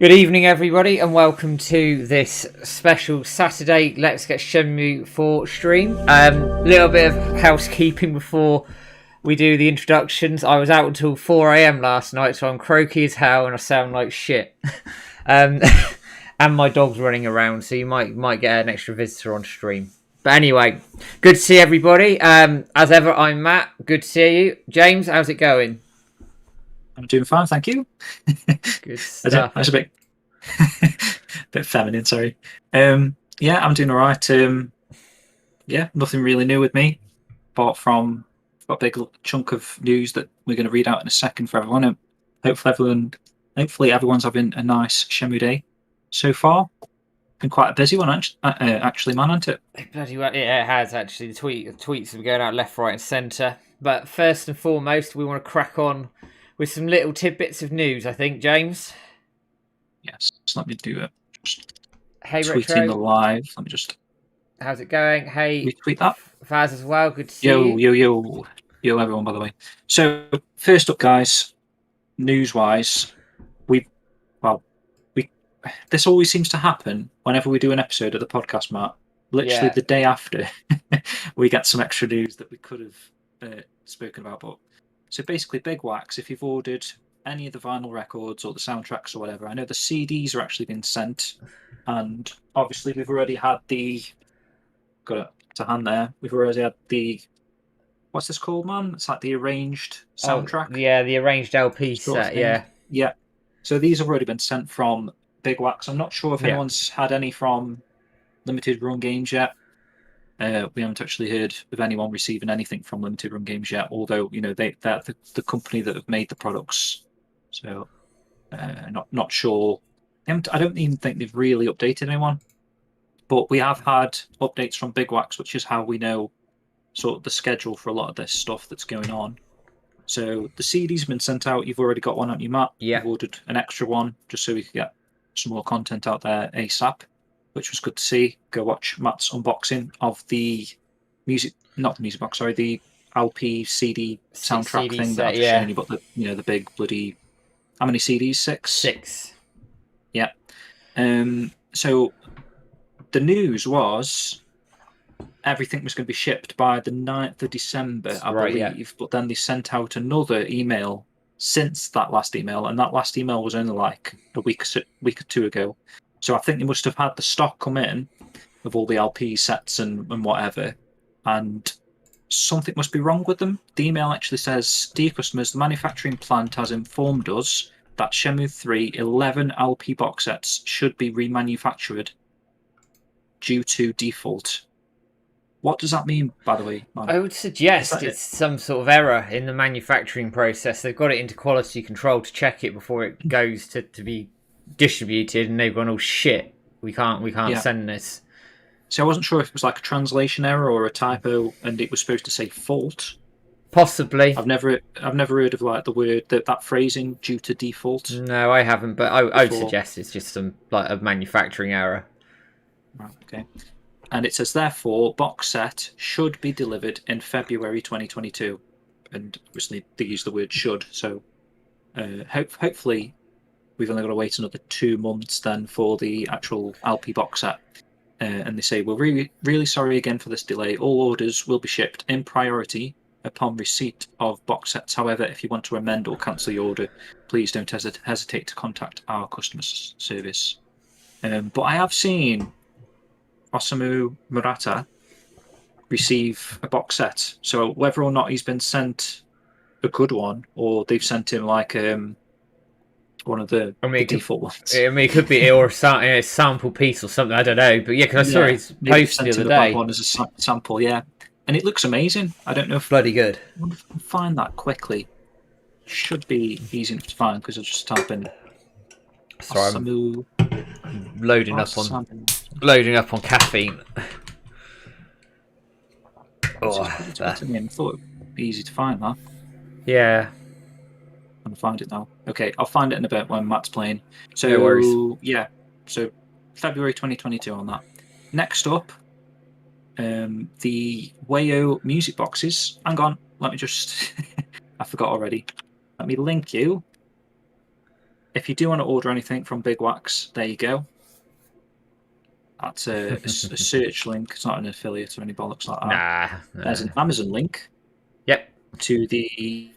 Good evening, everybody, and welcome to this special Saturday Let's Get Shenmue 4 stream. Little bit of housekeeping before we do the introductions. I was out until 4 a.m. last night, so I'm croaky as hell and I sound like shit. And my dog's running around, so you might get an extra visitor on stream. But anyway, good to see everybody. As ever, I'm Matt. Good to see you. James, how's it going? I'm doing fine, thank you. Good stuff. That's a bit feminine, sorry. Yeah, I'm doing all right. Yeah, nothing really new with me, apart from a big chunk of news that we're going to read out in a second for everyone. And hopefully everyone's having a nice Shenmue day so far. Been quite a busy one, actually, man, hasn't it? Bloody well, yeah, it has actually. The tweets have been going out left, right, and centre. But first and foremost, we want to crack on with some little tidbits of news, I think, James. Yes, let me do it. Just hey, tweeting Retro. the live. Let me just. How's it going? Hey, retweet that. Faz as well. Good to see you. Yo, everyone, by the way. So, first up, guys, news-wise, this always seems to happen whenever we do an episode of the podcast, Matt. Literally the day after, we get some extra news that we could have spoken about. But so basically, Big Wax, if you've ordered any of the vinyl records or the soundtracks or whatever, I know the CDs are actually being sent, and obviously we've already had got it to hand there. We've already had what's this called, man? It's like the arranged soundtrack. Oh, yeah, the arranged LP set. Yeah. So these have already been sent from Big Wax. I'm not sure if anyone's had any from Limited Run Games yet. We haven't actually heard of anyone receiving anything from Limited Run Games yet, although they're the company that have made the products. So not sure. I don't even think they've really updated anyone, but we have had updates from Big Wax, which is how we know sort of the schedule for a lot of this stuff that's going on. So the CD's been sent out. You've already got one, haven't you, Matt? Yeah. You've ordered an extra one just so we could get some more content out there ASAP, which was good to see. Go watch Matt's unboxing of the the LP CD soundtrack CD thing set, that I've just shown you, but the big bloody, how many CDs? Six. Yeah. So the news was everything was going to be shipped by the 9th of December, I believe. Yeah. But then they sent out another email since that last email, and that last email was only like a week or two ago. So I think they must have had the stock come in of all the LP sets and whatever, and something must be wrong with them. The email actually says, "Dear customers, the manufacturing plant has informed us that Shenmue 3 11 LP box sets should be remanufactured due to default." What does that mean, by the way, man? I would suggest it's some sort of error in the manufacturing process. They've got it into quality control to check it before it goes to be distributed, and they've gone, "Oh shit, we can't send this." So I wasn't sure if it was like a translation error or a typo, and it was supposed to say fault. Possibly. I've never heard of like the word that phrasing, due to default. No, I haven't, but I would suggest it's just some like a manufacturing error. Right, okay. And it says, therefore, box set should be delivered in February 2022. And obviously they use the word should. So hopefully we've only got to wait another 2 months then for the actual LP box set. And they say, we're really, really sorry again for this delay. All orders will be shipped in priority upon receipt of box sets. However, if you want to amend or cancel the order, please don't hesitate to contact our customer service. But I have seen Osamu Murata receive a box set. So whether or not he's been sent a good one, or they've sent him like one of the default ones. I mean, it could be or a sample piece or something. I don't know, but yeah, because I saw his post the other day. One as a sample, yeah, and it looks amazing. I don't know if bloody good. I wonder if I can find that quickly. Should be easy enough to find because I'll just type in. Sorry, I'm loading up on caffeine. I thought it would be easy to find that. Yeah. I'm going to find it now. Okay, I'll find it in a bit when Matt's playing. So, no worries. Yeah, so February 2022 on that. Next up, the Wayo music boxes. Hang on, let me just... I forgot already. Let me link you if you do want to order anything from Big Wax, there you go. That's a search link. It's not an affiliate or any bollocks like that. Nah. There's an Amazon link. Yep. To the.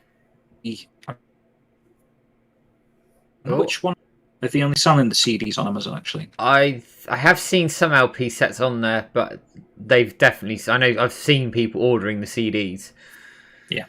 Which one? Are they only selling the CDs on Amazon? Actually, I have seen some LP sets on there, but they've definitely. I know I've seen people ordering the CDs. Yeah.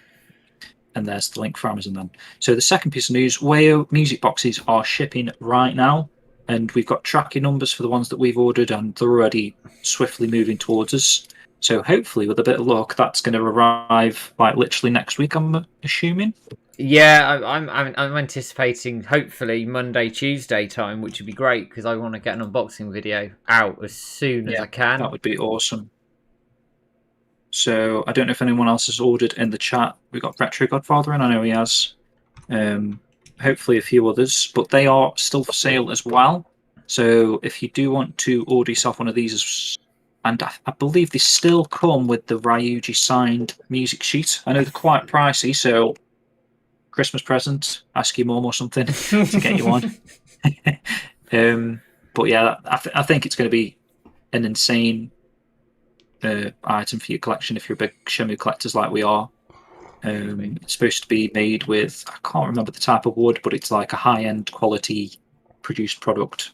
And there's the link for Amazon then. So the second piece of news: Wayo music boxes are shipping right now, and we've got tracking numbers for the ones that we've ordered, and they're already swiftly moving towards us. So hopefully, with a bit of luck, that's going to arrive like literally next week. I'm assuming. Yeah, I'm anticipating hopefully Monday, Tuesday time, which would be great because I want to get an unboxing video out as soon as I can. That would be awesome. So I don't know if anyone else has ordered in the chat. We've got Retro Godfather, and I know he has. Hopefully a few others, but they are still for sale as well. So if you do want to order yourself one of these, and I believe they still come with the Ryuji signed music sheet. I know they're quite pricey, so Christmas present, ask your mum or something to get you one. But yeah, I think it's going to be an insane item for your collection if you're a big Shenmue collectors like we are. It's supposed to be made with, I can't remember the type of wood, but it's like a high-end quality produced product.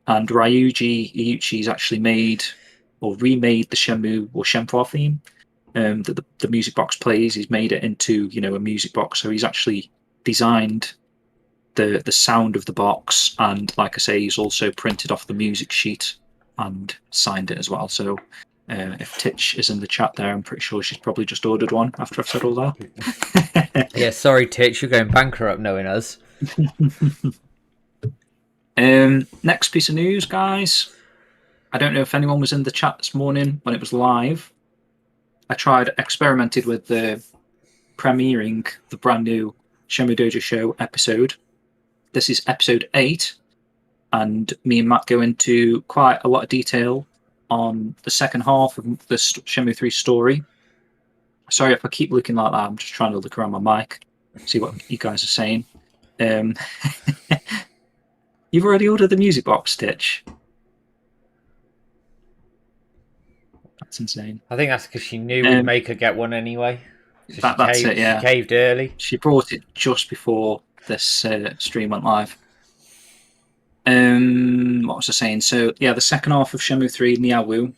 And Ryuji Iyuchi's actually made or remade the Shenmue or Shenmue theme that the music box plays. He's made it into a music box, so he's actually designed the sound of the box, and like I say, he's also printed off the music sheet and signed it as well. So if Titch is in the chat there, I'm pretty sure she's probably just ordered one after I've said all that. Yeah, sorry Titch, you're going bankrupt knowing us. Next piece of news, guys. I don't know if anyone was in the chat this morning when it was live. I experimented with premiering the brand new Shenmue Dojo show episode. This is episode 8, and me and Matt go into quite a lot of detail on the second half of the Shenmue 3 story. Sorry if I keep looking like that. I'm just trying to look around my mic, see what you guys are saying. You've already ordered the music box, Stitch. That's insane. I think that's because she knew we'd make her get one anyway. So that's it, yeah. She caved early. She brought it just before this stream went live. What was I saying? So, yeah, the second half of Shenmue 3, Niawu.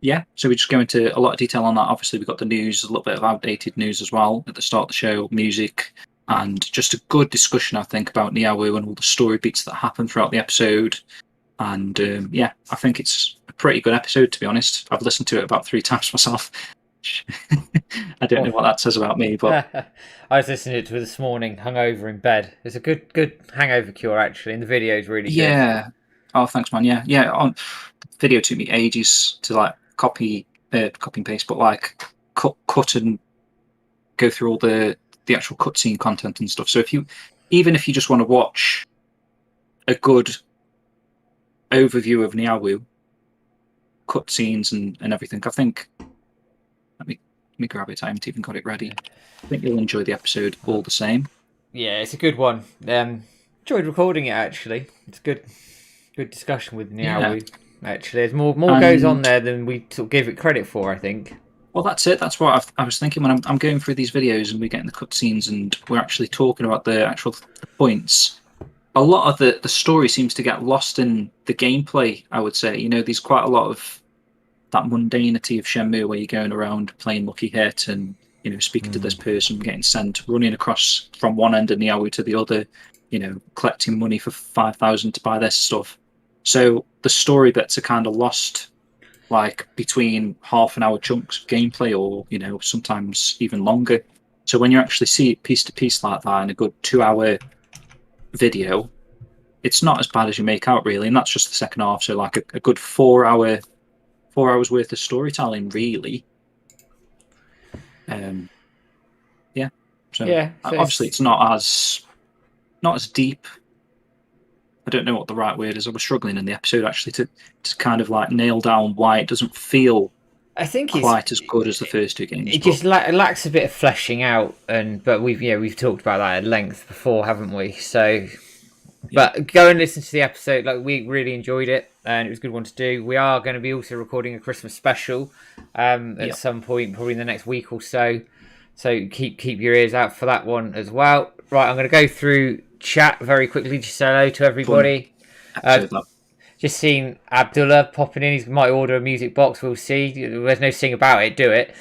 Yeah, so we just go into a lot of detail on that. Obviously, we've got the news, a little bit of outdated news as well at the start of the show, music, and just a good discussion, I think, about Niawu and all the story beats that happen throughout the episode. And yeah, I think it's a pretty good episode, to be honest. I've listened to it about 3 times myself. I don't know what that says about me, but I was listening to it this morning, hungover in bed. It's a good hangover cure, actually, and the video is really good. Yeah. Oh, thanks, man. Yeah. On video took me ages to like copy and paste, but like cut and go through all the actual cutscene content and stuff. So even if you just want to watch a good overview of Niawu, cutscenes and everything, I think. Let me grab it. I haven't even got it ready. I think you'll enjoy the episode all the same. Yeah, it's a good one. Enjoyed recording it, actually. It's good discussion with Niawu. Yeah. Actually, there's more goes on there than we sort of gave it credit for, I think. Well, that's it. That's what I was thinking when I'm going through these videos and we're getting the cutscenes and we're actually talking about the actual points. A lot of the story seems to get lost in the gameplay, I would say. There's quite a lot of that mundanity of Shenmue where you're going around playing Lucky Hit and, speaking to this person, getting sent, running across from one end of Niawu to the other, collecting money for 5,000 to buy this stuff. So the story bits are kind of lost, like between half-an-hour chunks of gameplay or, sometimes even longer. So when you actually see it piece to piece like that in a good 2-hour video, it's not as bad as you make out, really. And that's just the second half. So like a good 4 hours worth of storytelling, really. Yeah. So yeah, obviously it's not as deep. I don't know what the right word is. I was struggling in the episode actually to kind of like nail down why it doesn't feel I think quite as good as the first two games. It just lacks a bit of fleshing out, but we've talked about that at length before, haven't we? So, but go and listen to the episode. Like, we really enjoyed it, and it was a good one to do. We are going to be also recording a Christmas special at some point, probably in the next week or so. So keep your ears out for that one as well. Right, I'm going to go through chat very quickly. Just say hello to everybody. Just seen Abdullah popping in. He might order a music box. We'll see. There's no sing about it. Do it.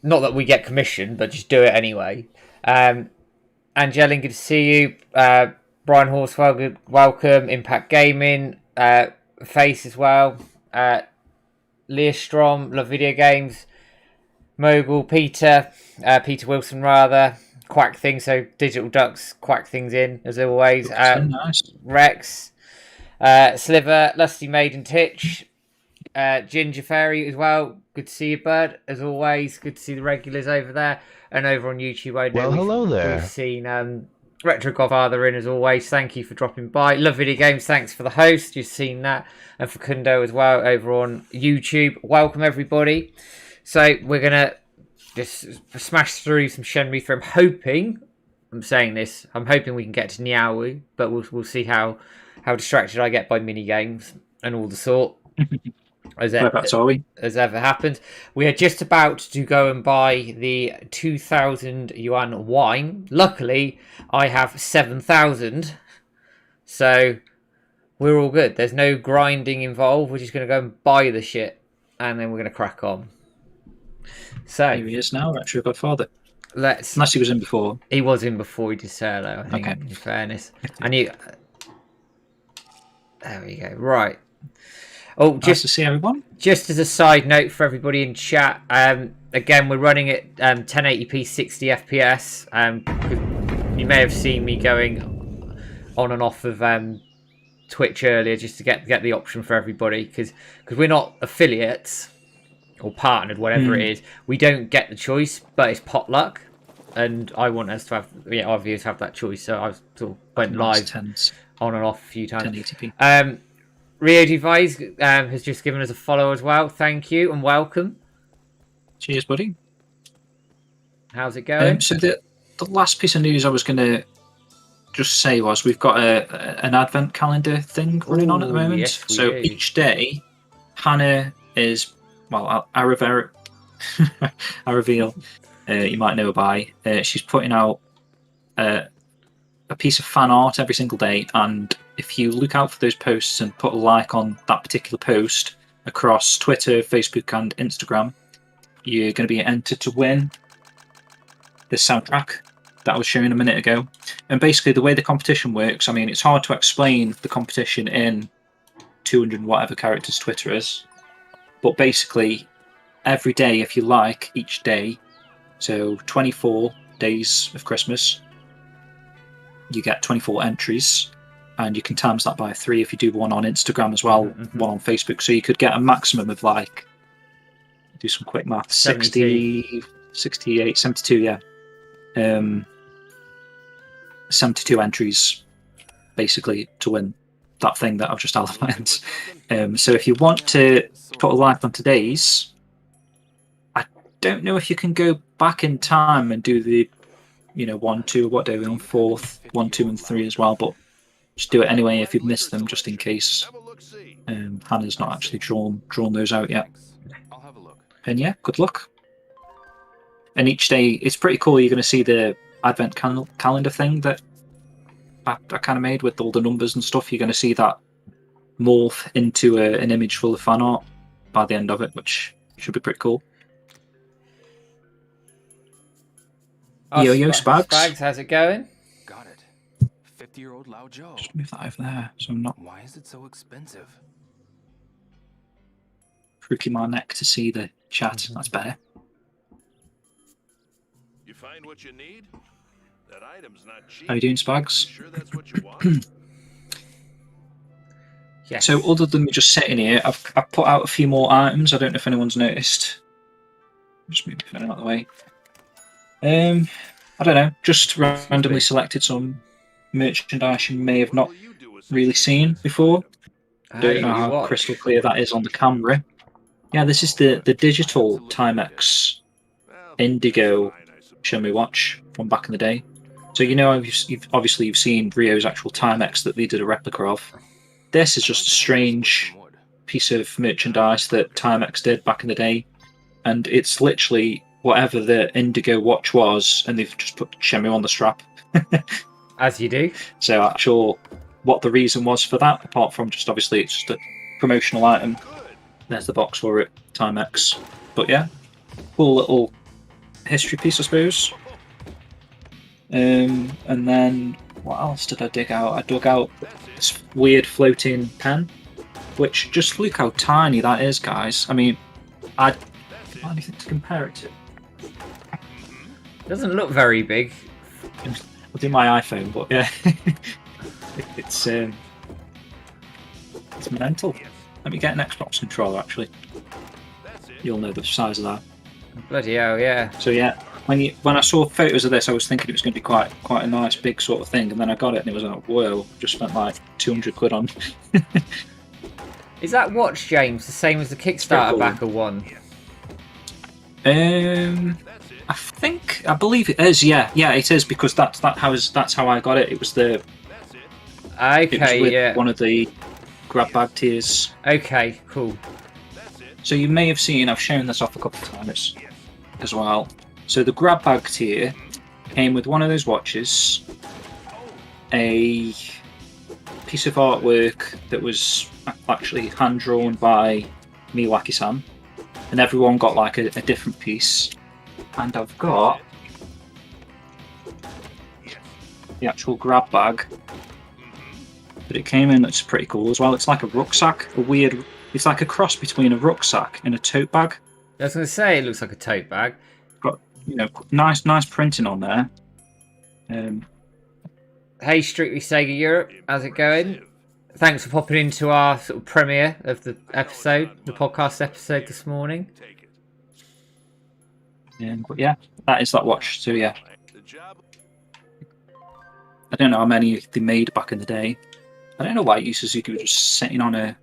Not that we get commission, but just do it anyway. Angelin, good to see you. Brian Horswell, welcome. Impact Gaming. Face as well. Leah Strom, love video games. Mogul, Peter Wilson rather. Quack things, so Digital Ducks quack things in as always. Nice. Rex, Sliver, Lusty Maiden Titch, Ginger Fairy as well. Good to see you, Bird, as always. Good to see the regulars over there and over on YouTube. I know hello there. We've seen Retro Godfather in as always. Thank you for dropping by. Love video games. Thanks for the host. You've seen that, and for Kundo as well over on YouTube. Welcome everybody. So we're gonna just smash through some Shenmue 3. I'm hoping we can get to Niaowu, but we'll see how distracted I get by mini games and all the sort. As ever happens. We are just about to go and buy the 2,000 yuan wine. Luckily, I have 7,000, so we're all good. There's no grinding involved. We're just going to go and buy the shit, and then we're going to crack on. So here he is now, Retro Godfather. Unless he was in before. He was in before he did solo, I think, in fairness. And there we go. Right. Oh, nice to see everyone. Just as a side note for everybody in chat, again, we're running at 1080p 60 FPS. You may have seen me going on and off of Twitch earlier just to get the option for everybody, because we're not affiliates or partnered, whatever it is. We don't get the choice, but it's potluck, and I want us to have our viewers have that choice. So I sort of went live on and off a few times. 1080p. Rio Device has just given us a follow as well. Thank you and welcome. Cheers, buddy. How's it going? So the last piece of news I was going to just say was we've got an advent calendar thing running on at the moment. Yes, so each day, Hannah is, well, I reveal, you might know her by, she's putting out a piece of fan art every single day, and if you look out for those posts and put a like on that particular post across Twitter, Facebook and Instagram, you're going to be entered to win this soundtrack that I was showing a minute ago. And basically the way the competition works, I mean, it's hard to explain the competition in 200 whatever characters Twitter is, but basically every day, if you like, each day, so 24 days of Christmas, you get 24 entries, and you can times that by 3 if you do one on Instagram as well, one on Facebook. So you could get a maximum of, like, do some quick maths, 60, 68, 72, yeah. 72 entries, basically, to win that thing that I've just outlined. So if you want to put a like on today's, I don't know if you can go back in time and do the 1, 2, what day are we on? 4th, 1, 2, and 3 as well, but just do it anyway if you've missed them, just in case. Hannah's not actually drawn those out yet. And yeah, good luck. And each day, it's pretty cool. You're going to see the advent calendar thing that I kind of made with all the numbers and stuff. You're going to see that morph into an image full of fan art by the end of it, which should be pretty cool. Yo, Spags. Spags, how's it going? Got it. 50-year-old Lao Joe. Just move that over there, so I'm not. Why is it so expensive? Crooking my neck to see the chat. That's better. You find what you need? That item's not cheap. How you doing, Spags? Sure that's what you want? Yes. So other than me just sitting here, I've put out a few more items. I don't know if anyone's noticed. Just move the phone out of the way. I don't know. Just randomly selected some merchandise you may have not really seen before. Don't know how crystal clear that is on the camera. Yeah, this is the digital Timex Indigo Shenmue watch from back in the day. So you've seen Rio's actual Timex that they did a replica of. This is just a strange piece of merchandise that Timex did back in the day, and it's literally whatever the Indigo watch was, and they've just put Shenmue on the strap. As you do. So I'm not sure what the reason was for that, apart from just obviously it's just a promotional item. There's the box for it, Timex. But yeah, cool little history piece, I suppose. And then what else did I dig out? I dug out this weird floating pen, which just look how tiny that is, guys. I mean, I don't have anything to compare it to. Doesn't look very big. I'll do my iPhone, but yeah, it's mental. Let me get an Xbox controller. Actually, you'll know the size of that. Bloody hell, yeah. So yeah, when I saw photos of this, I was thinking it was going to be quite a nice big sort of thing, and then I got it, and it was like, whoa! Just spent like 200 quid on. Is that watch, James, the same as the Kickstarter backer one? I believe it is. Yeah, it is, because that's how I got it. It was the one of the grab bag tiers. Okay, cool. So you may have seen, I've shown this off a couple of times as well. So the grab bag tier came with one of those watches, a piece of artwork that was actually hand drawn by Miyawaki-san, and everyone got like a different piece. And I've got the actual grab bag that it came in. That's pretty cool as well. It's like a rucksack, it's like a cross between a rucksack and a tote bag. I was going to say, it looks like a tote bag. Got nice printing on there. Hey, Strictly Sega Europe, how's it going? Thanks for popping into our sort of premiere of the podcast episode this morning. But yeah, that is that watch. So yeah, I don't know how many they made back in the day. I don't know why Yu Suzuki was just sitting on a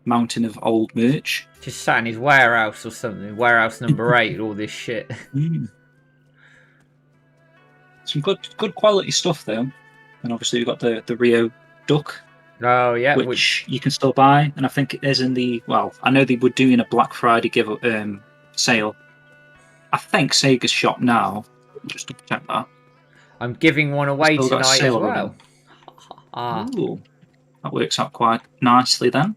mountain of old merch. Just sat in his warehouse or something. Warehouse number 8 all this shit. Some good quality stuff though. And obviously we've got the Rio Duck. Oh yeah, which you can still buy, and I think it is in the I know they were doing a Black Friday sale. I think Sega's shop now. Just to check that. I'm giving one away tonight as well. Ooh, that works out quite nicely then.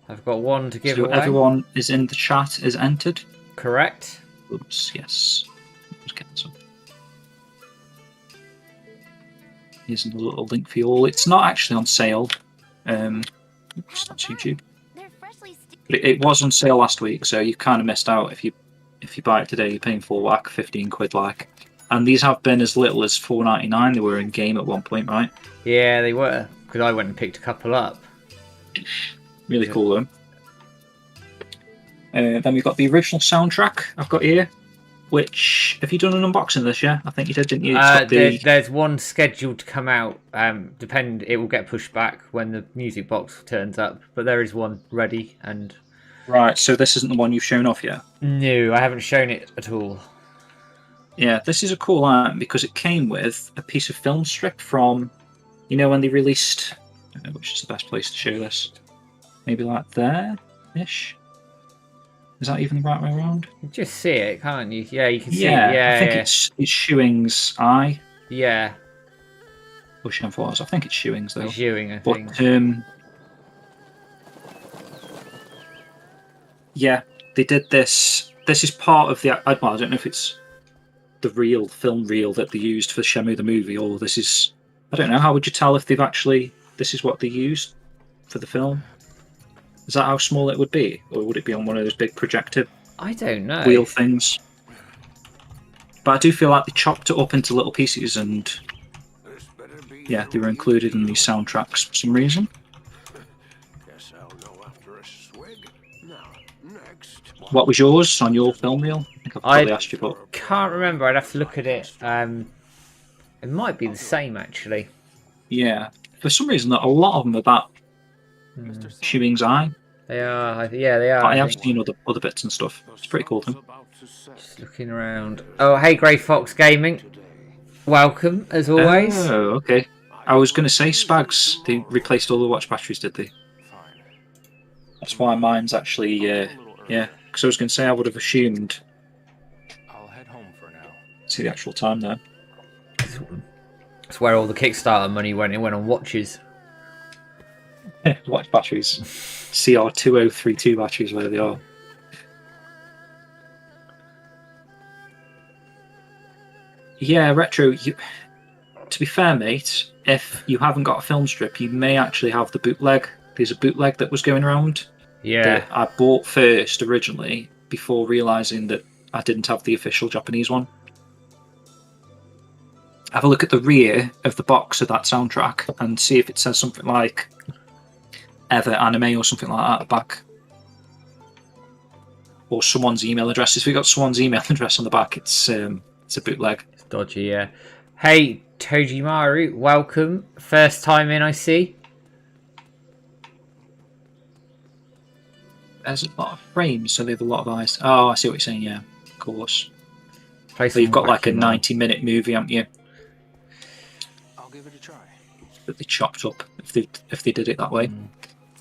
I've got one to give away. Everyone is in the chat is entered. Correct. Oops, yes. Let's get this up. Here's a little link for you all. It's not actually on sale. Oops, that's YouTube. But it was on sale last week, so you kind of missed out if you buy it today. You're paying full whack, 15 quid like. And these have been as little as $4.99. They were in game at one point, right? Yeah, they were. Because I went and picked a couple up. Really cool though. Then we've got the original soundtrack I've got here. Which, have you done an unboxing of this, yeah? I think you did, didn't you? There's one scheduled to come out. It will get pushed back when the music box turns up. But there is one ready and... Right, so this isn't the one you've shown off yet? No, I haven't shown it at all. Yeah, this is a cool item because it came with a piece of film strip from, when they released... I don't know which is the best place to show this. Maybe like there-ish? Is that even the right way around? You just see it, can't you? Yeah, you can see it. Yeah, I think it's Shuing's eye. Yeah. Or Shenfua's. I think it's Shuing's though. It's Shuing, I think. But, yeah, they did this. This is part of the... I don't know if it's the real film reel that they used for Shenmue the movie, or this is... I don't know, how would you tell if they've actually... This is what they used for the film? Is that how small it would be? Or would it be on one of those big projector I don't know. wheel things? But I do feel like they chopped it up into little pieces and... Yeah, they were included in these soundtracks for some reason. What was yours on your film reel? I think I've probably asked you, but... Can't remember. I'd have to look at it. It might be the same, actually. Yeah. For some reason, a lot of them are Mr. Sun, Chewing's eye. They are. Yeah, they are. But I I have think. seen other bits and stuff. It's pretty cool thing. Just looking around. Oh, hey, Grey Fox Gaming. Welcome, as always. Oh, okay. I was going to say Spags. They replaced all the watch batteries, did they? Fine. That's why mine's actually, yeah. Because I was going to say I would have assumed. I'll head home for now. See the actual time there. That's where all the Kickstarter money went. It went on watches. Watch batteries. CR2032 batteries, where they are. Yeah, Retro. To be fair, mate, if you haven't got a film strip, you may actually have the bootleg. There's a bootleg that was going around Yeah. that I bought first originally before realising that I didn't have the official Japanese one. Have a look at the rear of the box of that soundtrack and see if it says something like Ever Anime or something like that at the back. Or someone's email address. If we got someone's email address on the back, it's a bootleg. It's dodgy, yeah. Hey, Tojimaru, welcome. First time in, I see. There's a lot of frames, so they have a lot of eyes. Oh, I see what you're saying, yeah. Of course. Play So you've some got like a wacky mod. 90-minute movie, haven't you? I'll give it a try. That they chopped up if they did it that way.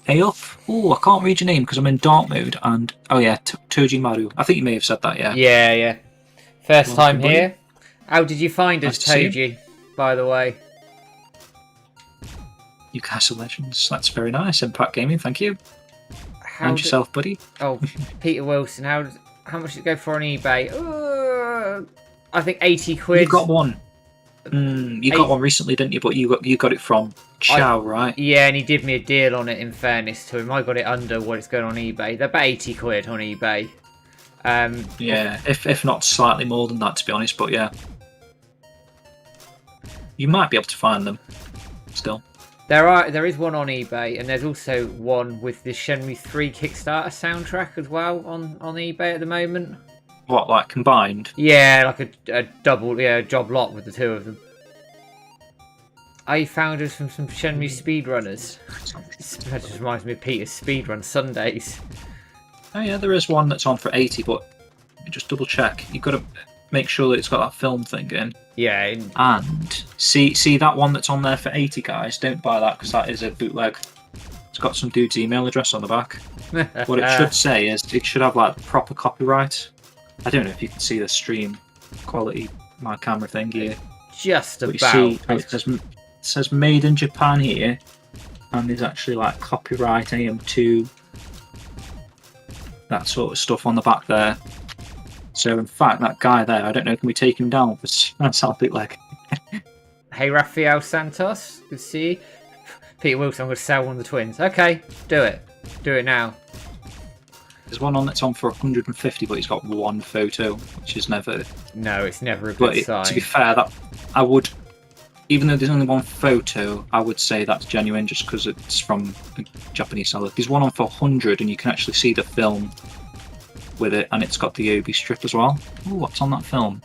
Hey up. Oh, I can't read your name because I'm in dark mode. And oh yeah, Tojimaru. I think you may have said that. Yeah. Yeah, yeah. First Welcome, time buddy. here. How did you find us, Nice to see you. Toji, by the way? You guys are legends. That's very nice. Impact Gaming, thank you. How And did- yourself, buddy. Oh, Peter Wilson, how much did it go for on eBay? I think 80 quid. You got one. You got one recently, didn't you? But you got it from Chow, right? Yeah, and he did me a deal on it, in fairness to him. I got it under what it's going on eBay. They're about 80 quid on eBay. Yeah, if not slightly more than that, to be honest. But yeah, you might be able to find them still. There is one on eBay, and there's also one with the Shenmue 3 Kickstarter soundtrack as well on eBay at the moment. What, like combined? Yeah, like a double, job lot with the two of them. I found us from some Shenmue speedrunners. That just reminds me of Peter's Speedrun Sundays. Oh yeah, there is one that's on for 80, but just double check. You've got to make sure that it's got that film thing in. Yeah. And see that one that's on there for 80, guys. Don't buy that because that is a bootleg. It's got some dude's email address on the back. What it should say is it should have like proper copyright. I don't know if you can see the stream quality, my camera thing here. Just But about. you see, it says made in Japan here, and there's actually like copyright AM2, that sort of stuff on the back there. So in fact, that guy there, I don't know, can we take him down? That sounds a bit like. Hey, Rafael Santos. Good to see you. Peter Wilson, I'm going to sell one of the twins. Okay, do it. Do it now. There's one on that's on for 150, but he's got one photo, which is never. No, it's never a But good sign. to be fair, that I would, even though there's only one photo, I would say that's genuine just because it's from a Japanese seller. There's one on for 100, and you can actually see the film with it, and it's got the Obi strip as well. Ooh, what's on that film?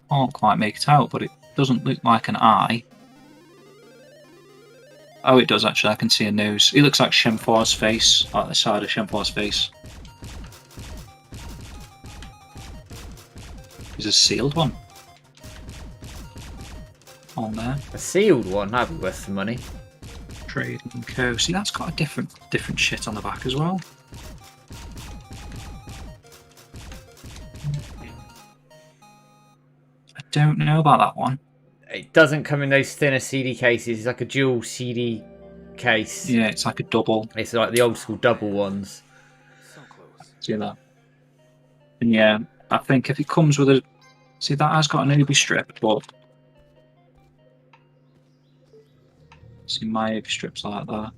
Can't quite make it out, but it doesn't look like an eye. Oh, it does actually. I can see a nose. It looks like Shenhua's face, like the side of Shenhua's face. There's a sealed one on there. A sealed one, that'd be worth some money. Trade and Co. See, that's got a different shit on the back as well. I don't know about that one. It doesn't come in those thinner CD cases. It's like a dual CD case. Yeah, it's like a double. It's like the old school double ones. So close. See that? And yeah, I think if it comes with a... See, that has got an Obi strip, but... See, my Obi strips like that.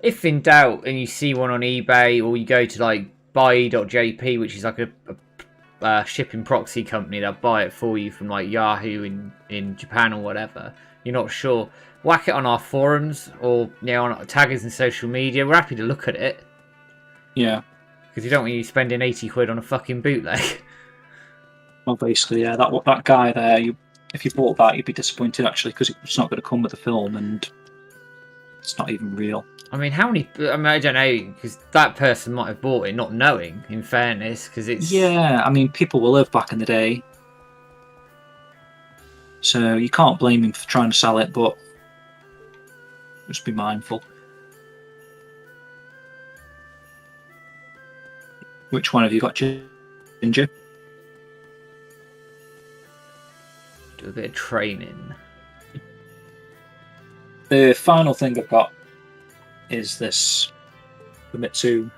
If in doubt and you see one on eBay or you go to like buy.jp, which is like a shipping proxy company that'll buy it for you from like Yahoo in Japan or whatever, you're not sure, whack it on our forums or on tag us in social media. We're happy to look at it Yeah. because you don't want you spending 80 quid on a fucking bootleg. Well, basically, yeah, that guy there. If you bought that, you'd be disappointed actually because it's not going to come with the film, and it's not even real. I mean, how many? I mean, I don't know, because that person might have bought it not knowing. In fairness, because it's Yeah, I mean, people will live back in the day, so you can't blame him for trying to sell it, but just be mindful. Which one have you got, Ginger? do a bit of training. The final thing I've got is this Famitsu.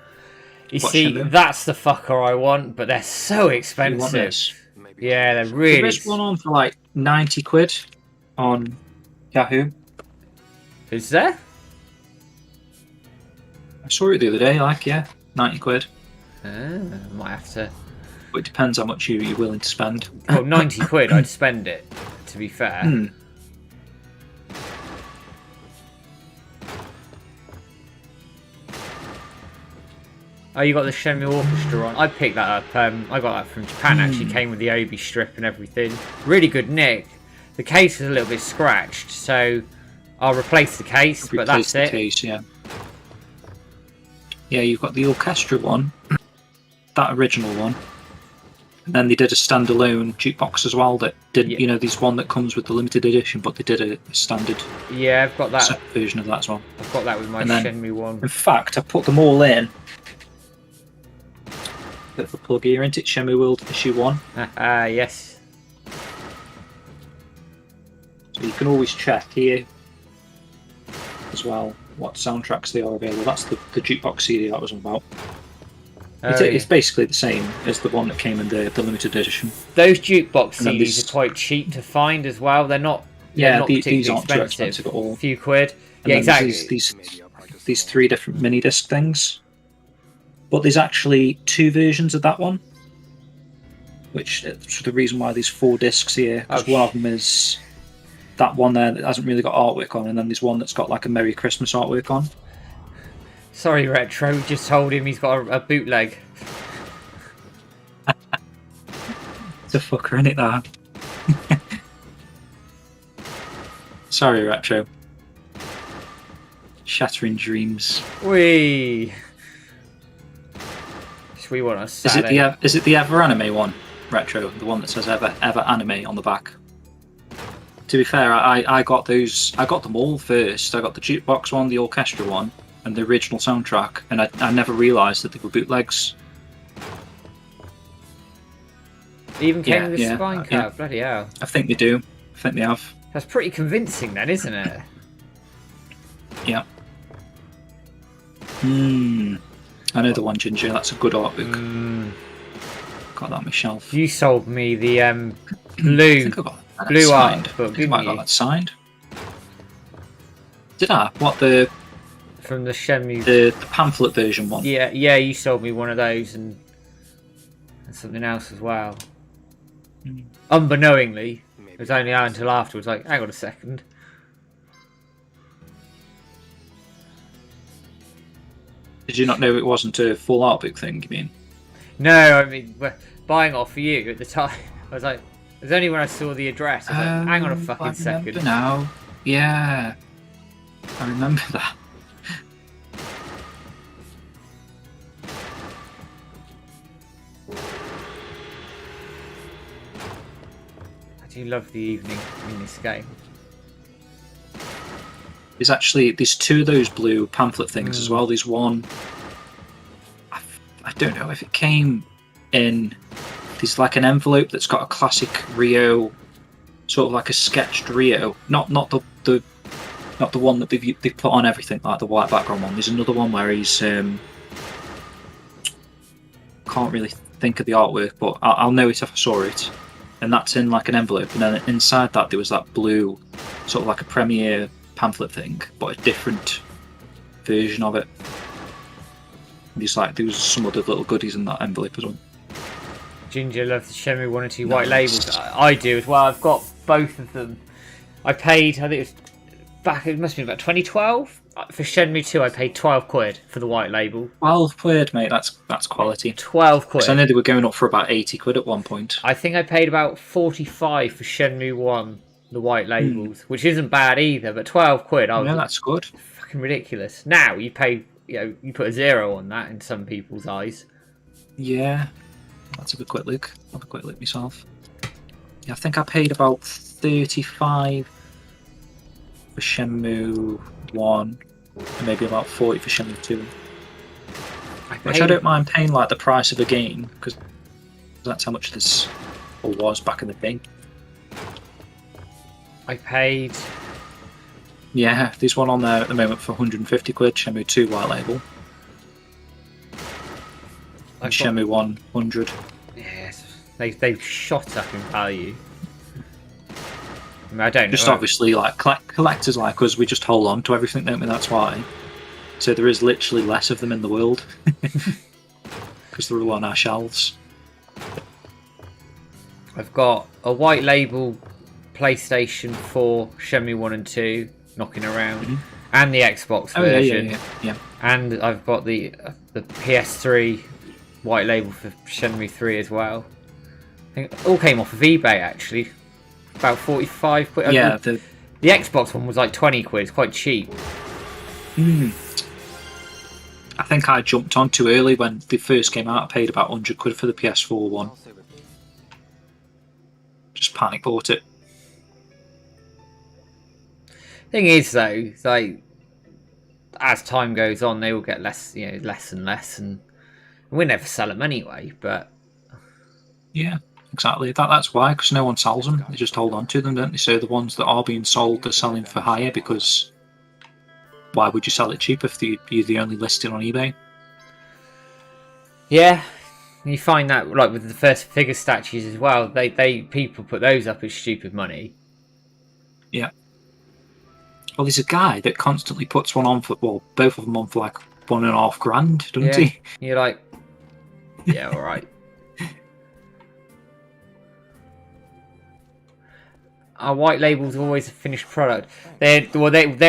You What, see, Shenmue? that's the fucker I want, but they're so You want expensive. this? Maybe Yeah, they're some- really. There is one on for like 90 quid on Yahoo. Is there? I saw it the other day, 90 quid. Might have to. But it depends how much you're willing to spend. Well, 90 quid, I'd spend it. To be fair. Hmm. Oh, you got the Shenmue Orchestra on. I picked that up. I got that from Japan. Actually, came with the Obi strip and everything. Really good nick. The case is a little bit scratched, so I'll replace the case. But Replace that's the it. case, yeah. Yeah, you've got the orchestra one, that original one, and then they did a standalone jukebox as well. That did, Yeah. there's one that comes with the limited edition, but they did a standard Yeah, I've got that. version of that as well. I've got that with my And then- Shenmue one. In fact, I put them all in. Bit of a plug here, isn't it? Shenmue World Issue 1. Yes. So you can always check here as well what soundtracks they are available. That's the jukebox CD that was about. Oh, It's basically the same as the one that came in the limited edition. Those jukebox And then CDs these- are quite cheap to find as well. They're not. Yeah, they're not these particularly aren't too expensive at all. A few quid. And Yeah, then exactly. These Maybe I'll practice these some 3 different mini disc things. But there's actually 2 versions of that one. Which is the reason why there's 4 discs here. Because Oh, one of them is that one there that hasn't really got artwork on, and then there's one that's got like a Merry Christmas artwork on. Sorry, Retro. Just told him he's got a bootleg. It's a fucker, innit, that? Sorry, Retro. Shattering dreams. Whee! We want a Is Saturday. it the Ever Anime one, Retro? The one that says Ever Anime on the back. To be fair, I got those. I got them all first. I got the jukebox one, the orchestra one, and the original soundtrack. And I never realised that they were bootlegs. Even came Yeah, with a yeah, spine yeah. cut. Bloody hell. I think they do. I think they have. That's pretty convincing then, isn't it? Yeah. I know the one, Ginger. That's a good artbook. Got that on my shelf. You sold me the I blue. think I got that Blue signed. art book, I think I might have got didn't that signed. Did I? What, the From the Shenmue. the pamphlet version one? Yeah, you sold me one of those and something else as well. Unbeknowingly, it was only out until afterwards. Like, hang on a second. Did you not know it wasn't a full artbook thing, you mean? No, I mean, buying it off for you at the time. I was like, it was only when I saw the address. I was like, hang on a fucking I remember second. now. Yeah. I remember that. I do love the evening in this game. There's 2 of those blue pamphlet things as well. There's one. I don't know if it came in. There's like an envelope that's got a classic Rio, sort of like a sketched Rio. Not the one that they've put on everything, like the white background one. There's another one where he's can't really think of the artwork, but I'll know it if I saw it. And that's in like an envelope, and then inside that there was that blue, sort of like a premiere pamphlet thing, but a different version of it. There was some other little goodies in that envelope as well. Ginger loves the Shenmue 1 and 2 white Nice. labels. I do as well. I've got both of them. I paid, I think it was back. It must be about 2012 for Shenmue 2. I paid £12 for the white label. £12, mate. That's quality. £12. Because I know they were going up for about £80 at one point. I think I paid about 45 for Shenmue 1, the white labels, which isn't bad either. But £12, I was That's good. fucking ridiculous. Now you pay, you put a zero on that in some people's eyes. Yeah, let's have a quick look. Have a quick look myself. Yeah, I think I paid about 35 for Shenmue 1, and maybe about 40 for Shenmue 2. Which I don't mind paying like the price of a game, because that's how much this was back in the day. I paid... Yeah, there's one on there at the moment for £150, Shenmue 2 white label. And Shenmue 1, 100. Yes, they've shot up in value. I mean, I don't know. Just obviously, like collectors like us, we just hold on to everything, don't we? That's why. So there is literally less of them in the world because they're all on our shelves. I've got a white label PlayStation 4 Shenmue 1 and 2 knocking around, and the Xbox version. Yeah. And I've got the PS3 white label for Shenmue 3 as well. I think it all came off of eBay actually. About £45. Yeah, the Xbox one was like £20. It's quite cheap. I think I jumped on too early when they first came out. I paid about £100 for the PS4 one. Just panic bought it. Thing is though, it's like as time goes on, they will get less, less and less, and we never sell them anyway. But yeah, exactly. That's why, because no one sells them. They just hold on to them, don't they? So the ones that are being sold are selling for higher, because why would you sell it cheap if you're the only listing on eBay? Yeah, you find that like with the first figure statues as well. People put those up as stupid money. Yeah. Well, there's a guy that constantly puts one on for, well, both of them on for like £1.5 grand, doesn't he? You're like, yeah, all right. Our white labels are always a finished product. They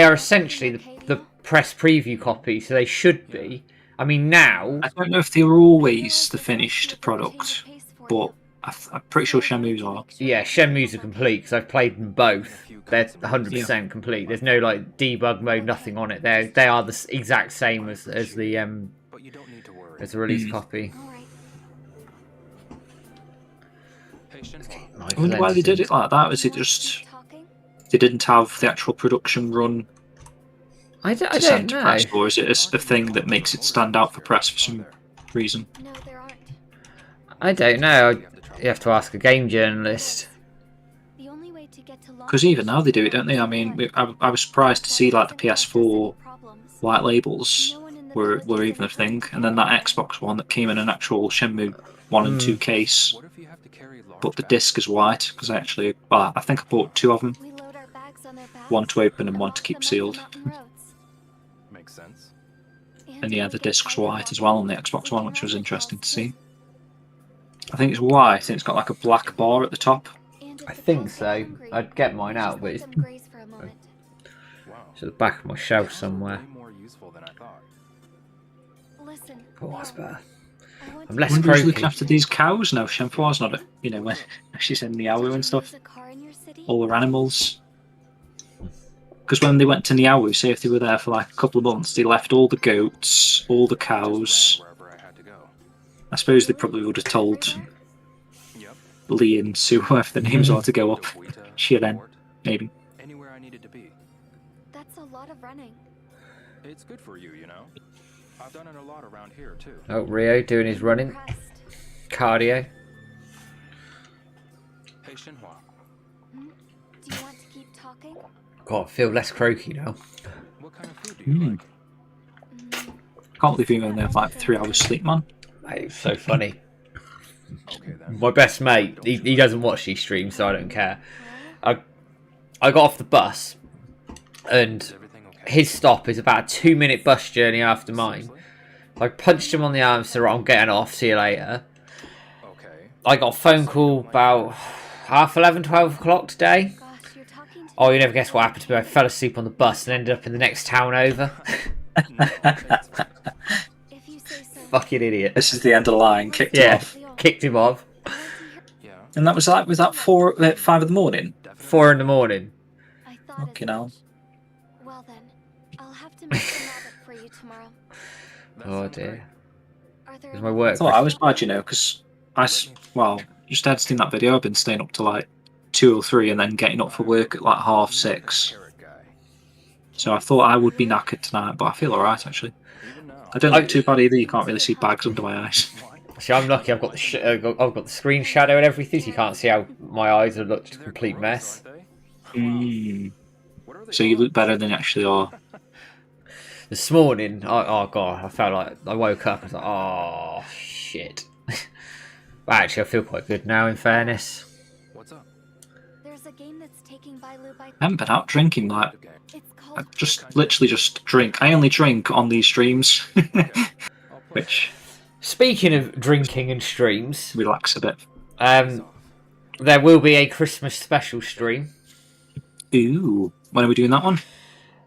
are essentially the press preview copy, so they should be. I mean, now I don't know if they were always the finished product, but I'm pretty sure Shenmue's are. Yeah, Shenmue's are complete because I've played them both. They're 100% complete. There's no like debug mode, nothing on it. They are the exact same as the release copy. I wonder why they did it like that. Was it just they didn't have the actual production run I to don't send to know. press, or is it a thing that makes it stand out for press for some reason? No, there aren't. I don't know. You have to ask a game journalist. Because even now they do it, don't they? I mean, I was surprised to see like the PS4 white labels were even a thing, and then that Xbox one that came in an actual Shenmue 1 and 2 case, but the disc is white. Because I think I bought two of them, one to open and one to keep sealed. Makes sense. And yeah, the disc's white as well on the Xbox One, which was interesting to see. I think it's white. I think it's got like a black bar at the top. I think so. I'd get mine out, but it's at the back of my shelf somewhere. Oh, that's better. I'm less Who's croaky. looking after these cows now? Shenfua's not, when she's in Niawu and stuff. All her animals. Because when they went to Niawu, say if they were there for like a couple of months, they left all the goats, all the cows. I suppose they probably would have told Lee and Sue, whoever the names are, to go up. She then, maybe. Anywhere I needed to be. That's a lot of running. It's good for you, you know. I've done it a lot around here too. Oh, Rio doing his running. Cardio. Hey Shenhua. Do you want to keep talking? God, I feel less croaky now. What kind of food do you like? Can't believe you've only had like 3 hours sleep, man. Mate, it's so funny. Okay then. My best mate, he doesn't watch these streams, so I don't care. I got off the bus, and Is everything okay? his stop is about a 2-minute bus journey after mine. I punched him on the arm, so I'm getting off, see you later. Okay. I got a phone call about 11:30, 12 o'clock today. Gosh, you're talking to Oh, you never guess what happened to me. I fell asleep on the bus and ended up in the next town over. If you say so. Fucking idiot. This is the end of the line. Kicked him Yeah, off. kicked him off. I want to hear. Yeah. And that was 5 in the morning? 4 in the morning. I thought as Fucking hell. much. Well then, I'll have to make some rabbit for you tomorrow. Oh dear. Are there It's my any- work. I thought I was bad, you know, because just editing that video, I've been staying up to like 2 or 3 and then getting up for work at like 5:30. So I thought I would be knackered tonight, but I feel alright actually. I don't look too bad either. You can't really see bags under my eyes. See, I'm lucky. I've got the screen shadow and everything, so you can't see how my eyes have looked a complete mess. So you look better than you actually are. This morning, oh god, I felt like I woke up and was like, oh shit. But actually, I feel quite good now. In fairness, What's up? There's a game that's taking Bailu by. I haven't been out drinking like It's I called. literally just drink. I only drink on these streams, which speaking of drinking and streams, relax a bit. there will be a Christmas special stream. Ooh, when are we doing that one?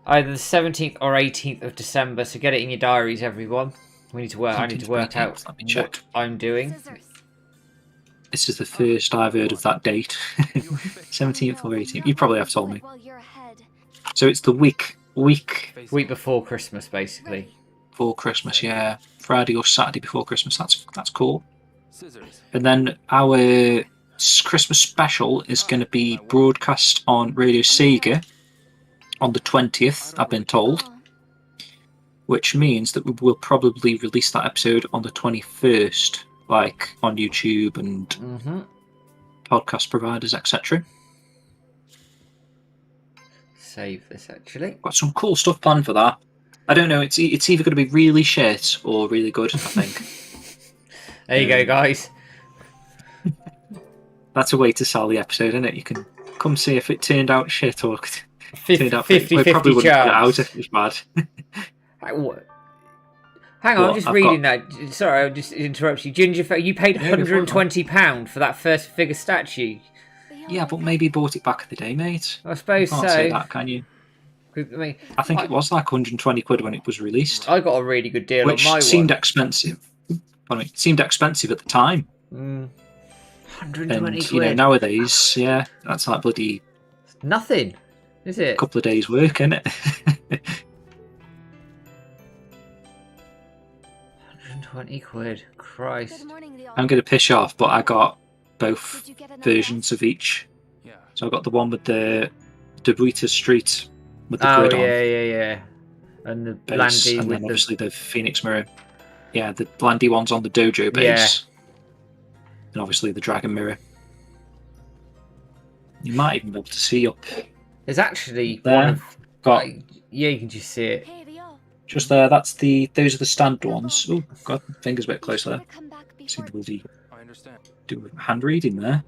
Either the 17th or 18th of December, so get it in your diaries, everyone. I need to work 17th or out 18th, let me check. what I'm doing. Scissors. This is the first I've heard of that date. 17th or 18th. You probably have told me. Well, you're ahead. So it's the week Week before Christmas, basically. before Christmas, yeah. Friday or Saturday before Christmas. That's cool. Scissors. And then our Christmas special is going to be broadcast on Radio Sega on the 20th, I've been told, Oh, which means that we will probably release that episode on the 21st, like on YouTube and podcast providers, etc. Save this, actually. Got some cool stuff planned for that. I don't know, it's either going to be really shit or really good, I think. There you go, guys. That's a way to sell the episode, isn't it? You can come see if it turned out shit or turned out 50-50 chance. Out chance. if it was bad. Hang on, What? I'm just I've reading that. Sorry, I just interrupted you. Ginger, you paid Yeah, go for it, £120 for that first figure statue. Yeah, but maybe you bought it back in the day, mate. I You suppose can't so. say that, can you? I mean, I think it was like 120 quid when it was released, I got a really good deal which on my seemed one. expensive. It seemed expensive at the time. 120 And, quid. you know, nowadays, yeah, that's like bloody Nothing, is it? couple of days' work, isn't it? 120 quid. Christ. Good morning, Leon. I'm going to piss you off, but I got both Did you get enough versions of each. Yeah. So I got the one with the Burrito Street with the Oh, grid on. yeah. And the Base, Landy and with then obviously the Phoenix Mirror. Yeah, the Landy one's on the Dojo base. And obviously the Dragon Mirror. You might even be able to see up There's actually there. one of... Got yeah, you can just see it. Hey, Leon. just there. Those are the standard ones. Oh god, fingers a bit close there. Come back See before. the bloody I understand. do hand reading there.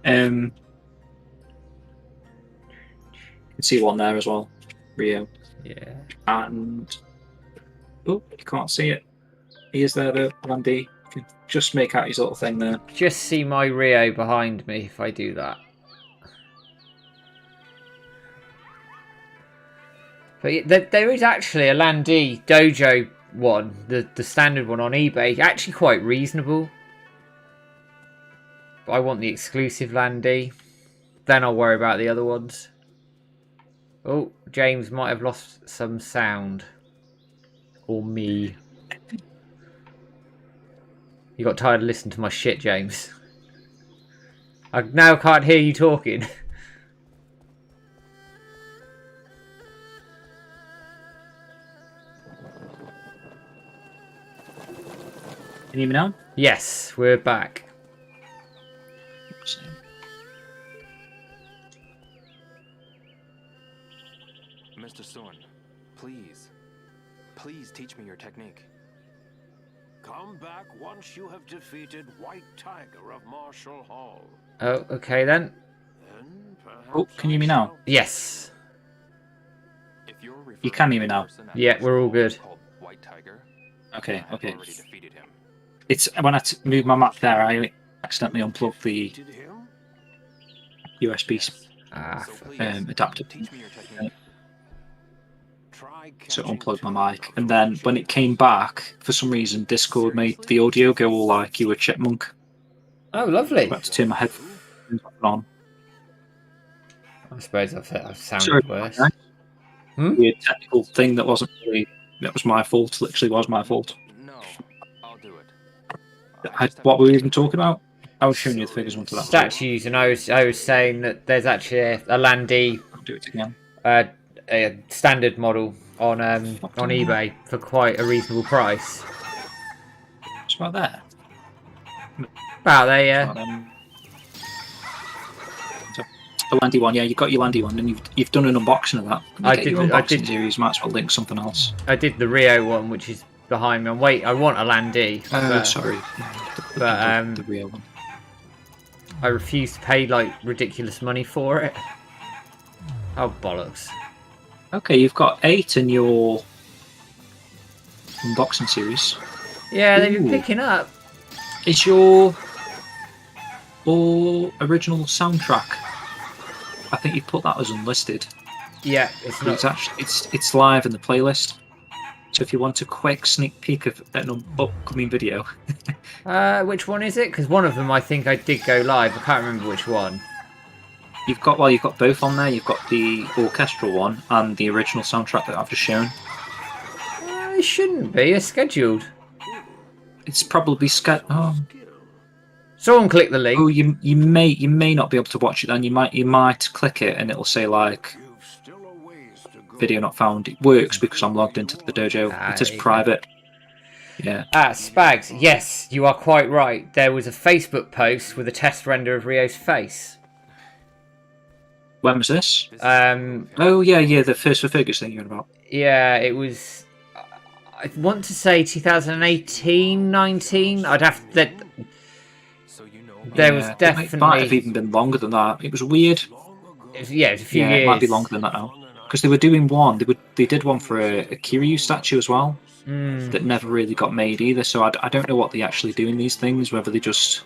You can see one there as well, Rio. Yeah. And oh, you can't see it. He is there, the Landy. You can just make out his little thing there. Just see my Rio behind me if I do that. But there is actually a Landy Dojo one, the standard one on eBay, actually quite reasonable. But I want the exclusive Landy. Then I'll worry about the other ones. Oh, James might have lost some sound. Or me. You got tired of listening to my shit, James. I now can't hear you talking. Can you hear me now? Yes, we're back. Mr. Sun, please. Please teach me your technique. Come back once you have defeated White Tiger of Marshall Hall. Oh, okay then. Then perhaps Oh, can you hear me now? Yes. If you're referring You can to hear me the now. person at Yeah, we're all Marshall Hall good. called White Tiger, Okay, I have okay. already defeated him. It's when I moved my map there, I accidentally unplugged the defeated him? USB Ah, So please, adapter. teach me your technique. So it unplugged my mic, and then when it came back, for some reason, Discord made the audio go all like you were chipmunk. oh, lovely. I had to turn my headphones on. I suppose I've Sorry, sounded worse. weird technical thing that wasn't really. That was my fault. Literally, was my fault. No, I'll do it. What were we even talking about? I was showing you the figures onto that. Statues, and I was saying that there's actually a Landy I'll do it again. a standard model on eBay for quite a reasonable price. It's about there. About there, yeah. About the Landy one, yeah. You got your Landy one, and you've done an unboxing of that. I did. Your unboxing series. Might as well link something else. I did the Rio one, which is behind me. I want a Landy. Sorry. The real one. I refuse to pay like ridiculous money for it. Oh bollocks! Okay, you've got 8 in your unboxing series. Yeah, they've been Ooh. picking up. Is your original soundtrack? I think you put that as unlisted. Yeah, it's not. It's actually it's live in the playlist. So if you want a quick sneak peek of an upcoming video, Which one is it? Because one of them I think I did go live. I can't remember which one. you've got both on there. You've got the orchestral one and the original soundtrack that I've just shown. It shouldn't be. It's scheduled. It's probably Someone click the link. Oh, you may not be able to watch it. Then you might click it and it'll say like video not found. It works because I'm logged into the dojo. It is private. Yeah. Spags, yes, you are quite right. There was a Facebook post with a test render of Rio's face. When was this? Oh yeah, the First for Fergus thing you're on about. Yeah, it was. I want to say 2018, 19. I'd have to. There was definitely. It might have even been longer than that. It was weird. It was a few years. It might be longer than that now. Because they were doing one. They did one for a Kiryu statue as well. That never really got made either. So I don't know what they actually do in these things. Whether they just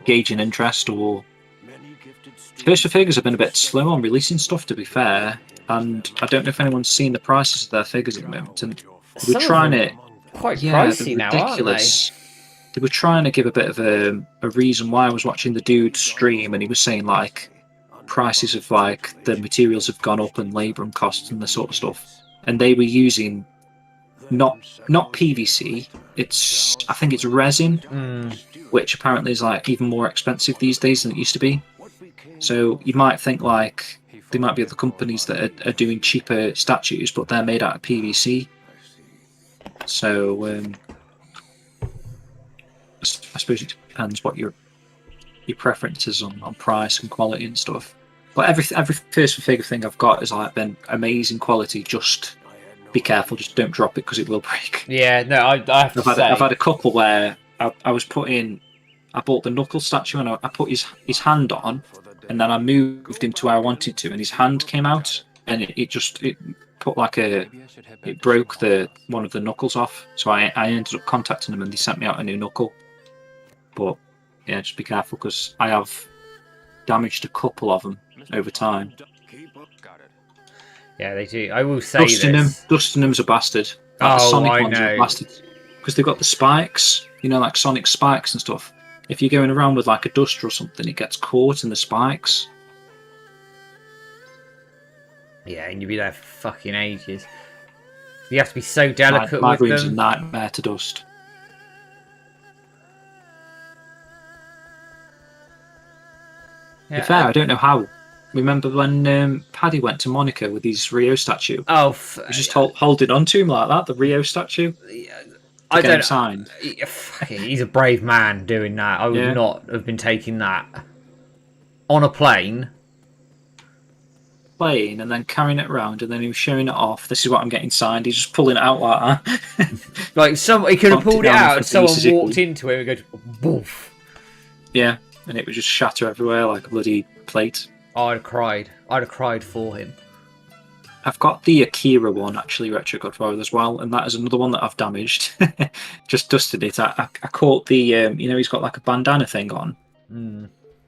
gauge an interest or. First for Figures have been a bit slow on releasing stuff, to be fair. And I don't know if anyone's seen the prices of their figures at the moment. And they were trying it. Quite pricey now, ridiculous. Aren't they? They were trying to give a bit of a reason why I was watching the dude stream, and he was saying like prices of like the materials have gone up and labour and costs and this sort of stuff. And they were using not PVC. I think it's resin, which apparently is like even more expensive these days than it used to be. So you might think like there might be other companies that are doing cheaper statues, but they're made out of PVC. So I suppose it depends what your preferences on price and quality and stuff. But every First for Figure thing I've got has like been amazing quality. Just be careful, just don't drop it because it will break. Yeah, no, I've had a couple where I bought the Knuckle statue and I put his hand on, and then I moved him to where I wanted to, and his hand came out, and it broke one of the knuckles off. So I ended up contacting them, and they sent me out a new knuckle. But yeah, just be careful because I have damaged a couple of them over time. Yeah, they do. I will say Dusting them's a bastard. Like the Sonic ones are a bastard because they've got the spikes, like Sonic spikes and stuff. If you're going around with like a duster or something, it gets caught in the spikes. Yeah, and you'll be there for fucking ages. You have to be so delicate my with room's them. a nightmare to dust. Yeah. To be fair, I don't know how. Remember when Paddy went to Monica with his Rio statue? Oh, he just holding on to him like that, the Rio statue. I don't know. Signed. He's a brave man doing that. I would not have been taking that on a plane. And then carrying it around, and then he was showing it off. This is what I'm getting signed. He's just pulling it out like that. Like he could have pulled it out, and someone walked into him and goes boof. Yeah, and it would just shatter everywhere like a bloody plate. I'd have cried. I'd have cried for him. I've got the Akira one, actually, Retro Godfather as well, and that is another one that I've damaged. Just dusted it. I caught the, he's got like a bandana thing on.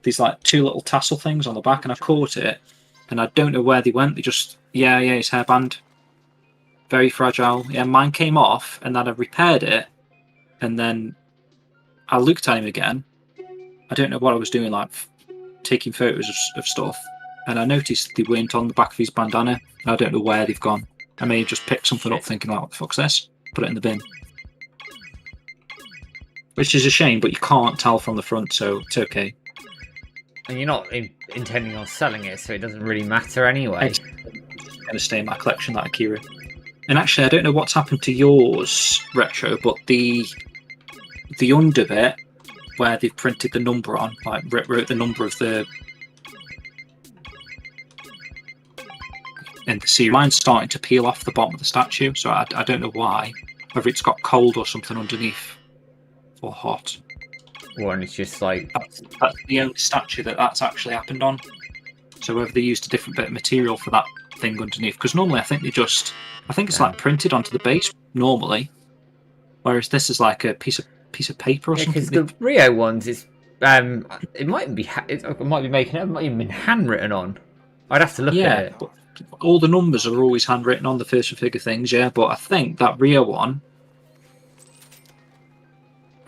these like 2 little tassel things on the back, and I caught it, and I don't know where they went. They just it's hairband, very fragile. Yeah, mine came off, and then I repaired it, and then I looked at him again. I don't know what I was doing, like taking photos of stuff, and I noticed they weren't on the back of his bandana. I don't know where they've gone. I may have just picked something up thinking, like, what the fuck's this? Put it in the bin. Which is a shame, but you can't tell from the front, so it's okay. And you're not intending on selling it, so it doesn't really matter anyway. It's going to stay in my collection, that Akira. And actually, I don't know what's happened to yours, Retro, but the under bit, where they've printed the number on, like wrote the number of the... And the series, mine's starting to peel off the bottom of the statue, so I don't know why. Whether it's got cold or something underneath, or hot. Well, and it's just like... That's the only statue that's actually happened on. So whether they used a different bit of material for that thing underneath, because normally I think it's like printed onto the base normally, whereas this is like a piece of paper or something. Because the Rio ones is it might be making it might even been handwritten on. I'd have to look at it. But all the numbers are always handwritten on the first figure things, but I think that Rio one,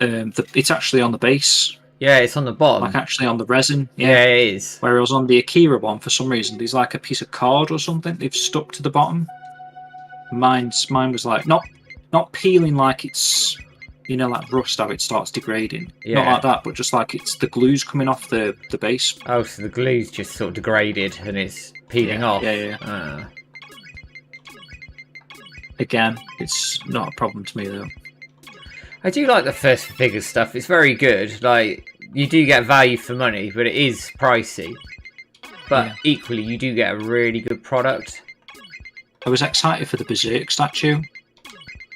it's actually on the base. Yeah, it's on the bottom. Like actually on the resin. Yeah, it is. Whereas on the Akira one, for some reason, there's like a piece of card or something they've stuck to the bottom. Mine was like not peeling like it's, like rust, how it starts degrading. Yeah. Not like that, but just like it's the glue's coming off the base. Oh, so the glue's just sort of degraded and it's peeling off. Yeah. Again, it's not a problem to me though. I do like the first figure stuff. It's very good. Like, you do get value for money, but it is pricey. But equally, you do get a really good product. I was excited for the Berserk statue,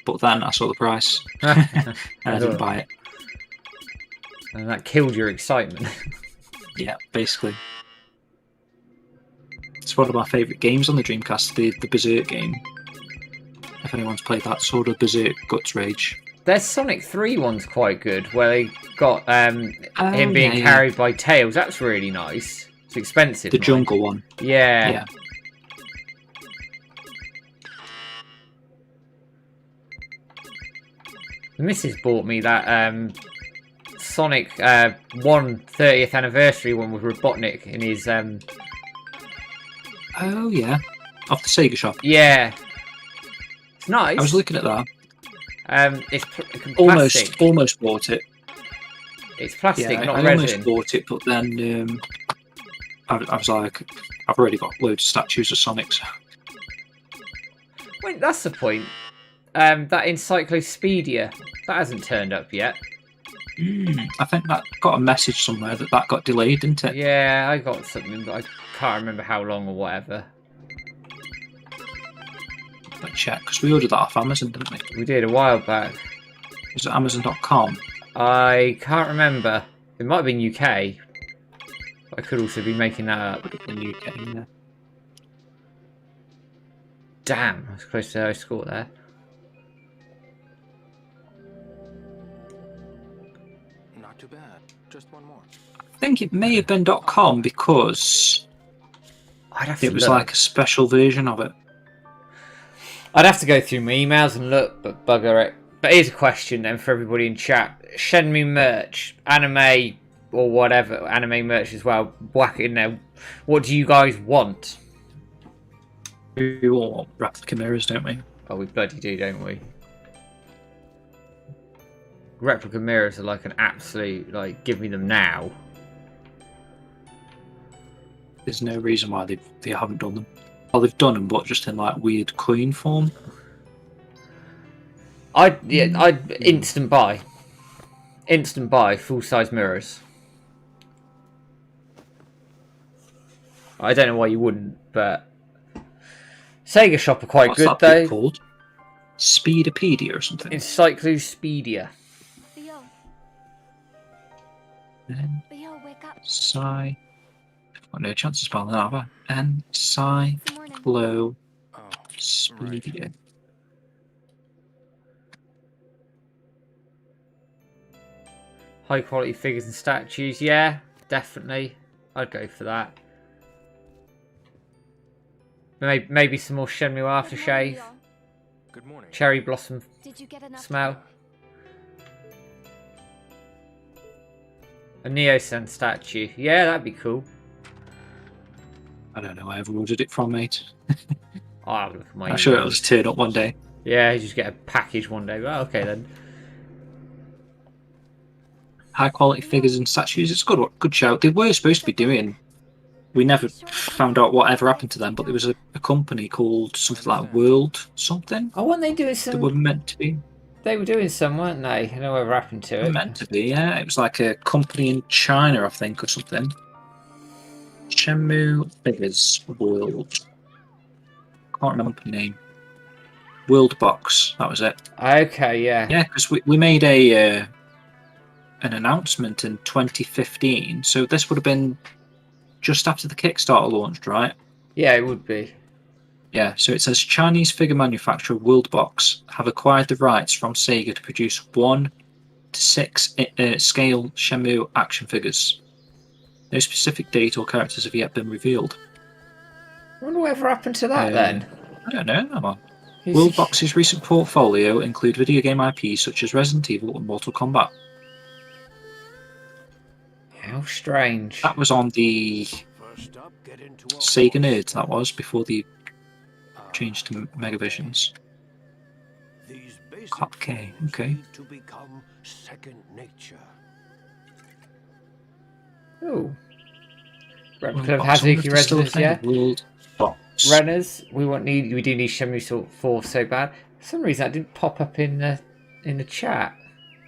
but then I saw the price and I didn't buy it. And that killed your excitement. Yeah, basically. It's one of my favourite games on the Dreamcast, the Berserk game. If anyone's played that, sort of Berserk Guts Rage. Their Sonic 3 one's quite good, where they got him being carried by Tails. That's really nice. It's expensive. The jungle one. Yeah. The missus bought me that Sonic 1 30th anniversary one with Robotnik in his... Oh, yeah. Off the Sega shop. Yeah. It's nice. I was looking at that. It's plastic. Almost bought it. It's plastic, not I resin. almost bought it, but then I was like, I've already got loads of statues of Sonic. So. Wait, that's the point. That Encyclopedia, that hasn't turned up yet. I think that got a message somewhere that got delayed, didn't it? Yeah, I got something, but I can't remember how long or whatever. Let's check, because we ordered that off Amazon, didn't we? We did a while back. Was it Amazon.com? I can't remember. It might have been UK. I could also be making that up. In UK, yeah. Damn, I was close to our score there. Not too bad. Just one more. I think it may have been .com because it was like a special version of it. I'd have to go through my emails and look, but bugger it. But here's a question then for everybody in chat. Shenmue merch, anime or whatever, anime merch as well, whack it in there. What do you guys want? We all want replica mirrors, don't we? Oh, we bloody do, don't we? Replica mirrors are like an absolute, like, give me them now. There's no reason why they haven't done them. Well, they've done them, but just in like weird coin form. I'd instant buy, full size mirrors. I don't know why you wouldn't, but Sega shop are quite good though. Called Speedopedia or something. Encyclopedia. Leo, wake up. I've got no chance of spelling that, have I? Encyclopedia. Right. High quality figures and statues, yeah, definitely. I'd go for that. Maybe some more Shenmue aftershave. Good morning. Cherry blossom Did you get enough? smell. A Neo-Sen statue. Yeah, that'd be cool. I don't know where I ever ordered it from, mate. I'll have a look at my I'm sure emails. it'll just turn up one day. Yeah, you just get a package one day. Well, okay then. High quality figures and statues. It's a good shout. They were supposed to be doing. We never found out whatever happened to them, but there was a company called something like World something. Oh, weren't they doing They some? were meant to be. They were doing some, weren't they? I know whatever happened to They were it. meant to be, yeah. It was like a company in China, I think, or something. Shenmue Figures World. Can't remember the name. World Box. That was it. Okay, yeah. Yeah, because we made an announcement in 2015, so this would have been just after the Kickstarter launched, right? Yeah, it would be. Yeah, so it says Chinese figure manufacturer Worldbox have acquired the rights from Sega to produce 1 to 6 scale Shenmue action figures. No specific date or characters have yet been revealed. I wonder whatever happened to that then. I don't know. Come on. Worldbox's recent portfolio include video game IPs such as Resident Evil and Mortal Kombat. How strange. That was on the First up, get into a Sega Nerds, that was, before they changed to Megavisions. These basic Okay, forms okay. need to become second nature. Ooh. Replica of Worldbox, I wonder if Hazuki there's still a Residence, thing, yeah. Worldbox. Renners, we do need Shenmue 4 so bad. For some reason that didn't pop up in the chat.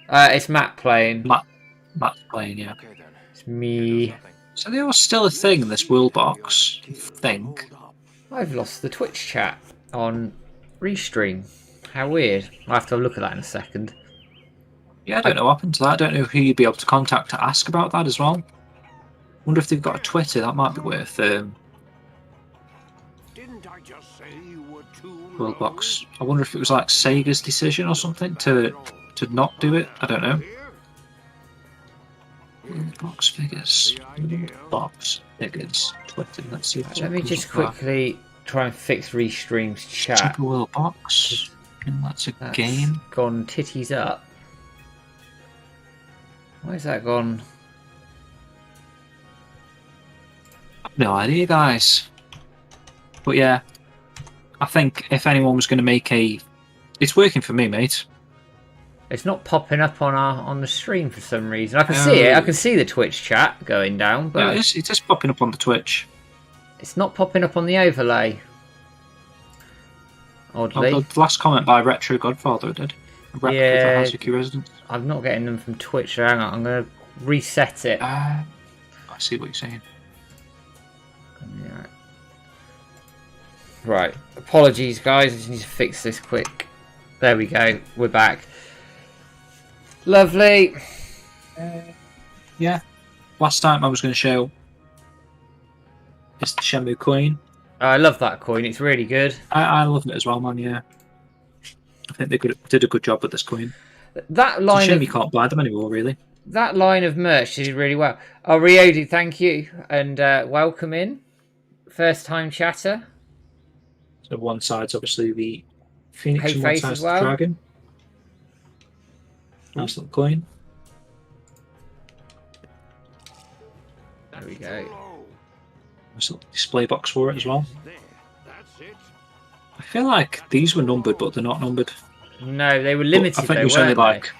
It's Matt playing. Matt's playing, yeah. Okay then. It's me. Nothing. So there was still a thing in this Worldbox, I think. Hold up. I've lost the Twitch chat on Restream. How weird. I'll have to look at that in a second. Yeah, I don't know what happened to that. I don't know who you'd be able to contact to ask about that as well. Wonder if they've got a Twitter. That might be worth Didn't I just say you were too Worldbox. I wonder if it was like Sega's decision or something to not do it. I don't know. Worldbox figures. Worldbox figures. Twitter. Let's see. If Let me just quickly. quickly try and fix Restream's chat. Super Worldbox. And that's a That's game. gone titties up. Where's that gone? No idea, guys. But yeah, I think if anyone was going to make it's working for me, mate. It's not popping up on the stream for some reason. I can see it. I can see the Twitch chat going down, but Yeah, it's just popping up on the Twitch. it's not popping up on the overlay. Oddly, The last comment by Retro Godfather did. A replica Yeah. of the Hazuki Residence. I'm not getting them from Twitch. Hang on, I'm going to reset it. I see what you're saying. Yeah. Right. Apologies, guys. I just need to fix this quick. There we go. We're back. Lovely. Yeah. Last time I was going to show is the Shenmue coin. I love that coin. It's really good. I love it as well, man. Yeah. I think they did a good job with this coin. That It's a line shame of you can't buy them anymore, really. that line of merch did really well. Oh, Riodi, thank you and welcome in. First time chatter. So one side's obviously the Phoenix Hey and one face side's as well. the Dragon. Nice little coin. There we go. Nice little display box for it as well. There. That's it. I feel like these were numbered, but they're not numbered. No, they were But limited. I think though, it was only weren't like.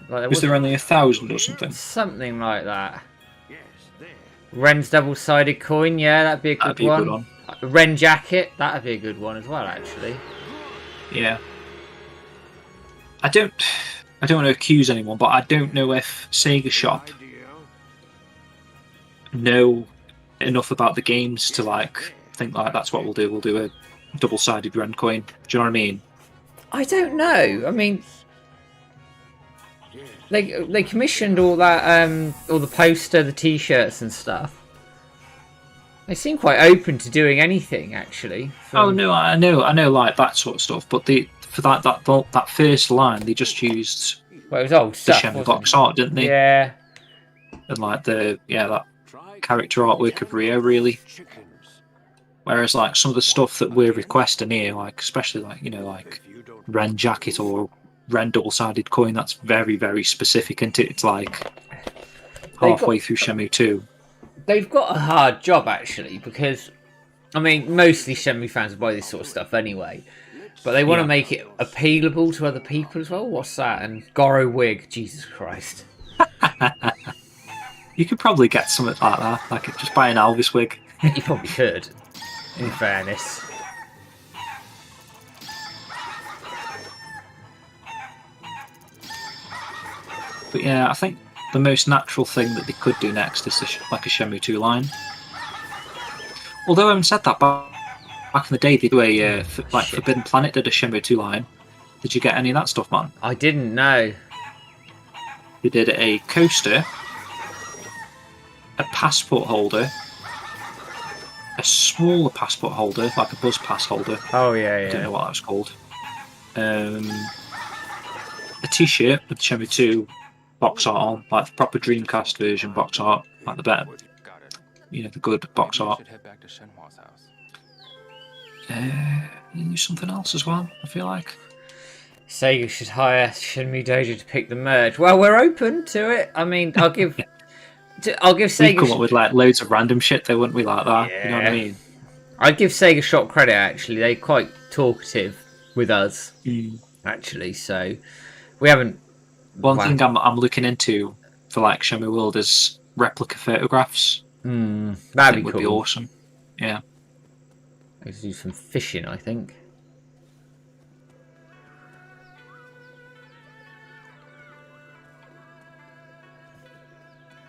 they? Like, Was there only 1,000 or something? something like that? Yes, there. Ren's double-sided coin. Yeah, that'd be a That'd good be a one. good one. Ren jacket. That'd be a good one as well, actually. Yeah. I don't want to accuse anyone, but I don't know if Sega Shop Idea. know enough about the games to like think like that's what we'll do. We'll do a double-sided Ren coin. Do you know what I mean? I don't know. I mean, they commissioned all that, all the poster, the T-shirts and stuff. They seem quite open to doing anything, actually. Oh no, I know, like that sort of stuff. But for that first line, they just used Well, it was old the stuff. Shenmue wasn't box it? art, didn't they? Yeah. and like that character artwork of Rio really. Whereas like some of the stuff that we're requesting here, like especially like like Ren jacket or Ren double-sided coin, that's very very specific, and it's like halfway through Shenmue 2. They've got a hard job actually, because I mean mostly Shenmue fans buy this sort of stuff anyway, but they want to make it appealable to other people as well. What's that? And Goro wig, Jesus Christ. You could probably get something like that, like just buy an Elvis wig. You probably could, in fairness. But yeah, I think the most natural thing that they could do next is like a Shenmue 2 line. Although I haven't said that, back in the day they do a Forbidden Planet did a Shenmue 2 line. Did you get any of that stuff, man? I didn't know. They did a coaster, a passport holder, a smaller passport holder, like a bus pass holder. Oh yeah, yeah. I don't know what that was called. A T-shirt with Shenmue 2 box art on, like the proper Dreamcast version box art, like the better, the good box art. You do something else as well, I feel like. Sega should hire Shenmue Dojo to pick the merge. Well, we're open to it. I mean, I'll give Sega. We'd come up with like loads of random shit, though, wouldn't we? Like that, yeah. You know what I mean? I'd give Sega shot credit. Actually, they're quite talkative with us. Actually, so we haven't. One thing I'm looking into for like Shenmue World is replica photographs. That'd be cool. Would be awesome. Yeah. Let's do some fishing, I think.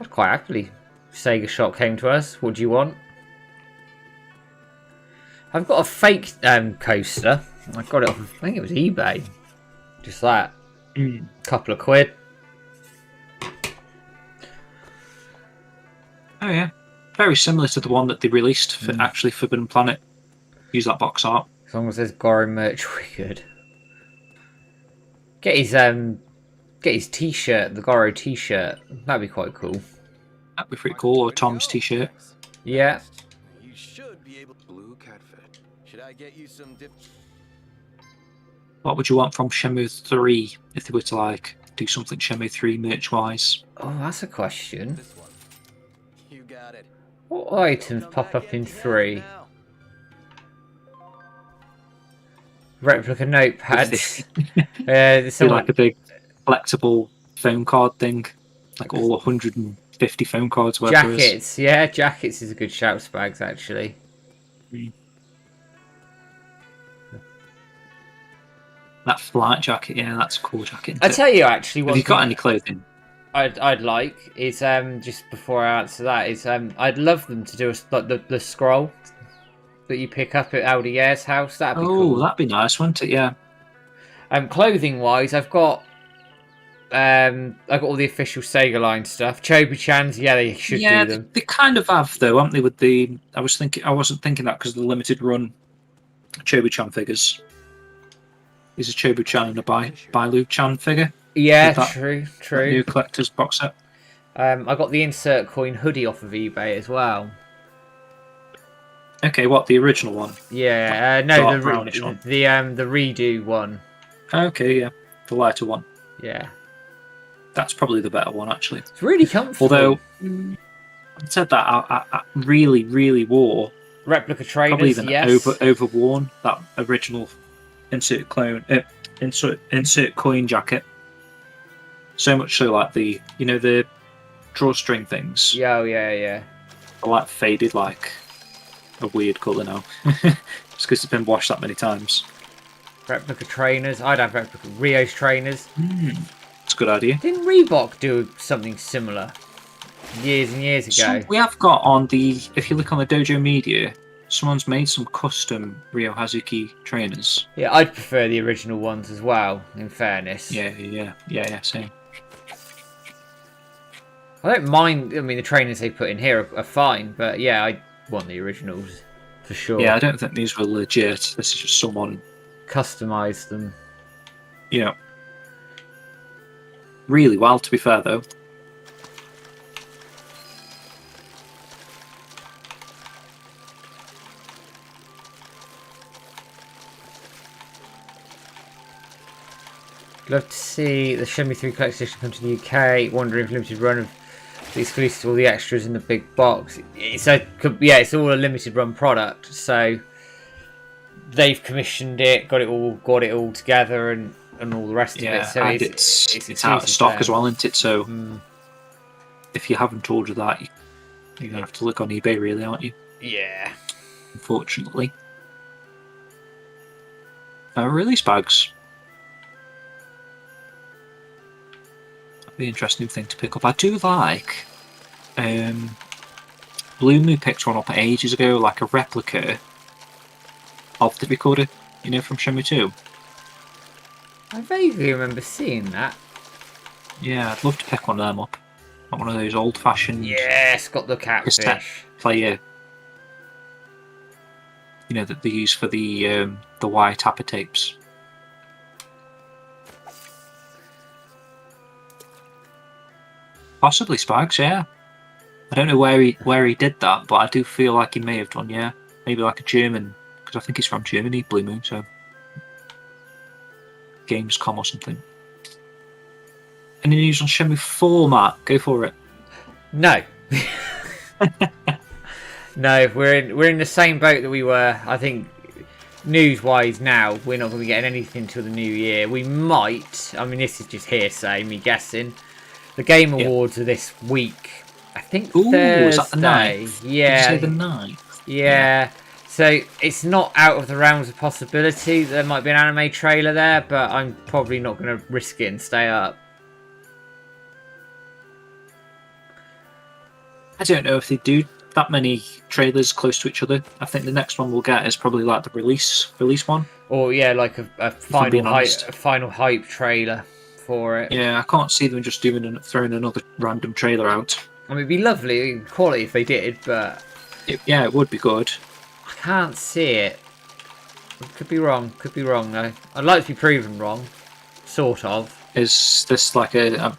I'd quite happily. Sega Shop came to us. What do you want? I've got a fake coaster. I got it off, I think it was eBay. Just that. Couple of quid. Oh yeah. Very similar to the one that they released for actually Forbidden Planet. Use that box art. As long as there's Goro merch, we're good. Get his t-shirt, the Goro t-shirt. That'd be quite cool. That'd be pretty cool. Or Tom's t-shirt. Yeah. You should be able to blue catfish. Should I get you some dip? What would you want from Shenmue 3 if they were to like do something Shenmue 3 merch wise? Oh, that's a question. This one. You got it. What items pop up in 3? Replica notepads. There's like a big collectible phone card thing, like all 150 phone cards. Jackets, yeah, jackets is a good shout. Bags actually. That flight jacket, yeah, that's a cool jacket. I tell you, actually, have you got any clothing? I'd like is just before I answer that is I'd love them to do like the scroll that you pick up at Aldier's house. That'd be cool. That'd be nice, wouldn't it? Yeah. Clothing wise, I've got all the official Sega line stuff. Chobi-chans, yeah, they should do them. They kind of have though, haven't they? With the I wasn't thinking that because of the limited run Chobi-chan figures. There's a Chobi-chan and a Bailu-chan figure. Yeah, true. New collector's box set. I got the insert coin hoodie off of eBay as well. Okay, what, the original one? Yeah, no, the redo one. Okay, yeah, the lighter one. Yeah, that's probably the better one actually. It's really comfortable. Although, having said that, I really, really wore replica trainers. Probably even yes. overworn that original insert coin jacket. So much so, like the drawstring things. Yeah, yeah. Are like faded, like a weird colour now. Just because it's been washed that many times. Replica trainers. I'd have replica Rio's trainers. It's a good idea. Didn't Reebok do something similar years and years ago? We have got on the. If you look on the Dojo Media, someone's made some custom Ryo Hazuki trainers. Yeah, I'd prefer the original ones as well. In fairness. Yeah. Same. I don't mind. I mean, the trainers they put in here are fine, but yeah, I want the originals for sure. Yeah, I don't think these were legit. This is just someone customized them. Yeah. Really well, to be fair, though. Love to see the Shenmue 3 Collector's Edition come to the UK. Wondering if limited run of the exclusive to all the extras in the big box. It's all a limited run product, so they've commissioned it, got it all together, and all the rest of it. So and it's out of stock as well, isn't it? So if you haven't ordered that, you're gonna have to look on eBay, really, aren't you? Yeah. Unfortunately. Release bags. That'd be an interesting thing to pick up. I do like. Blue Moo picked one up ages ago, like a replica of the recorder, from Shenmue 2. I vaguely remember seeing that. Yeah, I'd love to pick one of them up. Like one of those old-fashioned. Yes, got the catfish player. That they use for the wire tapper tapes. Possibly Spags, yeah. I don't know where he did that, but I do feel like he may have done, yeah. Maybe like a German, because I think he's from Germany, Blue Moon, so Gamescom or something. Any news on Shenmue 4, Matt? Go for it. No. No, we're in the same boat that we were. I think news-wise now, we're not going to be getting anything until the new year. We might. I mean, this is just hearsay, me guessing. The Game Awards are this week. I think Thursday. Is that the 9th? Yeah. Did you say the 9th? Yeah. So it's not out of the realms of possibility. There might be an anime trailer there, but I'm probably not going to risk it and stay up. I don't know if they do that many trailers close to each other. I think the next one we'll get is probably like the release one. Or yeah, like a final hype trailer for it. Yeah, I can't see them just throwing another random trailer out. I mean, it'd be lovely quality if they did, but it would be good. I can't see it. Could be wrong though. I'd like to be proven wrong, sort of. Is this like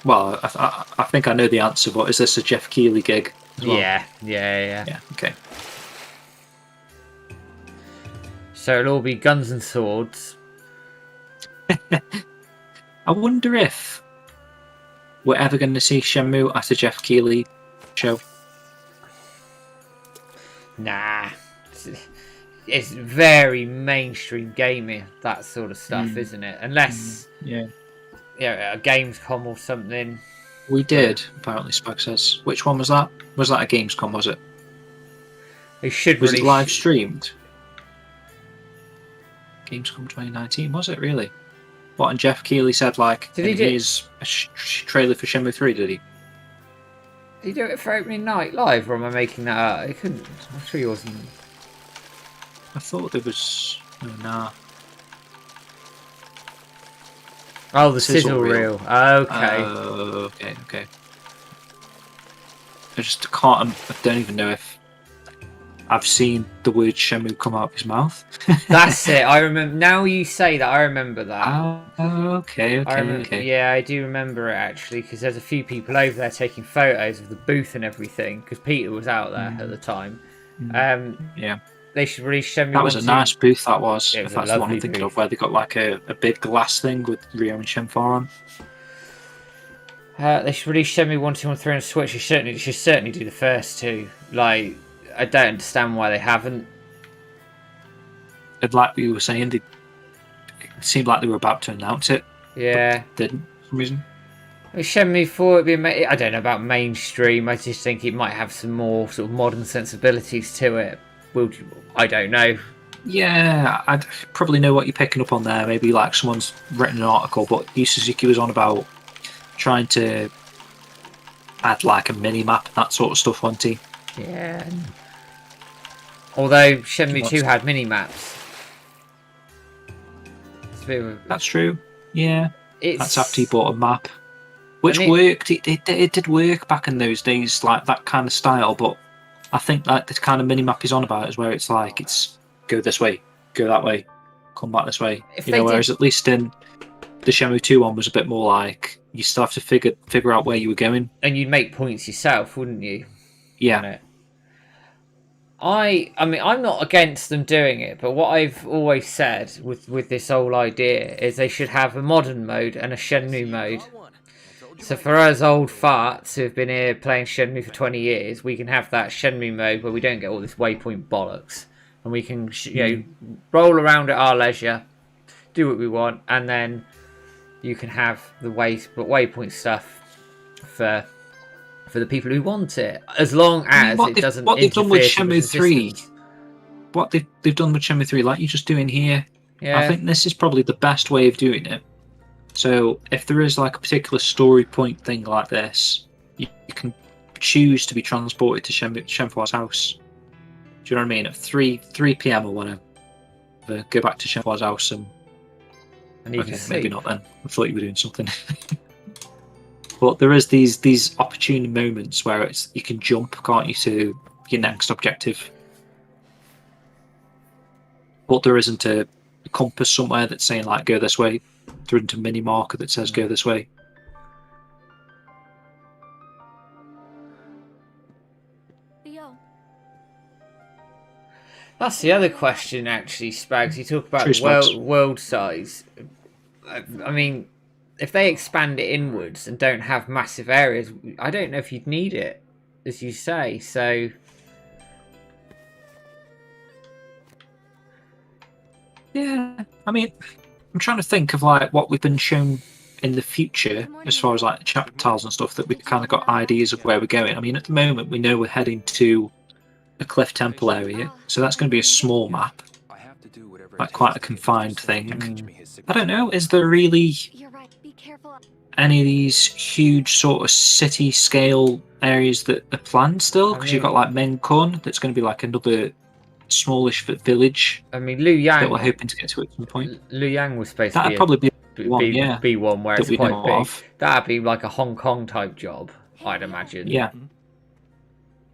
well? I think I know the answer, but is this a Jeff Keighley gig? As well? Yeah. Okay. So it'll all be guns and swords. I wonder if we're ever going to see Shenmue at a Jeff Keighley show. Nah. It's very mainstream gaming, that sort of stuff, isn't it? Unless a Gamescom or something. We did, apparently Spag says. Which one was that? Was that a Gamescom, was it? They should Was it live streamed? Gamescom 2019, was it really? What, and Jeff Keighley said, like, here's a trailer for Shenmue 3, did he? Did he do it for opening night live, or am I making that up? He couldn't. I'm sure he wasn't. I thought there was... Oh, nah. Oh, the sizzle reel. Okay. Okay. I just can't... I don't even know if I've seen the word Shenmue come out of his mouth. That's it. I remember. Now you say that, I remember that. Okay. Yeah, I do remember it actually, because there's a few people over there taking photos of the booth and everything, because Peter was out there at the time. Yeah. They should release Shenmue. That was a nice booth, that was. It If was that's a the one I'm lovely thinking booth. of, where they got like a big glass thing with Ryo and Shenmue on. They should release Shenmue 1, 2, and 3 on Switch. They should certainly do the first two. Like, I don't understand why they haven't. And like we were saying, it seemed like they were about to announce it. Yeah. But didn't, for some reason. Shenmue 4 would be I don't know about mainstream. I just think it might have some more sort of modern sensibilities to it. I don't know. Yeah, I probably know what you're picking up on there. Maybe like someone's written an article, but Yu Suzuki was on about trying to add like a mini map and that sort of stuff, wasn't he? Yeah. Although Shenmue 2 had mini maps. That's true. Yeah. That's after he bought a map. Which worked. It did work back in those days, like that kind of style, but I think like the kind of mini map he's on about is where it's like it's go this way, go that way, come back this way. Whereas at least in the Shenmue 2 one was a bit more like you still have to figure out where you were going. And you'd make points yourself, wouldn't you? Yeah. I mean, I'm not against them doing it, but what I've always said with this whole idea is they should have a modern mode and a Shenmue mode. So for us old farts who've been here playing Shenmue for 20 years, we can have that Shenmue mode where we don't get all this waypoint bollocks, and we can roll around at our leisure, do what we want, and then you can have the waypoint stuff for the people who want it, as long as it doesn't what they've done with interfere Shenmue 3, systems. what they've done with Shenmue 3, like you're just doing here, Yeah. I think this is probably the best way of doing it. So if there is like a particular story point thing like this, you can choose to be transported to Shenhua's house. Do you know what I mean? At 3 p.m. or whatever, go back to Shenhua's house and okay, maybe not then. I thought you were doing something. But there is these opportune moments where you can jump, can't you, to your next objective. But there isn't a compass somewhere that's saying like go this way. There isn't a mini marker that says go this way. Yo. That's the other question, actually, Spags. You talk about True, Spags. world size. I mean, if they expand it inwards and don't have massive areas, I don't know if you'd need it, as you say. So, yeah, I mean, I'm trying to think of like what we've been shown in the future as far as like chapter tiles and stuff that we've kind of got ideas of where we're going. I mean, at the moment we know we're heading to a cliff temple area, so that's going to be a small map, like quite a confined thing. I don't know, is there really You're right. Be careful. any of these huge sort of city scale areas that are planned still? Because you've got like Menkun, that's going to be like another smallish village I mean, Liu Yang. that we're hoping to get to at some point. Liu Yang was supposed That'd to probably be be one where that it's we quite know big. of. That'd be like a Hong Kong type job, I'd imagine. Yeah.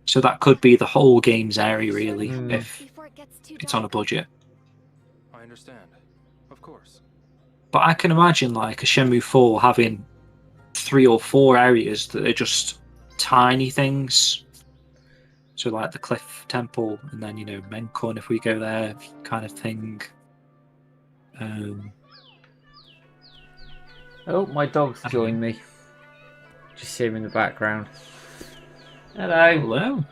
So that could be the whole game's area, really, if Before it gets too it's on a budget. I understand. Of course. But I can imagine like a Shenmue 4 having 3 or 4 areas that are just tiny things. So like the Cliff Temple, and then Menkun if we go there, kind of thing. Oh, my dog's joined me. Just see him in the background. Hello. Hello.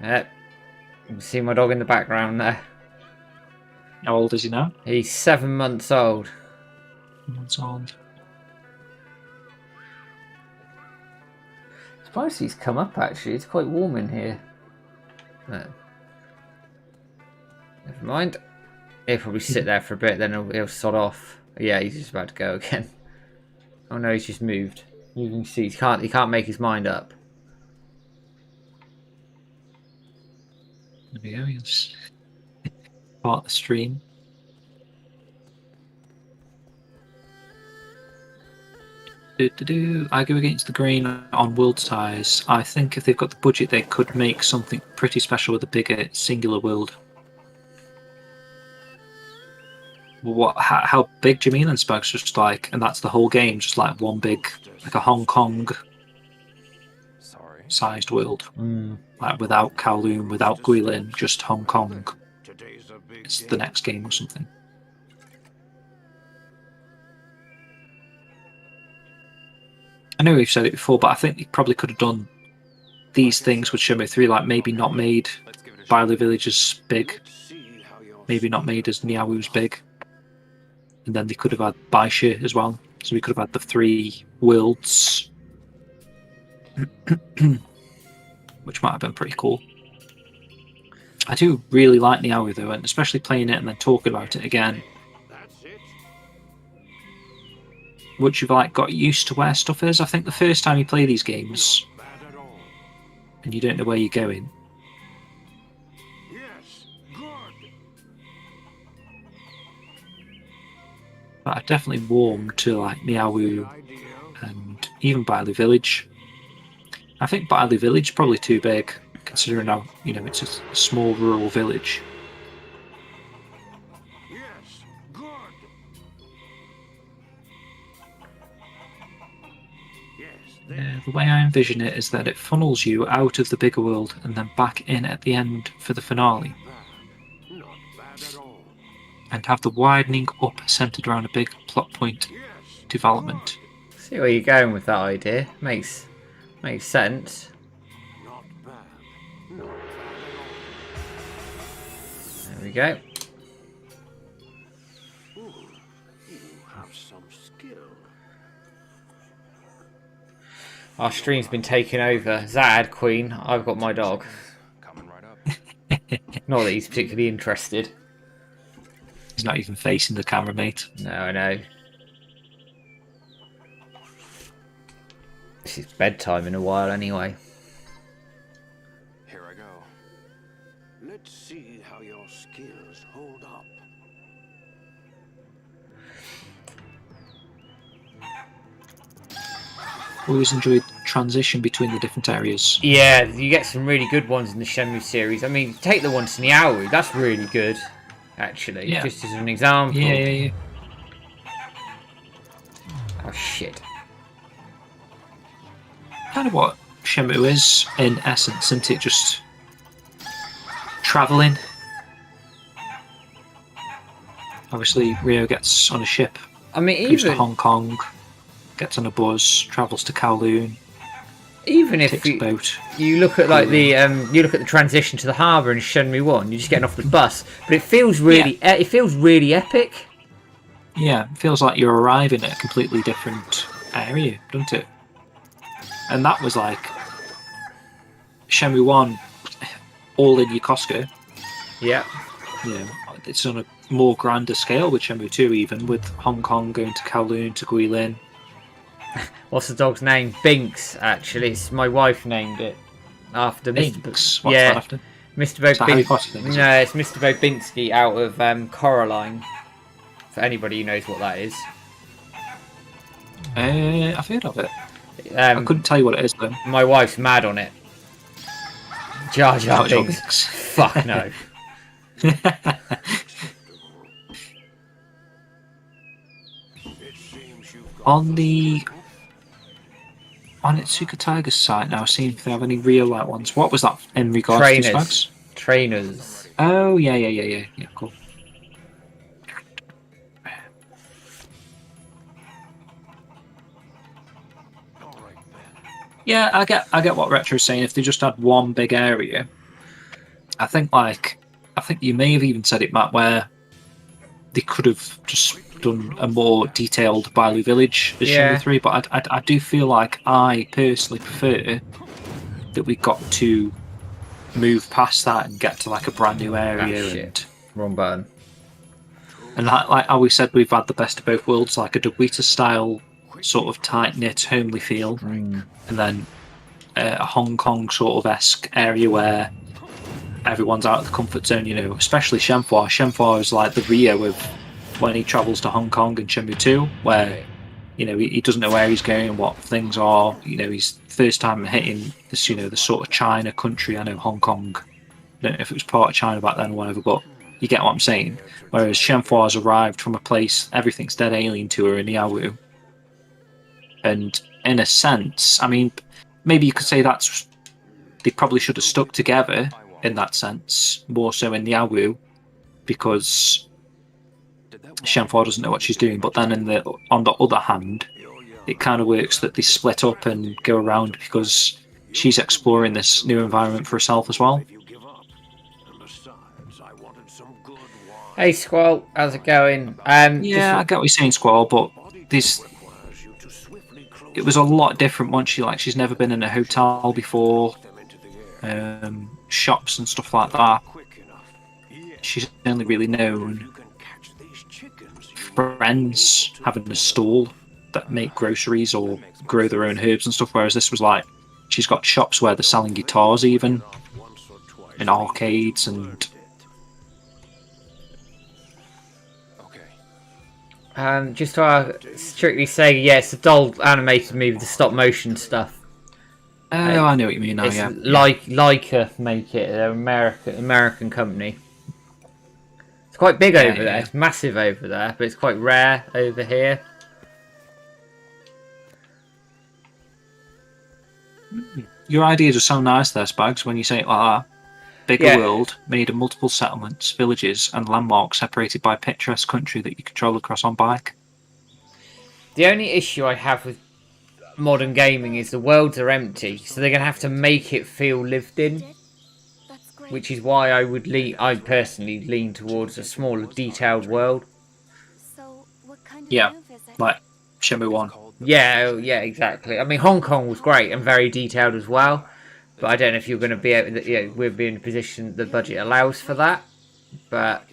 Yep. You can see my dog in the background there. How old is he now? He's 7 months old. Months old. Surprised he's come up, actually. It's quite warm in here. But never mind. He'll probably sit there for a bit, then he'll sod off. Yeah, he's just about to go again. Oh no, he's just moved. You can see he can't make his mind up. There we go. He's part of the stream. I go against the grain on world size. I think if they've got the budget, they could make something pretty special with a bigger singular world. What? How big do you mean then, Spugs? Just like, and that's the whole game, just like one big, like a Hong Kong sized world. Like without Kowloon, without Guilin, just Hong Kong. It's the next game or something. I know we've said it before, but I think they probably could have done these things with Shenmue 3, like maybe not made Bailu Village as big, maybe not made as Niaowu's big, and then they could have had Baisha as well, so we could have had the 3 worlds, which might have been pretty cool. I do really like Niaowu though, and especially playing it and then talking about it again. Once you've like got used to where stuff is, I think the first time you play these games and you don't know where you're going. But I've definitely warmed to like Niaowu and even Bailu Village. I think Bailu Village is probably too big, considering how it's a small rural village. The way I envision it is that it funnels you out of the bigger world and then back in at the end for the finale, Not bad at all. and have the widening up centered around a big plot point Yes. development. See where you're going with that idea. Makes sense. Not bad. Not bad There we go. at all. Ooh, you have some skill. Our stream's been taken over. Zad, Queen. I've got my dog. Coming right up. Not that he's particularly interested. He's not even facing the camera, mate. No, I know. This is bedtime in a while anyway. Here I go. Let's see how your skills hold up. Always enjoyed transition between the different areas. Yeah, you get some really good ones in the Shenmue series. I mean, take the one to Niaowu. That's really good, actually. Yeah. Just as an example. Yeah. Oh, shit. Kind of what Shenmue is in essence, isn't it? Just travelling. Obviously, Ryo gets on a ship, I mean, goes to even Hong Kong, gets on a bus, travels to Kowloon, if takes a boat. you look at like the transition to the harbour in Shenmue 1, you're just getting off the bus, but it feels really epic. Yeah, it feels like you're arriving at a completely different area, doesn't it? And that was like Shenmue 1, all in Yokosuka. Yeah. You know, it's on a more grander scale with Shenmue 2, even with Hong Kong going to Kowloon to Guilin. What's the dog's name? Binks, actually. It's my wife named it after Binks? Mr. What's yeah, that after? Mr. Is that Harry Bobinski. Potter thing, is No, it's Mr. Bobinski out of Coraline. For anybody who knows what that is. I've heard of it. I couldn't tell you what it is though. My wife's mad on it. Jar Jar Jar Jar Binks. Binks. Fuck no. It seems you've got on Itsuka Tiger's site now, seeing if they have any real light ones. What was that in regards to these bags? Trainers. Oh yeah, cool. all right then. Yeah, I get what Retro's saying. If they just had one big area, I think you may have even said it, Matt, where they could have just done a more detailed Bailu Village as Shenmue 3. But I do feel like I personally prefer that we got to move past that and get to like a brand new area. Ah, shit. Wrong button. And like how we said, we've had the best of both worlds, like a Dogwita style sort of tight knit, homely feel, and then a Hong Kong sort of esque area where everyone's out of the comfort zone. You know, especially Shenhua. Shenhua is like the Rio of when he travels to Hong Kong in Shenmue 2, where you know he doesn't know where he's going, what things are. You know, he's first time hitting this, you know, the sort of China country. I know Hong Kong. I don't know if it was part of China back then or whatever, but you get what I'm saying. Whereas Shenhua's arrived from a place, everything's dead alien to her in Niaowu. And in a sense, I mean, maybe you could say they probably should have stuck together in that sense, more so in Niaowu, because Shenhua doesn't know what she's doing. But then on the other hand, it kind of works that they split up and go around because she's exploring this new environment for herself as well. If you give up. And besides, I wanted some good wine. Hey Squall, how's it going? Yeah, I get what you're saying, Squall, but this Requires you to swiftly close it was a lot different once she's never been in a hotel before, them into the air shops and stuff like that. quick enough. Yes, She's only really known you can catch these chickens. friends having a stall that make groceries or grow their own herbs and stuff, whereas this was like she's got shops where they're selling guitars even, Once or twice. in arcades, and Okay. just to strictly say, yeah, it's a doll animated movie with the stop motion stuff. I know what you mean now. It's Yeah, Leica make it, they're American company. It's quite big over there. yeah. It's massive over there, but it's quite rare over here. Your idea does sound nice there, Spags, when you say it like that. Bigger Yeah. world, made of multiple settlements, villages, and landmarks separated by a picturesque country that you control across on bike. The only issue I have with modern gaming is the worlds are empty, so they're going to have to make it feel lived in, That's great. which is why I personally lean towards a smaller, detailed world. So, what kind of Yeah, move is it? like Shenmue 1. Yeah, exactly. I mean, Hong Kong was great and very detailed as well, but I don't know if you're going to be able to, we'll be in a position the budget allows for that. But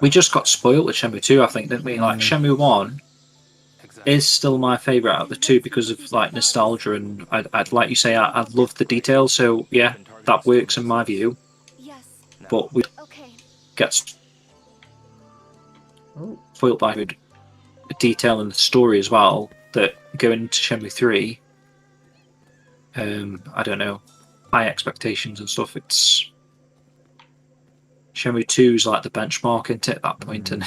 We just got spoiled with Shenmue 2, I think, didn't we? Like, Shenmue 1 is still my favourite out of the two because of, like, nostalgia, and I'd like you say, I love the details, so, yeah, that works in my view. Yes. But we Okay. get spoiled by the detail in the story as well, that going into Shenmue 3, I don't know, high expectations and stuff. It's Shenmue 2 is like the benchmark, isn't it, at that point? And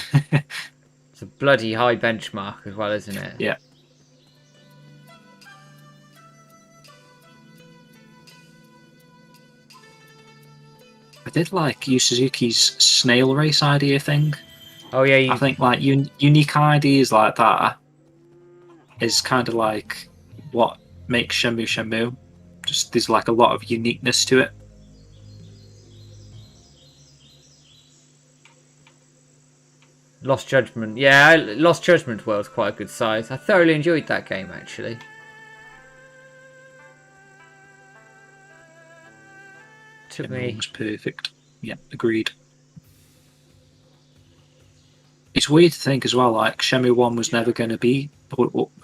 it's a bloody high benchmark as well, isn't it? yeah. I did like Yu Suzuki's snail race idea thing. Oh yeah, I think like unique ideas like that is kind of like what makes Shenmue. Just there's like a lot of uniqueness to it. Lost Judgment. Yeah, Lost Judgment World's quite a good size. I thoroughly enjoyed that game actually. Took me. Was perfect. Yeah, agreed. It's weird to think as well, like Shenmue 1 was never going to be,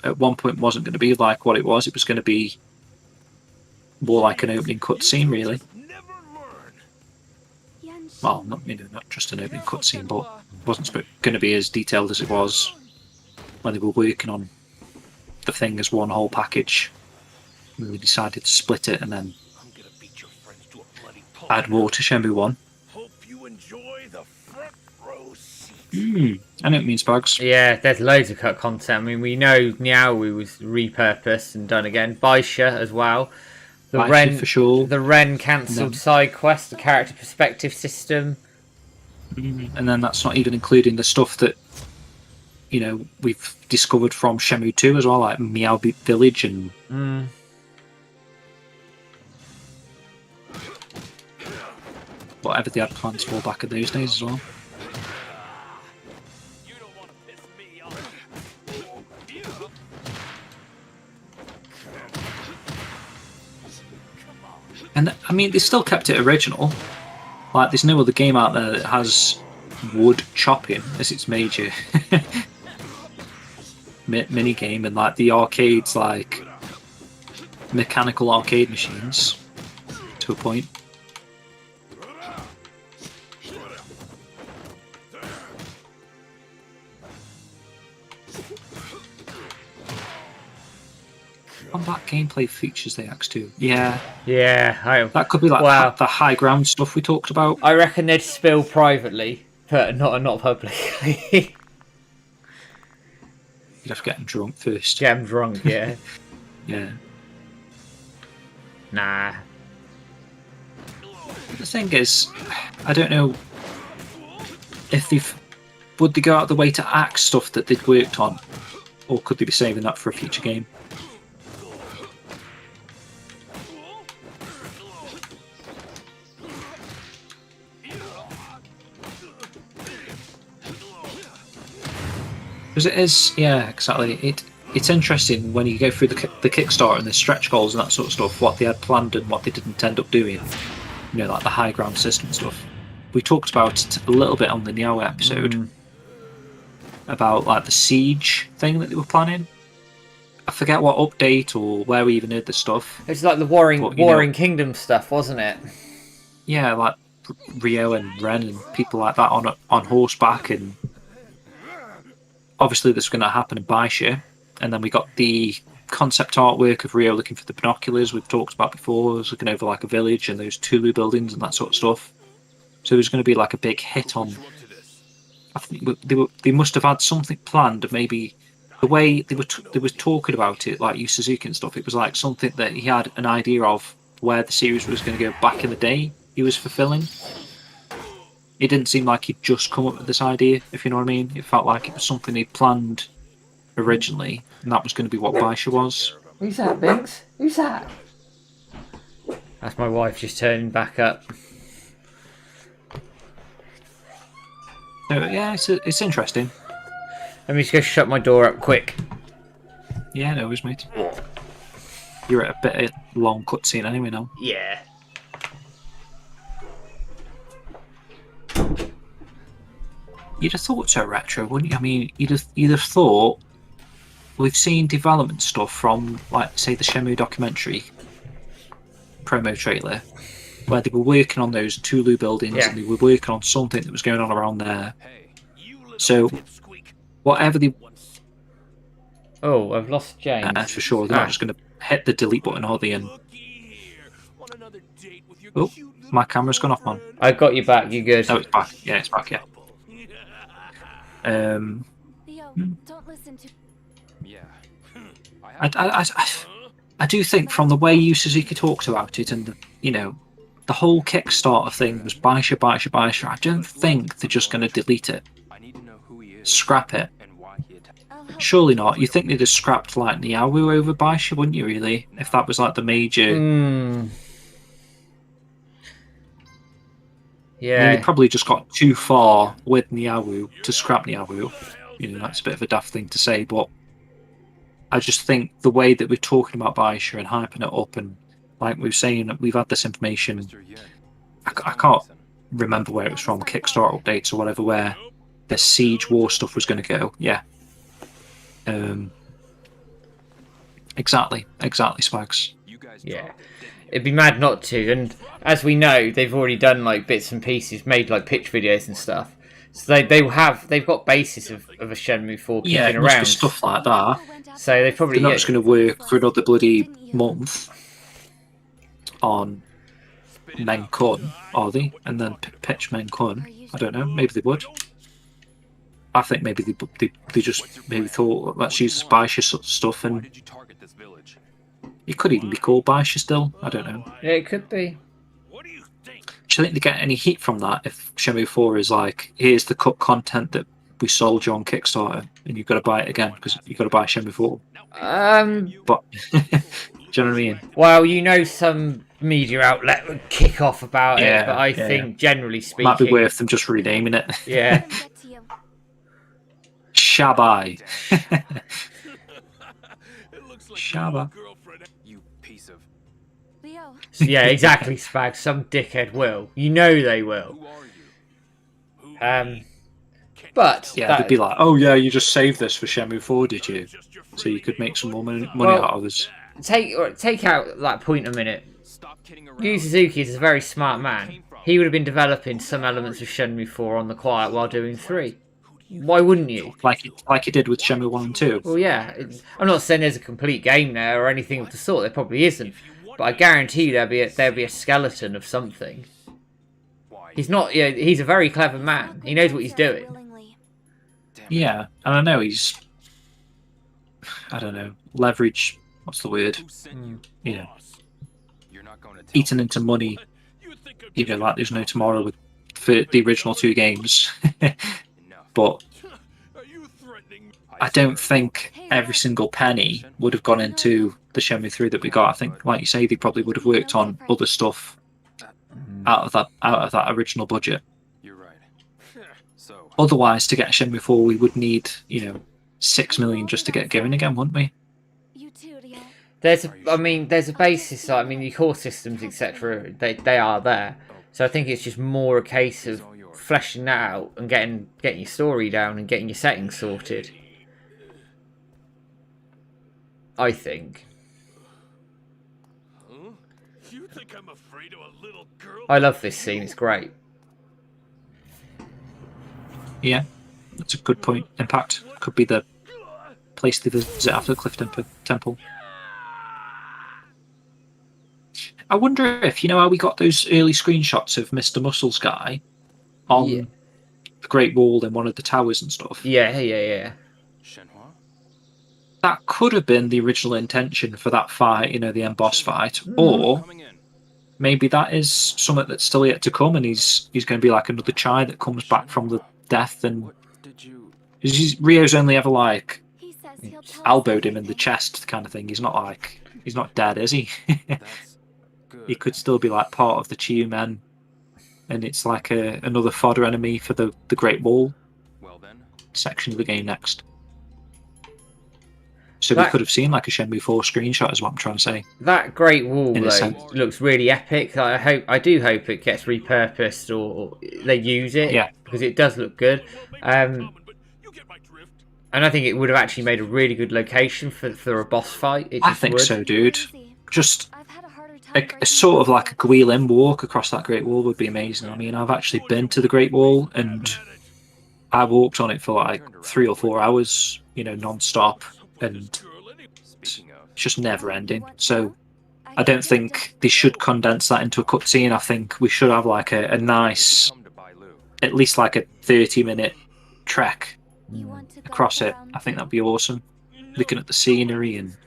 at one point wasn't going to be like what it was. It was going to be more like an opening cutscene, really. Well, not just an opening cutscene, but it wasn't going to be as detailed as it was when they were working on the thing as one whole package. We decided to split it and then add more to Shenmue 1. Hope you enjoy the front row seat. I know what it means, Bugs. Yeah, there's loads of cut content. I mean, we know Niaowu was repurposed and done again. Baisha as well. The Baisha Ren for sure. The Ren cancelled side quest, the character perspective system. And then that's not even including the stuff that we've discovered from Shenmue 2 as well, like Meow Village and whatever they had plans for back in those days as well. And I mean, they still kept it original. Like, there's no other game out there that has wood chopping as its major mini game, and like the arcades, like mechanical arcade machines to a point. Combat gameplay features the X2. Yeah. Yeah, That could be like the high ground stuff we talked about. I reckon they'd spill privately, but not publicly. You'd have to get them drunk first. Get them drunk, yeah. Yeah. Nah. The thing is, I don't know if would they go out of the way to axe stuff that they'd worked on, or could they be saving that for a future game? Because it is, yeah, exactly. It's interesting when you go through the Kickstarter and the stretch goals and that sort of stuff, what they had planned and what they didn't end up doing. Like the high ground system stuff. We talked about it a little bit on the Neo episode about like the siege thing that they were planning. I forget what update or where we even heard the stuff. It's like the Warring Kingdom stuff, wasn't it? Yeah, like Rio and Ren and people like that on horseback, and obviously this was going to happen in Baisha. And then we got the concept artwork of Rio looking for the binoculars we've talked about before. It was looking over like a village and those Tulu buildings and that sort of stuff. So there's going to be like a big hit on. I think they must have had something planned of maybe the way they were talking about it, like Yu Suzuki and stuff, it was like something that he had an idea of where the series was going to go back in the day. He was fulfilling. It didn't seem like he'd just come up with this idea, if you know what I mean. It felt like it was something he'd planned originally, and that was going to be what Baisha was. Who's that, Binks? Who's that? That's my wife just turning back up. So yeah, it's interesting. Let me just go shut my door up quick. Yeah, no worries, mate. You're at a bit of long cutscene anyway now. Yeah. You'd have thought so retro, wouldn't you? I mean, you'd have thought we've seen development stuff from, like, say, the Shenmue documentary promo trailer, where they were working on those Tulu buildings and they were working on something that was going on around there. So, whatever they... Oh, I've lost James. For sure, they're not just going to hit the delete button, are they? And... Oh, my camera's gone off, man. I got you back, you good. Oh, it's back. Yeah, it's back, yeah. Leo, don't listen to. Yeah. I do think from the way Yu Suzuki talked about it and, the whole Kickstarter thing was Baisha. I don't think they're just going to delete it. I need to know who he is. Scrap it. And why he attacked. I'll help. Surely not. You think they'd have scrapped, like, Niawu over Baisha, wouldn't you, really? If that was, like, the major... I mean, Yeah. they probably just got too far with Niawu to scrap Niawu. That's a bit of a daft thing to say, but I just think the way that we're talking about Baisha and hyping it up, and like we were saying, we've had this information. Mr. Yin, I can't remember where it was from, Kickstarter updates or whatever, where the Siege War stuff was going to go. Yeah. Exactly, Spags. you guys Yeah. dropped it, didn't you? It'd be mad not to, and as we know, they've already done like bits and pieces, made like pitch videos and stuff. So they've got basis of a Shenmue 4 kicking Yeah, it must be around. stuff like that. So they probably They're not just going to work for another bloody month on Men Kun, are they? And then pitch Men Kun. I don't know. Maybe they would. I think maybe they just maybe thought, let's use Baisha stuff, Why and did you target this village? it could even be called Baisha still. I don't know. Yeah, it could be. Do you think they get any heat from that if Shenmue 4 is like, here's the cut content that we sold you on Kickstarter and you've got to buy it again because you've got to buy Shenmue 4? But, do you know what I mean? Well, some media outlet would kick off about it, but I think generally speaking... Might be worth them just renaming it. Yeah. Shabai. Shaba. You piece of. Leo, Yeah, exactly, Spag. Some dickhead will. You know they will. Who are you? But Yeah, they'd be like, oh yeah, you just saved this for Shenmue 4, did you? So you could make some more money out of us. take out that point a minute. Stop kidding around. Yu Suzuki is a very smart man. He would have been developing some elements of Shenmue 4 on the quiet while doing 3. Why wouldn't you? Like he did with Shenmue 1 and 2. Well, yeah. I'm not saying there's a complete game there or anything of the sort. There probably isn't. But I guarantee you there'll be a skeleton of something. Why? He's not. Yeah, he's a very clever man. He knows what he's doing. Yeah, and I know he's... I don't know. Leverage... What's the word? Who sent you? You know, You're not going to tell eaten into money. Like there's no tomorrow for the original 2 games. Enough. But I don't think every single penny would have gone into the Shenmue 3 that we got. I think, like you say, they probably would have worked on other stuff out of that original budget. You're right. So, Otherwise, to get Shenmue 4, we would need, $6 million just to get going again, wouldn't we? You too, Leo. There's a basis. The core systems, etc. They are there. So I think it's just more a case of fleshing that out and getting your story down and getting your settings sorted. I think. You think I'm afraid of a little girl? I love this scene. It's great. Yeah, that's a good point. Impact could be the place they visit after the Cliff Temple. I wonder if, how we got those early screenshots of Mr. Muscles guy on the Great Wall in one of the towers and stuff. Yeah. Shenhua? that could have been the original intention for that fight, you know, the end boss fight, or Coming in. maybe that is something that's still yet to come, and he's going to be like another child that comes back from the death, and What did you? Rio's only ever like He says he'll tell us elbowed him in the everything. chest kind of thing. He's not dead, is he? That's good. He could still be like part of the Chiyu men, and it's like another fodder enemy for the Great Wall Well then. section of the game next. So we That- could have seen like a Shenmue 4 screenshot, is what I'm trying to say. That Great Wall In a though sense. looks really epic. I do hope it gets repurposed or they use it. Yeah. Because it does look good. And I think it would have actually made a really good location for a boss fight. It I just think would. so, dude. Easy. Just I've had a harder time a breaking sort of through like a Guilin walk across that Great Wall would be amazing. I mean, I've actually been to the Great Wall, and I walked on it for like 3 or 4 hours, you know, non-stop, and Speaking of, it's just never ending. So I don't think they should condense that into a cutscene. I think we should have like a nice, come to Bailu. at least like a 30-minute trek You want to go across it. around I think that'd too? be awesome. Looking at the scenery and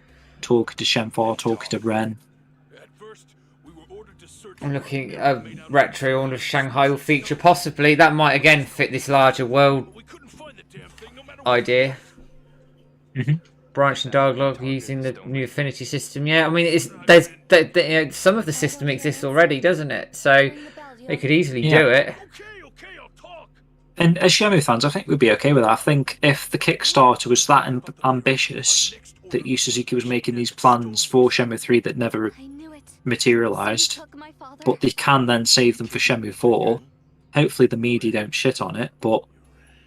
talking to Shenmue, talking to Ren. I'm looking at retro on of Shanghai will feature possibly. That might again fit this larger world idea. Mhm. Branching dialogue using the new affinity system. Yeah, I mean, some of the system exists already, doesn't it? So Ring the bell, they yeah? could easily Yeah. do it. And as Shenmue fans, I think we'd be okay with that. I think if the Kickstarter was that ambitious that Yu Suzuki was making these plans for Shenmue 3 that never I knew it. materialised, So you took my father? but they can then save them for Shenmue 4. Hopefully the media don't shit on it, but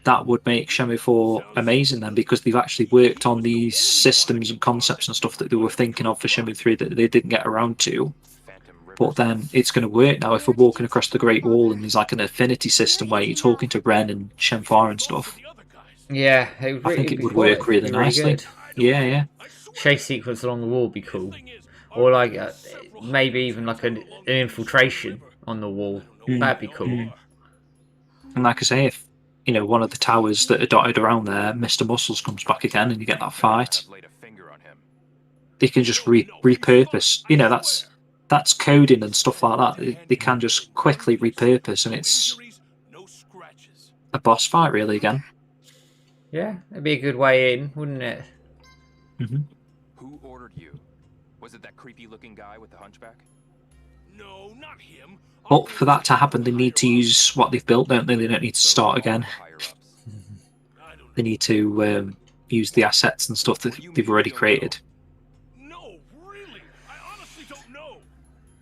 that would make Shenmue 4 amazing then, because they've actually worked on these systems and concepts and stuff that they were thinking of for Shenmue 3 that they didn't get around to. Phantom River. But then it's going to work now if we're walking across the Great Wall and there's like an affinity system where you're talking to Ren and Shenmue and stuff. Yeah, I think it would work really nicely. Good. Yeah. Chase sequence along the wall would be cool, or like maybe even like an infiltration on the wall. That'd be cool. And like I say, if you know one of the towers that are dotted around there, Mr. Muscles comes back again and you get that fight, I've laid a finger on him. they can just repurpose. You know, that's coding and stuff like that. They can just quickly repurpose, and it's a boss fight really again. Yeah, it'd be a good way in, wouldn't it? Who ordered you? Was it that creepy-looking guy with the hunchback? No, not him. But for that to happen, they need to use what they've built, don't they? They don't need to start again. Higher-ups. They need to use the assets and stuff that they've already created. No, really. I honestly don't know.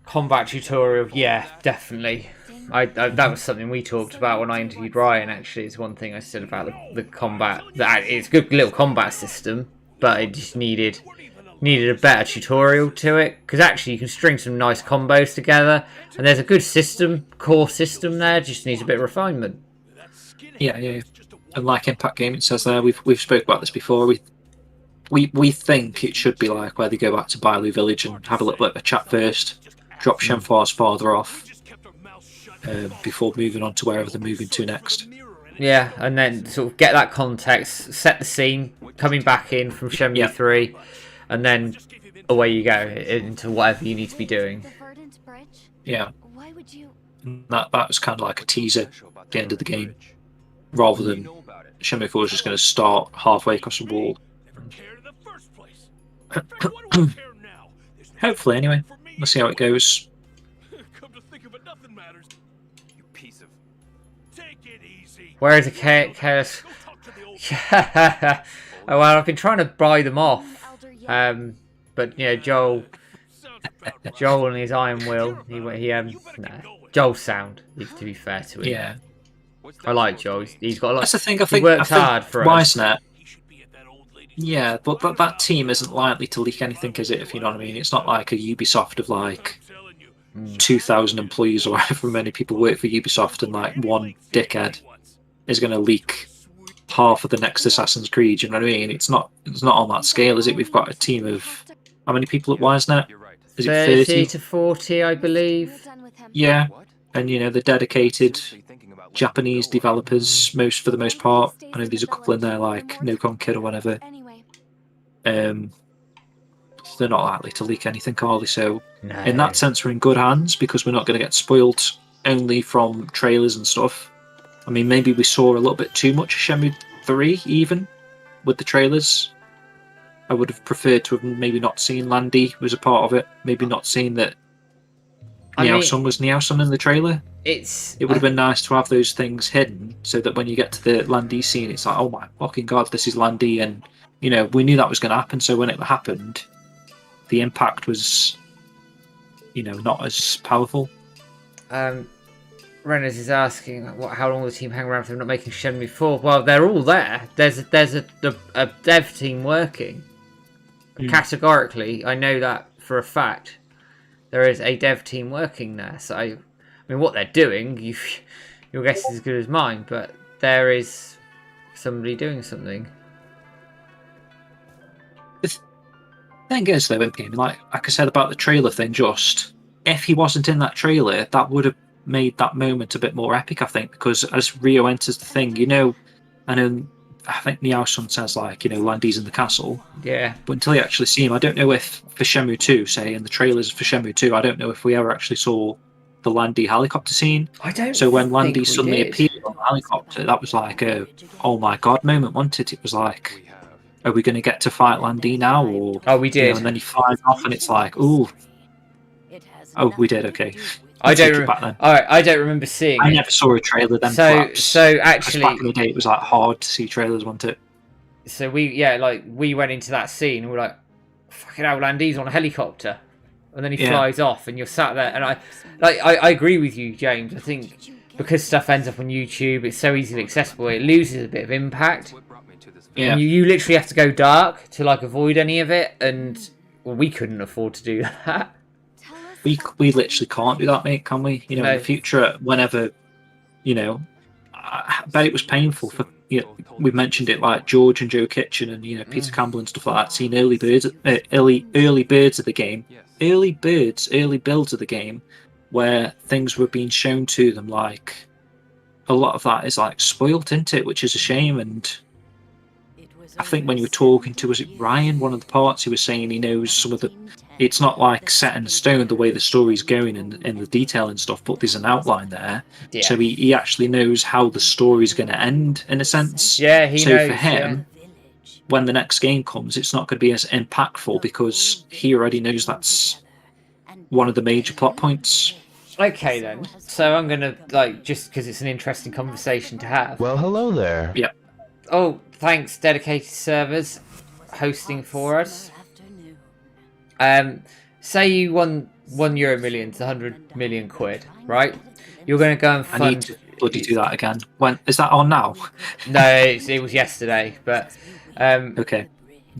Combat tutorial, yeah, definitely. That was something we talked about when I interviewed Ryan. Actually, it's one thing I said about the combat. That it's a good little combat system, but it just needed a better tutorial to it. Because actually, you can string some nice combos together, and there's a good core system there. Just needs a bit of refinement. Yeah. And like Impact Gaming says there, we've spoke about this before. We think it should be like where they go back to Bailu Village and have a little bit of a chat first, drop Shenmue's father off, before moving on to wherever they're moving to next. Yeah, and then sort of get that context, set the scene, coming back in from Shenmue Yeah. 3, and then away you go into whatever you need to be doing. The Verdant Bridge? Yeah, Why would you? that was kind of like a teaser at the end of the game, rather than Shenmue 4 is just going to start halfway across the wall. Never cared in the first place. In fact, what do I care now? There's no Hopefully, anyway. for me. We'll see how it goes. Come to think of it, nothing matters. You piece of... Take it easy. Where is the chaos? Go talk to the old Oh, well, I've been trying to buy them off, Elder Yang? but Joel Sounds about right. and his iron will, Joel's sound. To be fair to him, Yeah, What's I that like supposed Joel. to He's got a lot. that's the thing. I He think worked hard for us. Wisnet. He should be at that old lady's Yeah, but that team isn't likely to leak anything, is it? If you know what I mean, it's not like a Ubisoft of like telling you. 2,000 employees or however many people work for Ubisoft, and like one dickhead is going to leak half of the next Assassin's Creed. You know what I mean? It's not on that scale, is it? We've got a team of how many people at Wisnet? You're right. Is it 30 30? to 40, I We're believe. done with him. Yeah, What? and you know the dedicated Seriously thinking about letting Japanese go of- developers, for the most part. I know there's a couple in there like No Kid or whatever. Anyway, they're not likely to leak anything, are they? So No. in that sense, we're in good hands because we're not going to get spoiled only from trailers and stuff. I mean, maybe we saw a little bit too much of Shenmue 3 even with the trailers. I would have preferred to have maybe not seen Landy was a part of it. Maybe not seen that Niao-sun was Niao-sun in the trailer. It would have been nice to have those things hidden so that when you get to the Landy scene, it's like, oh my fucking god, this is Landy, and we knew that was going to happen. So when it happened, the impact was, not as powerful. Reynolds is asking how long will the team hang around if they're not making Shenmue 4? Well, they're all there. There's a dev team working. Categorically, I know that for a fact. There is a dev team working there. So, I mean, what they're doing, your guess is as good as mine, but there is somebody doing something. The thing is, though, like I said about the trailer thing, just if he wasn't in that trailer, that would have made that moment a bit more epic, I think, because as Rio enters the thing, and then I think Niao-sun says, like, Landy's in the castle. Yeah. But until you actually see him, I don't know if for Shenmue 2, say, in the trailers for Shenmue 2, I don't know if we ever actually saw the Landy helicopter scene. So when Landy suddenly appeared on the helicopter, that was like a, oh my god moment, wasn't it? It was like, are we going to get to fight Landy now? Or, oh, we did. And then he flies off and it's like, ooh. Oh, we did, okay. I don't remember seeing I it. never saw a trailer then. So actually, back in the day, it was like hard to see trailers, wasn't it? So we went into that scene and we're like, fucking hell, Landy's on a helicopter, and then he flies off, and you're sat there, and I agree with you, James. I think because stuff ends up on YouTube, it's so easily accessible, it loses a bit of impact. Yeah. And you literally have to go dark to avoid any of it, and we couldn't afford to do that. We literally can't do that, mate, can we? In the future, whenever, I bet it was painful for, we've mentioned it, like George and Joe Kitchen and, Peter Campbell and stuff like that, seeing early builds of the game, early builds of the game, where things were being shown to them, like, a lot of that is, like, spoilt, isn't it? Which is a shame, and I think when you were talking to, was it Ryan, one of the parts, he was saying he knows some of the, it's not like set in stone the way the story's going and the detail and stuff, but there's an outline there. Yeah. So he actually knows how the story's going to end, in a sense. Yeah, he knows. So for him, when the next game comes, it's not going to be as impactful because he already knows that's one of the major plot points. Okay, then. So I'm going to, just because it's an interesting conversation to have. Well, hello there. Yeah. Oh, thanks, Dedicated Servers, hosting for us. Say you won €1 million to 100 million quid, right? You're going to go and fund. I need to bloody do that again. When is that on now? No, it was yesterday. But okay.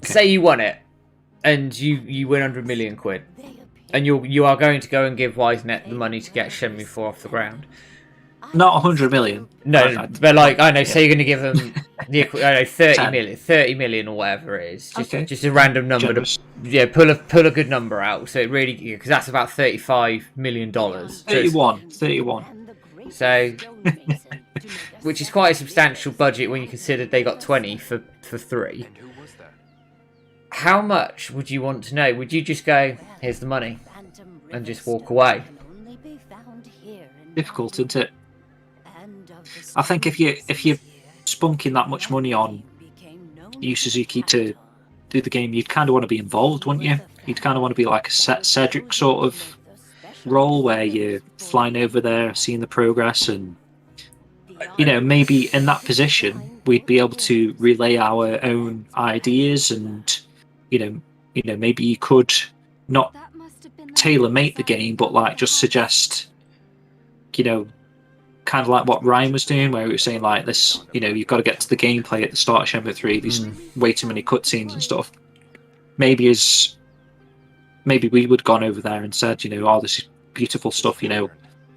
Say you won it, and you win 100 million quid, and you are going to go and give WiseNet the money to get Shenmue 4 off the ground. Not 100 million. No, but I know. So you're going to give them the 30 million or whatever it is. Just a random number. Pull a good number out. So it really, because that's about $35 million. 31. So, which is quite a substantial budget when you consider they got 20 for 3. How much would you want to know? Would you just go, here's the money, and just walk away? Difficult, isn't it? I think if you're spunking that much money on Yu Suzuki to do the game, you'd kind of want to be involved, wouldn't you? You'd kind of want to be like a Cedric sort of role where you're flying over there, seeing the progress, and maybe in that position we'd be able to relay our own ideas, and maybe you could not tailor-make the game, but just suggest, kind of like what Ryan was doing, where he was saying like this, you've got to get to the gameplay at the start of Shenmue 3. There's way too many cutscenes and stuff. Maybe we would have gone over there and said, this is beautiful stuff.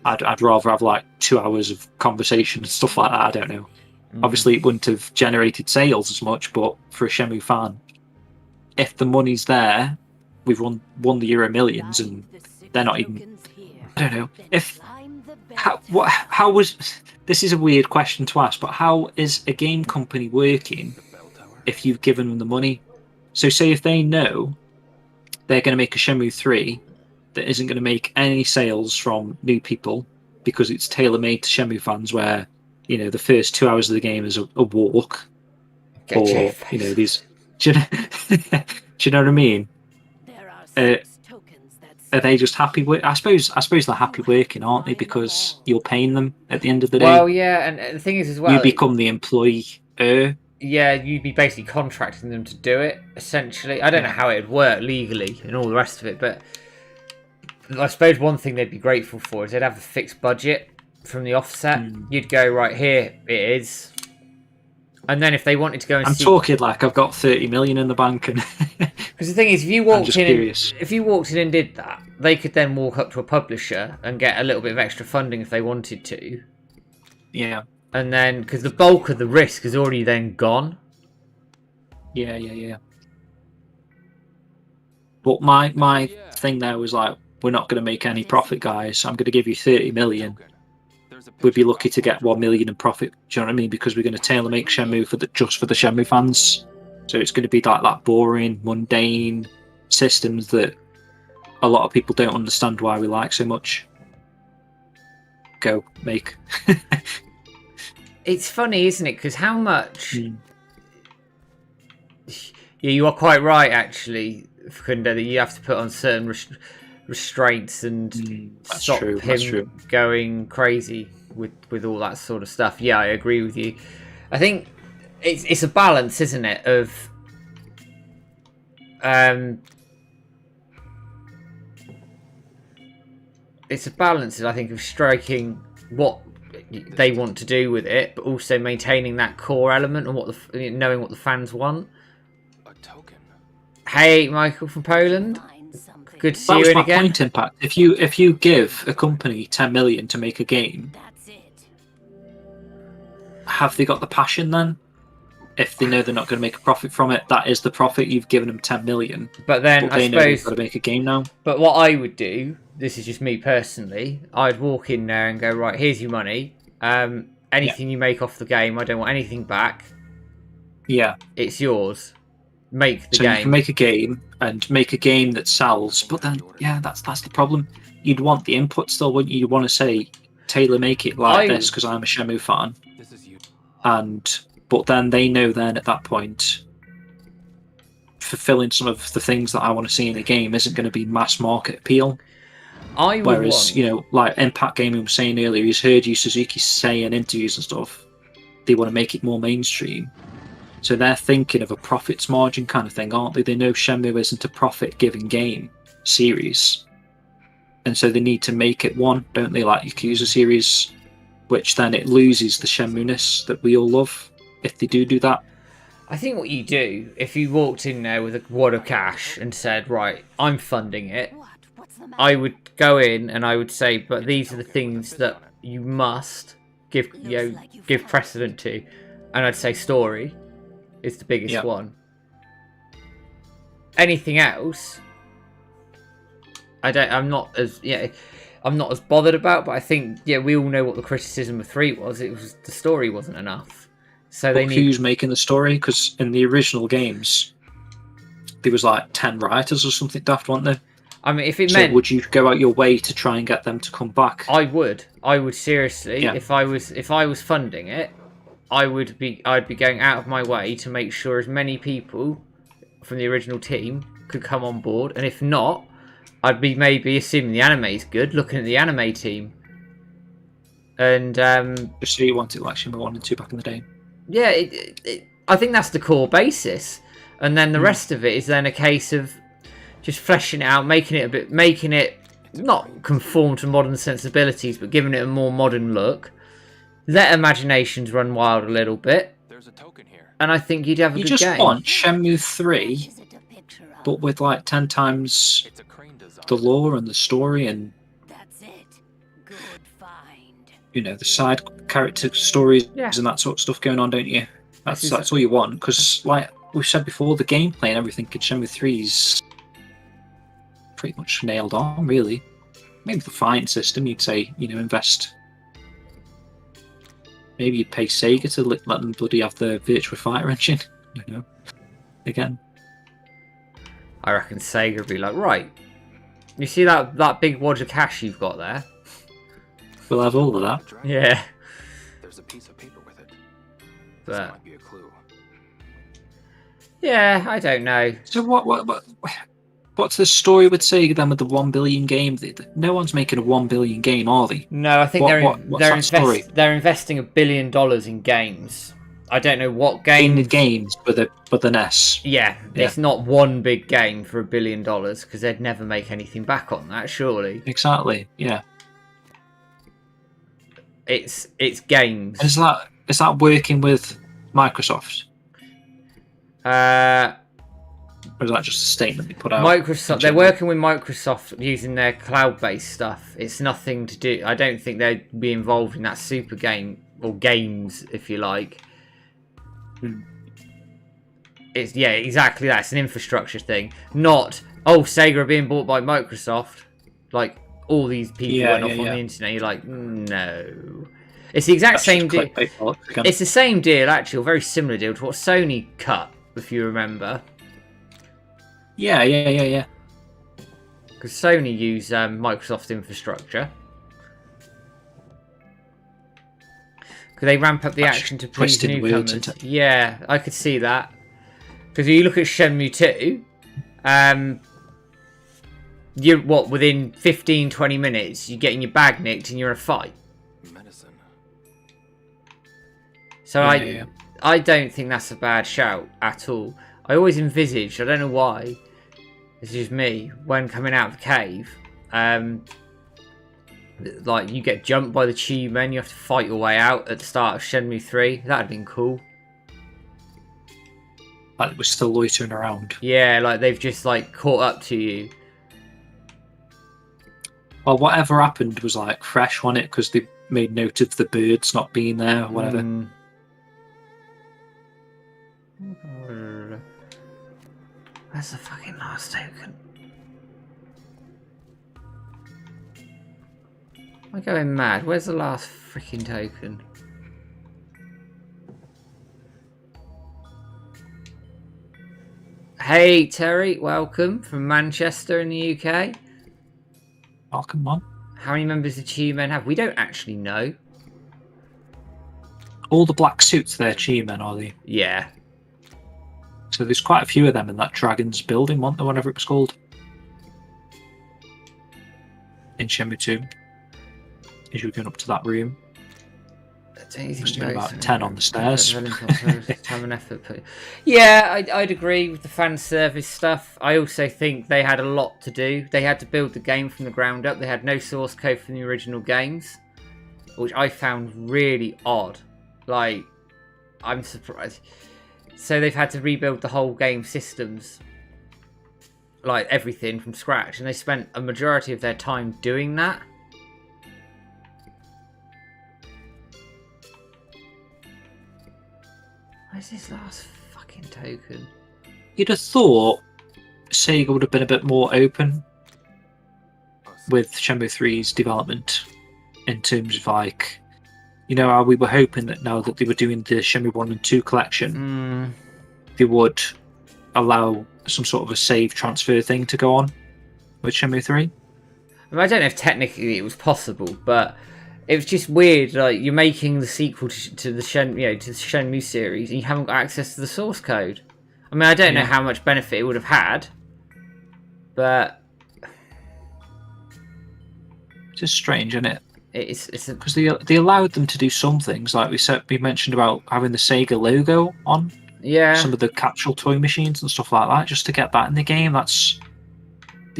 I'd rather have like 2 hours of conversation and stuff like that. I don't know. Obviously, it wouldn't have generated sales as much, but for a Shenmue fan, if the money's there, we've won the Euro Millions, and they're not even. I don't know if. How was this is a weird question to ask, but how is a game company working if you've given them the money? So say if they know they're going to make a Shenmue 3 that isn't going to make any sales from new people because it's tailor-made to Shenmue fans, where the first 2 hours of the game is a walk, Get your or face. these. Do you know what I mean? There are Uh, 6 tokens that Are they just happy? I suppose they're happy working, aren't they? Because you're paying them at the end of the day. Well, yeah, and the thing is as well, You become the employee. yeah, you'd be basically contracting them to do it, essentially. I don't know how it would work legally and all the rest of it, but I suppose one thing they'd be grateful for is they'd have a fixed budget from the offset. You'd go, right, here it is. And then if they wanted to go and I'm talking like I've got 30 million in the bank, and because the thing is, if you walked in and did that, they could then walk up to a publisher and get a little bit of extra funding if they wanted to. Yeah. And then, because the bulk of the risk is already then gone. Yeah. But my thing there was like, we're not going to make any profit, guys. I'm going to give you 30 million. We'd be lucky to get 1 million in profit. Do you know what I mean? Because we're going to tailor make Shenmue just for the Shenmue fans. So it's going to be like that boring, mundane systems that a lot of people don't understand why we like so much. Go make. It's funny, isn't it? Because how much... Yeah, you are quite right, actually, Facundo, that you have to put on certain restraints and stop him going crazy with all that sort of stuff. Yeah, I agree with you. I think it's a balance, isn't it, of... It's a balance, I think, of striking what they want to do with it, but also maintaining that core element and knowing what the fans want. A token. Hey, Michael from Poland. Good to see you in That was my again. point, Impact. If you give a company 10 million to make a game, That's it. have they got the passion then? If they know they're not going to make a profit from it, that is the profit. You've given them 10 million. But then They I know they've suppose. got to make a game now. But what I would do, this is just me personally, I'd walk in there and go, right, here's your money. Anything you make off the game, I don't want anything back. Yeah. It's yours. Make the So game. you can make a game and make a game that sells, but then that's the problem. You'd want the input still, wouldn't you? You'd want to say tailor make it like this because I'm a Shenmue fan. This is you. But then they know then at that point, fulfilling some of the things that I want to see in a game isn't going to be mass market appeal. Whereas, like Impact Gaming was saying earlier, he's heard Yu Suzuki say in interviews and stuff, they want to make it more mainstream. So they're thinking of a profits margin kind of thing, aren't they? They know Shenmue isn't a profit-giving game series. And so they need to make it one, don't they? Like Yakuza series, which then it loses the Shenmue-ness that we all love if they do that. I think what you do, if you walked in there with a wad of cash and said, right, I'm funding it, What's the matter? I would go in and I would say, but these are the things that you must give precedent to. And I'd say story is the biggest one. Anything else, I'm not as bothered about, but I think we all know what the criticism of 3 was. It was the story wasn't enough. So Who's making the story? Because in the original games, there was like 10 writers or something daft, weren't there? I mean, if it meant, would you go out your way to try and get them to come back? I would seriously. Yeah. If I was funding it, I'd be going out of my way to make sure as many people from the original team could come on board, and if not, I'd be maybe assuming the anime's good, looking at the anime team, and just so you want it like Shenmue 1 and 2 back in the day. Yeah, I think that's the core basis, and then the rest of it is then a case of just fleshing it out, making it not conform to modern sensibilities, but giving it a more modern look. Let imaginations run wild a little bit. There's a token here. And I think you'd have a good game. You just want Shenmue 3, but with like 10 times the lore and the story and That's it. Good find. the side character stories and that sort of stuff going on, don't you? That's all you want, because like we've said before, the gameplay and everything in Shenmue 3's pretty much nailed on, really. Maybe the fighting system, you'd say, invest. Maybe you'd pay Sega to let them bloody have the Virtua Fighter engine. I don't know. Again. I reckon Sega would be like, right, you see that big wad of cash you've got there? We'll have all of that. Dragon? Yeah. There's a piece of paper with it. This But might be a clue. yeah, I don't know. So what's the story with Sega then with the 1 billion game? No one's making a 1 billion game, are they? No, I think What's that story? they're investing $1 billion in games. I don't know what In games. the games for the NES. Yeah, it's not one big game for $1 billion because they'd never make anything back on that. Surely, Exactly. Yeah. it's games. And is that working with Microsoft, Uh, or is that just a statement they put out? Microsoft. They're working with Microsoft using their cloud-based stuff. It's nothing to do. I don't think they'd be involved in that super game or games, if you like. It's exactly that. It's an infrastructure thing, not Sega are being bought by Microsoft. Like all these people went off on the internet. You're like, no. It's the exact same deal. It's the same deal, actually, or very similar deal to what Sony cut, if you remember. Yeah. Because Sony use Microsoft infrastructure. Because they ramp up the action to please newcomers. Yeah, I could see that. Because if you look at Shenmue 2, within 15-20 minutes, you're getting your bag nicked and you're in a fight. Medicine. So I don't think that's a bad shout at all. I always envisaged, I don't know why, it's just me, when coming out of the cave, like you get jumped by the tube men, you have to fight your way out at the start of Shenmue 3. That'd been cool. Like we're still loitering around. Yeah, like they've just like caught up to you. Well, whatever happened was like fresh on it because they made note of the birds not being there or whatever. Where's the fucking last token? Am I going mad? Where's the last freaking token? Hey Terry, welcome from Manchester in the UK. Welcome on. How many members of Chi Men have? We don't actually know. All the black suits, they're Chi Men, are they? Yeah. So there's quite a few of them in that Dragon's building, wasn't there, whatever it was called? In Shenmue 2. As you were going up to that room. Must have been about 10 on the stairs. Time and effort. Yeah, I'd agree with the fan service stuff. I also think they had a lot to do. They had to build the game from the ground up. They had no source code from the original games, which I found really odd. Like, I'm surprised. So they've had to rebuild the whole game systems, like everything from scratch, and they spent a majority of their time doing that. Where's this last fucking token? You'd have thought Sega would have been a bit more open with Shenmue 3's development in terms of like, you know, how we were hoping that now that they were doing the Shenmue 1 and 2 collection, they would allow some sort of a save transfer thing to go on with Shenmue 3. I mean, I don't know if technically it was possible, but it was just weird. Like you're making the sequel to the Shenmue series, and you haven't got access to the source code. I mean, I don't know how much benefit it would have had, but it's just strange, isn't it? It's because they allowed them to do some things, like we mentioned about having the Sega logo on some of the capsule toy machines and stuff like that, just to get that in the game. There's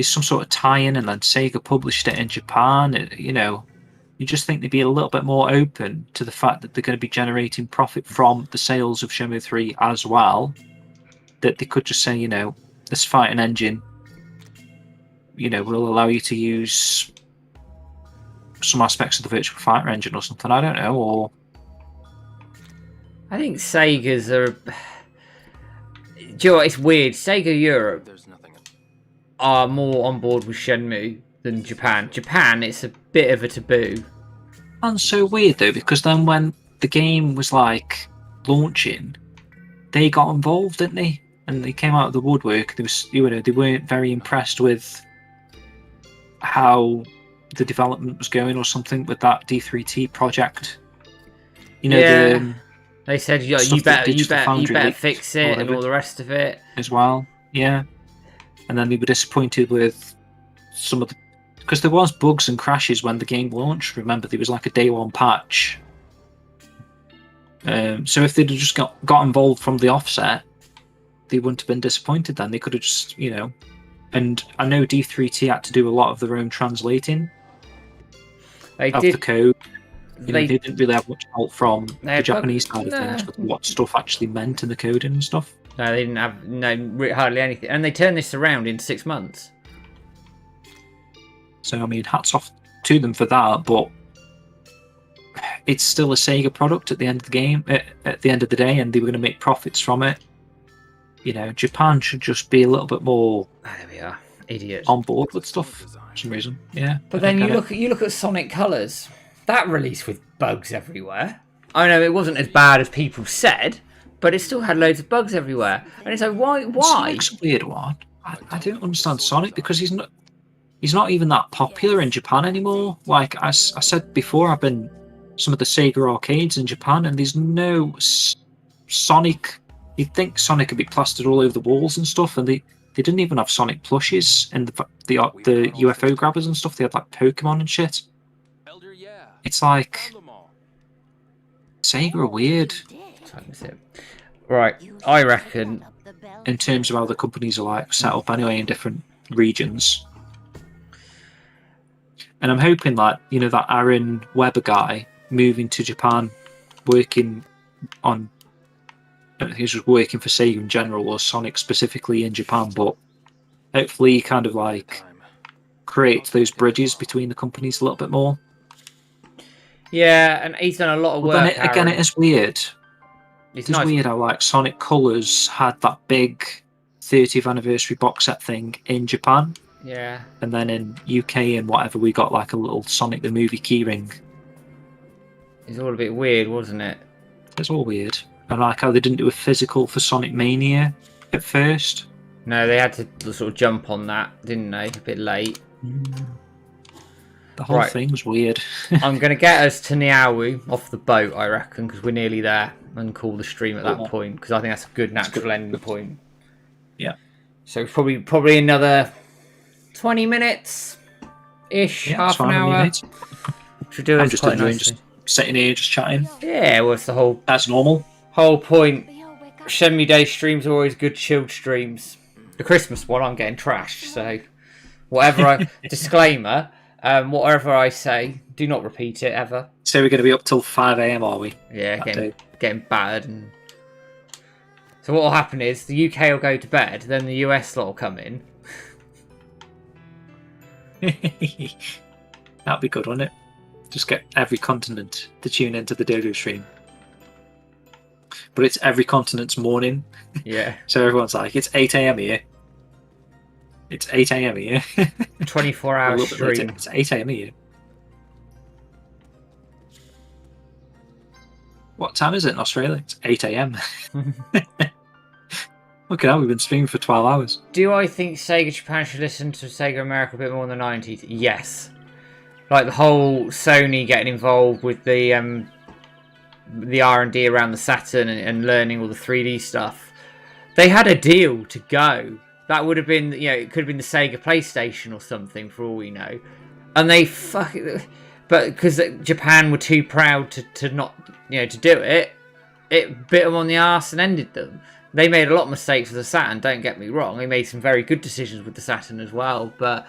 some sort of tie-in, and then Sega published it in Japan. You just think they'd be a little bit more open to the fact that they're going to be generating profit from the sales of Shenmue 3 as well. That they could just say, this fighting engine, will allow you to use some aspects of the Virtual Fighter engine or something. I don't know. Or I think Sega's are. Do you know what? It's weird. Sega Europe are more on board with Shenmue than Japan. Japan, it's a bit of a taboo. And so weird though, because then when the game was like launching, they got involved, didn't they? and they came out of the woodwork. They weren't very impressed with how the development was going or something with that D3T project. They said you stuff that better Digital Foundry better leaked fix or it and whatever. all the rest of it. As well, yeah. And then they were disappointed with some of the, because there was bugs and crashes when the game launched. Remember, there was like a day one patch. So if they'd have just got involved from the offset, they wouldn't have been disappointed then. They could have just, and I know D3T had to do a lot of their own translating of the code. They didn't really have much help from the Japanese side of things with what stuff actually meant in the coding and stuff. No, they didn't have hardly anything. And they turned this around in 6 months. So, I mean, hats off to them for that, but it's still a Sega product at the end of the game, at the end of the day, and they were going to make profits from it. Japan should just be a little bit more There we are. Idiots. on board with stuff for some reason. Yeah. But then you look at Sonic Colors. That released with bugs everywhere. I know it wasn't as bad as people said, but it still had loads of bugs everywhere. And it's like, why? Sonic's a weird one. I don't understand Sonic because he's not even that popular in Japan anymore. Like I said before, I've been some of the Sega arcades in Japan, and there's no Sonic. You'd think Sonic could be plastered all over the walls and stuff, and they didn't even have Sonic plushes and the UFO grabbers and stuff. They had like Pokemon and shit. Elder, yeah. It's like Found them all. Sega are weird Right, I reckon. in terms of how the companies are like set up anyway in different regions. And I'm hoping that that Aaron Weber guy moving to Japan, working on. I don't think he's just working for Sega in general or Sonic specifically in Japan, but hopefully he kind of like creates those bridges between the companies a little bit more. Yeah, and he's done a lot of work. But then again, it is weird. It's It's nice. weird how like Sonic Colors had that big 30th anniversary box set thing in Japan, Yeah. and then in UK and whatever we got like a little Sonic the Movie keyring. It's all a bit weird, wasn't it? It's all weird. I like how they didn't do a physical for Sonic Mania at first. No, they had to sort of jump on that, didn't they? A bit late. The whole Right. thing was weird. I'm going to get us to Niawu off the boat, I reckon, because we're nearly there, and call the stream at that Cool. point, because I think that's a good natural ending point. Yeah. So probably another 20 minutes-ish, Yeah, half it's an fine with me, hour. mate. Should do I'm it just quite enjoying nicely. just sitting here, just chatting. Yeah, well, it's the whole That's normal. point. Leo, wake up. Shenmue Day streams are always good chilled streams. The Christmas one, I'm getting trashed, so disclaimer, whatever I say, do not repeat it ever. So we're going to be up till 5 AM, are we? Yeah, That getting battered. And so what will happen is the UK will go to bed, then the US lot will come in. That'd be good, wouldn't it? Just get every continent to tune into the Dojo stream. But it's every continent's morning, Yeah, so everyone's like, it's 8 AM here. It's 8 AM here. 24-hour A little bit later, stream. it's 8 AM here. What time is it in Australia? It's 8 AM. Look at that, we've been streaming for 12 hours. Do I think Sega Japan should listen to Sega America a bit more in the 90s? Yes. Like the whole Sony getting involved with the R&D around the Saturn and learning all the 3D stuff. They had a deal to go. That would have been, it could have been the Sega PlayStation or something for all we know. And they but because Japan were too proud to not, to do it, it bit them on the arse and ended them. They made a lot of mistakes with the Saturn, don't get me wrong. They made some very good decisions with the Saturn as well, but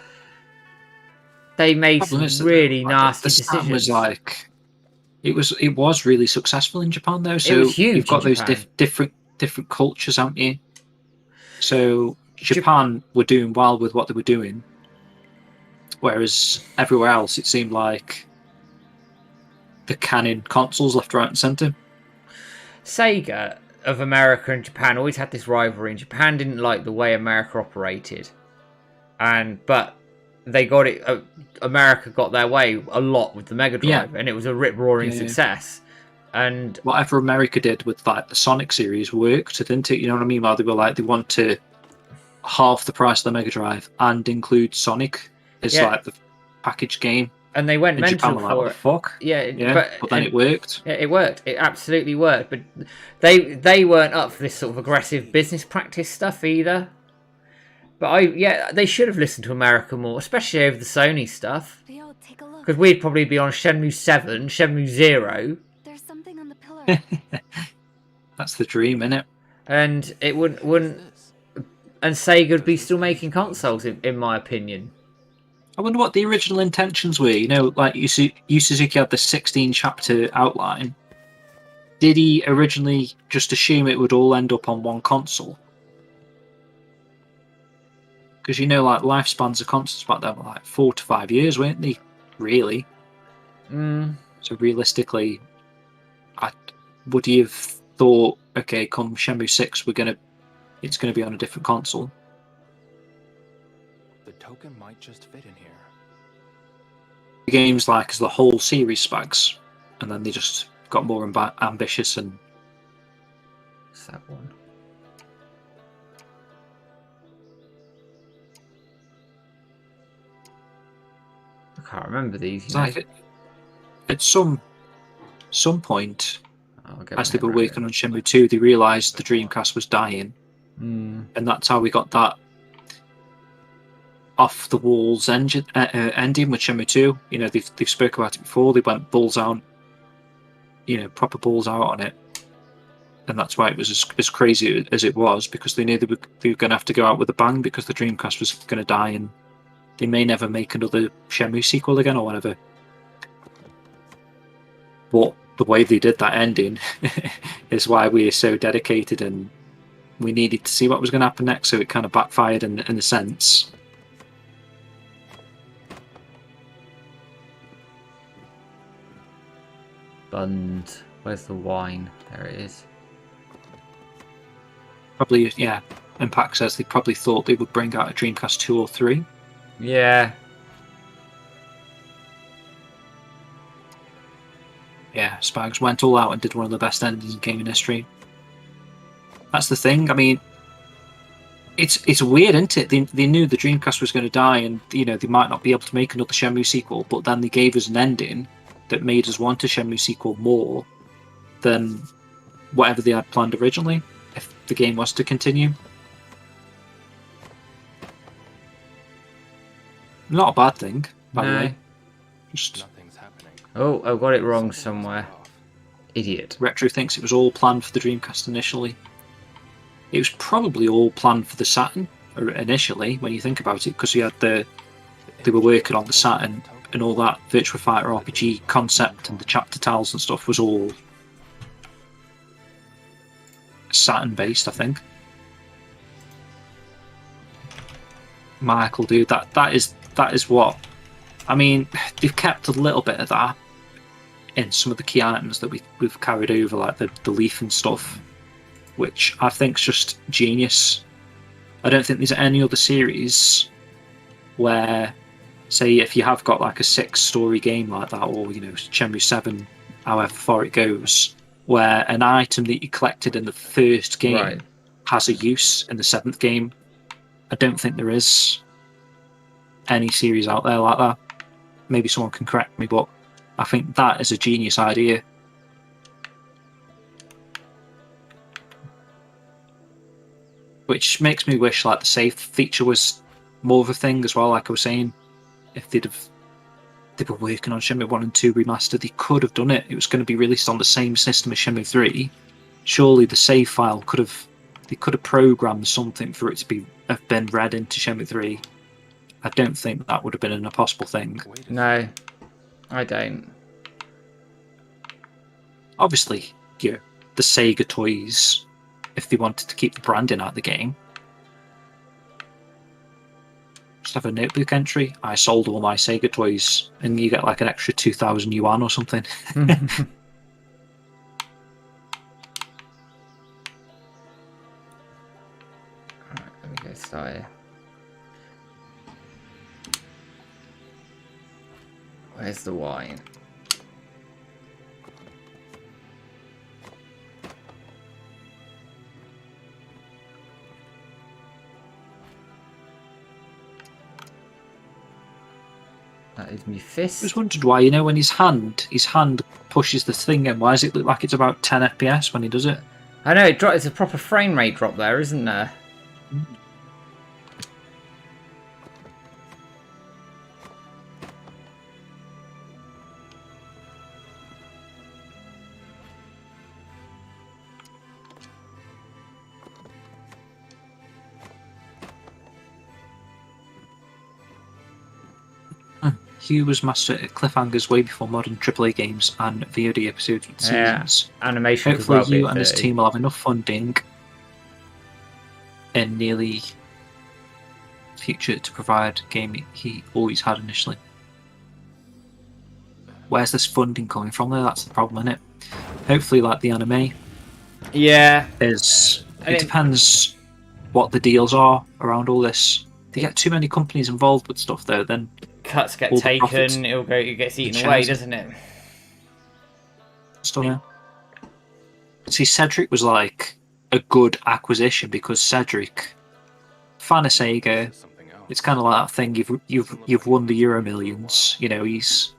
they made some really nasty the Saturn decisions. was like, it was really successful in Japan though. So was huge you've got in those Japan. different cultures, haven't you? So Japan were doing well with what they were doing, whereas everywhere else it seemed like the canning consoles left, right, and centre. Sega of America and Japan always had this rivalry, and Japan didn't like the way America operated, but they got it. America got their way a lot with the Mega Drive, and it was a rip-roaring success. And whatever America did with like the Sonic series worked, didn't it? You know what I mean? While they were like, they want to half the price of the Mega Drive and include Sonic as like the package game. And they went In mental Japan, like, for what it. the fuck? Yeah, but then it worked. Yeah, it worked. It absolutely worked. But they weren't up for this sort of aggressive business practice stuff either. But they should have listened to America more, especially over the Sony stuff. Leo, take a look. Because we'd probably be on Shenmue 7, Shenmue 0. There's something on the pillar. That's the dream, innit? And it wouldn't. And Sega would be still making consoles, in my opinion. I wonder what the original intentions were. You know, like Yu Suzuki had the 16-chapter outline. Did he originally just assume it would all end up on one console? Because you know, like lifespans of consoles back then were like 4 to 5 years, weren't they? Really. So realistically, would he have thought, okay, come Shenmue 6, it's gonna be on a different console? The token might just fit in here. The game's like as the whole series spags, and then they just got more ambitious and. What's that one? I can't remember these. It's like at some point, as they were working on Shenmue 2, they realised the Dreamcast was dying, and that's how we got that off the walls ending with Shenmue 2. You know, they've spoke about it before. They went balls out, you know, proper balls out on it, and that's why it was as crazy as it was, because they knew they were going to have to go out with a bang, because the Dreamcast was going to die, and they may never make another Shenmue sequel again or whatever. But the way they did that ending is why we are so dedicated, and we needed to see what was going to happen next, so it kind of backfired in a sense. Bund. Where's the wine? There it is. Probably, yeah. And Pac says they probably thought they would bring out a Dreamcast 2 or 3. Yeah. Yeah, Spags went all out and did one of the best endings in gaming history. That's the thing. I mean, it's weird, isn't it? They knew the Dreamcast was going to die, and you know they might not be able to make another Shenmue sequel, but then they gave us an ending that made us want a Shenmue sequel more than whatever they had planned originally, if the game was to continue. Not a bad thing, by the way. Just Nothing's happening. Oh, I got it wrong somewhere. Idiot. Retro thinks it was all planned for the Dreamcast initially. It was probably all planned for the Saturn initially, when you think about it, because they were working on the Saturn, and all that Virtua Fighter RPG concept and the chapter tiles and stuff was all Saturn based, I think. Michael, dude, that is what. I mean, they've kept a little bit of that in some of the key items that we've carried over, like the leaf and stuff, which I think is just genius. I don't think there's any other series where, say, if you have got like a 6-story game like that, or you know, Shenmue 7, however far it goes, where an item that you collected in the first game has a use in the 7th game. I don't think there is any series out there like that. Maybe someone can correct me, but I think that is a genius idea. Which makes me wish like the save feature was more of a thing as well. Like I was saying, if they were working on Shenmue 1 and 2 remastered, they could have done it. It was going to be released on the same system as Shenmue 3. Surely the save file could have programmed something for it to have been read into Shenmue 3. I don't think that would have been an impossible thing. No, I don't. Obviously, the Sega toys, if they wanted to keep the branding out of the game, just have a notebook entry. I sold all my Sega toys, and you get like an extra 2,000 yuan or something. Right, let me go start here. Where's the wine? is my I fist. just wondered why, you know, when his hand pushes the thing in, why does it look like it's about 10 FPS when he does it? I know, it's a proper frame rate drop there, isn't there? Hugh was master at cliffhangers way before modern AAA games and VOD episodes with Yeah, seasons. animation. Hopefully Hugh and his team will have enough funding in nearly future to provide a game he always had initially. Where's this funding coming from though? That's the problem, isn't it? Hopefully like the anime. Yeah. It depends what the deals are around all this. If you get too many companies involved with stuff though, then Cuts get all the profits taken, it gets eaten shares away, doesn't it? stuff. Yeah. See, Cedric was like a good acquisition because Cedric, fan of Sega, it's kind of like that thing. You've won the Euro Millions. You know, he's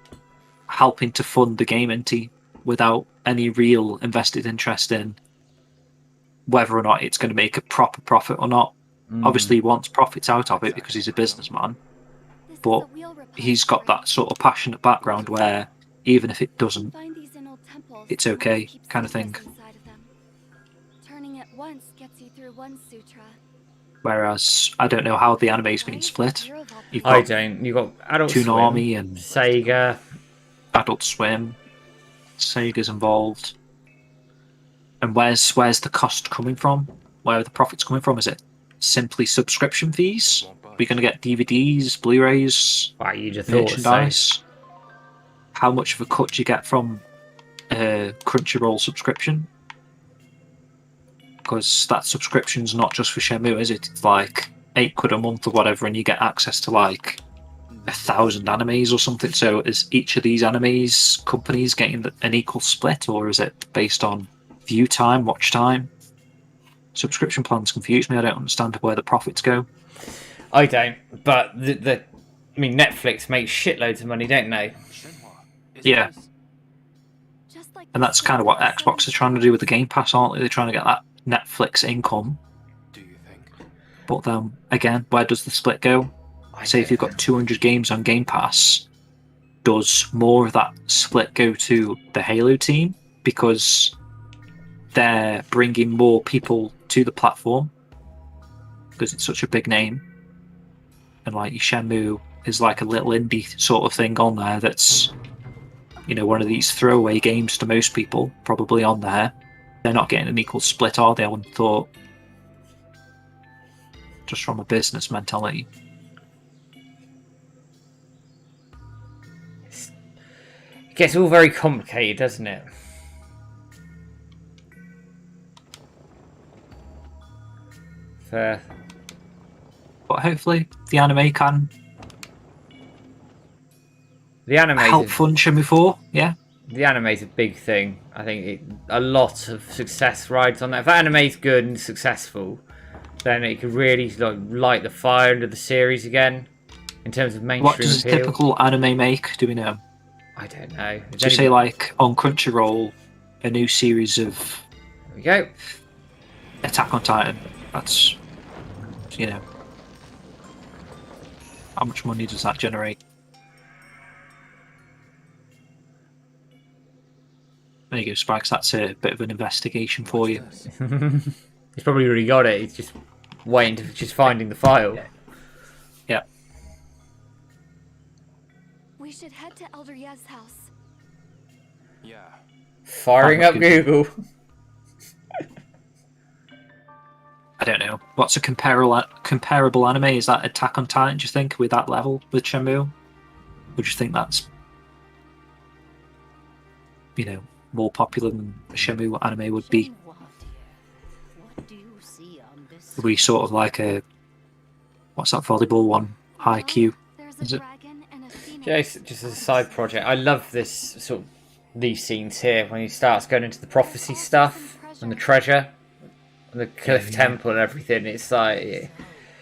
helping to fund the game, and without any real invested interest in whether or not it's going to make a proper profit or not. Obviously, he wants profits out of it because he's a businessman, but he's got that sort of passionate background where even if it doesn't, it's okay, kind of thing. Turning it once gets you through one sutra. Whereas I don't know how the anime's been split. You've I got don't. You've got Adult Swim, Toonami and Sega. Adult Swim, Sega's involved. And where's the cost coming from? Where are the profits coming from? Is it simply subscription fees? We're going to get DVDs, Blu-rays, Wow, you'd have thought so. merchandise. How much of a cut do you get from a Crunchyroll subscription? Because that subscription's not just for Shenmue, is it? It's like £8 a month or whatever, and you get access to like 1,000 animes or something. So is each of these animes companies getting an equal split, or is it based on view time, watch time? Subscription plans confuse me. I don't understand where the profits go. I don't, but I mean, Netflix makes shitloads of money, don't they? Yeah. And that's kind of what Xbox is trying to do with the Game Pass, aren't they? They're trying to get that Netflix income. Do you think? But then, again, where does the split go? Say if you've got 200 games on Game Pass, does more of that split go to the Halo team? Because they're bringing more people to the platform because it's such a big name. And like Shenmue is like a little indie sort of thing on there that's, you know, one of these throwaway games to most people, probably on there. They're not getting an equal split, are they? I wouldn't thought. Just from a business mentality. It gets all very complicated, doesn't it? Fair. But hopefully the anime can The anime's help fund Shenmue 4, yeah? The anime's a big thing. I think a lot of success rides on that. If anime's good and successful, then it could really like light the fire under the series again in terms of mainstream What does a appeal. typical anime make? Do we know? I don't know. Just say like on Crunchyroll, a new series of There we go. Attack on Titan. That's, you know, how much money does that generate? There you go, Spikes. That's a bit of an investigation for you. He's probably already got it. He's just waiting to just finding the file. Yeah. We should head to Elder Yez's house. Yeah. Firing up Google. I don't know. What's a comparable anime? Is that Attack on Titan, do you think, with that level with Shenmue? Would you think that's, you know, more popular than a Shenmue anime would be? What do you see on this? Are we sort of like a, what's that volleyball one? High Q. There's a Is it? dragon and a phoenix. Just as a side project, I love this sort of these scenes here when he starts going into the prophecy stuff and the treasure and the cliff temple and everything. It's like,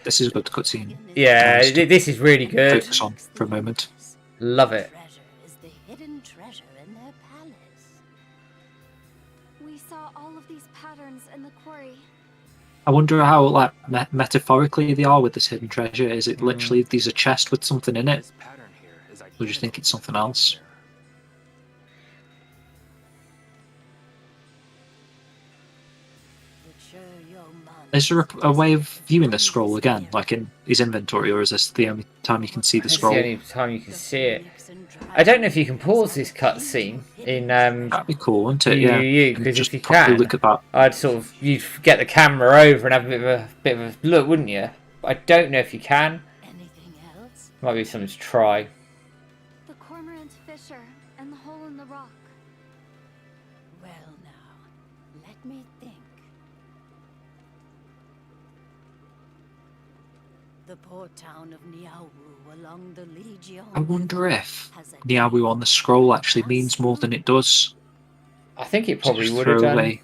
This is a good cutscene. yeah, this is really good. Focus on for a moment. Love it. Treasure is the hidden treasure in their palace. We saw all of these patterns in the quarry. I wonder how like metaphorically they are with this hidden treasure. Is it literally there's a chest with something in it, This pattern here is or do you think it's something else? Is there a way of viewing the scroll again, like in his inventory, or is this the only time you can see the It's scroll? the only time you can see it. I don't know if you can pause this cutscene in That'd be cool, wouldn't it? Yeah. UUU, And because just if you properly can, look at that. I'd sort of you'd get the camera over and have a bit of a look, wouldn't you? But I don't know if you can. Anything else? Might be something to try. The cormorant fissure and the hole in the rock. Well now, let me think. The port town of Niawu along the Legion. I wonder if Niawu on the scroll actually means more than it does. I think it It's probably just would have done. throwaway.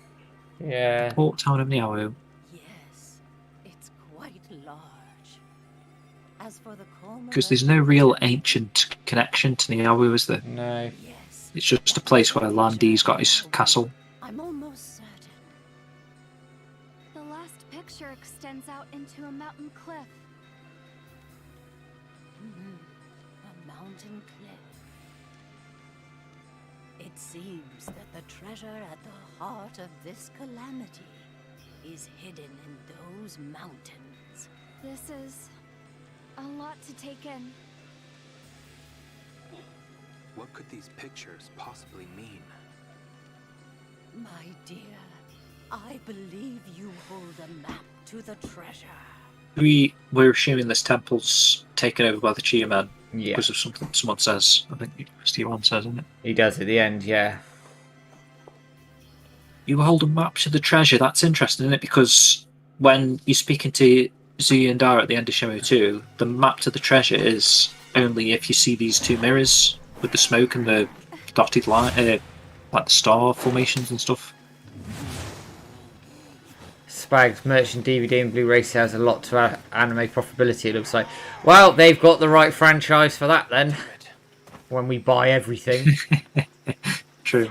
Yeah. Port town of Niawu. Yes, it's quite large. As for the cormorant, Because there's no real ancient connection to Niawu, is there? No. yes, It's just a place where Landy's got his castle. I'm almost certain. The last picture extends out into a mountain cliff. A mountain cliff. It seems that the treasure at the heart of this calamity is hidden in those mountains. This is a lot to take in. What could these pictures possibly mean? My dear, I believe you hold a map to the treasure. We're assuming this temple's taken over by the Chia men Yeah. because of something someone says. I think Steve One says, isn't it? He does at the end, yeah. You hold a map to the treasure. That's interesting, isn't it? Because when you're speaking to Zuya and Dara at the end of Shenmue 2, the map to the treasure is only if you see these two mirrors with the smoke and the dotted line, like the star formations and stuff. Spag's merchant DVD and Blu-ray sales a lot to anime profitability, it looks like. Well, they've got the right franchise for that then. When we buy everything. True.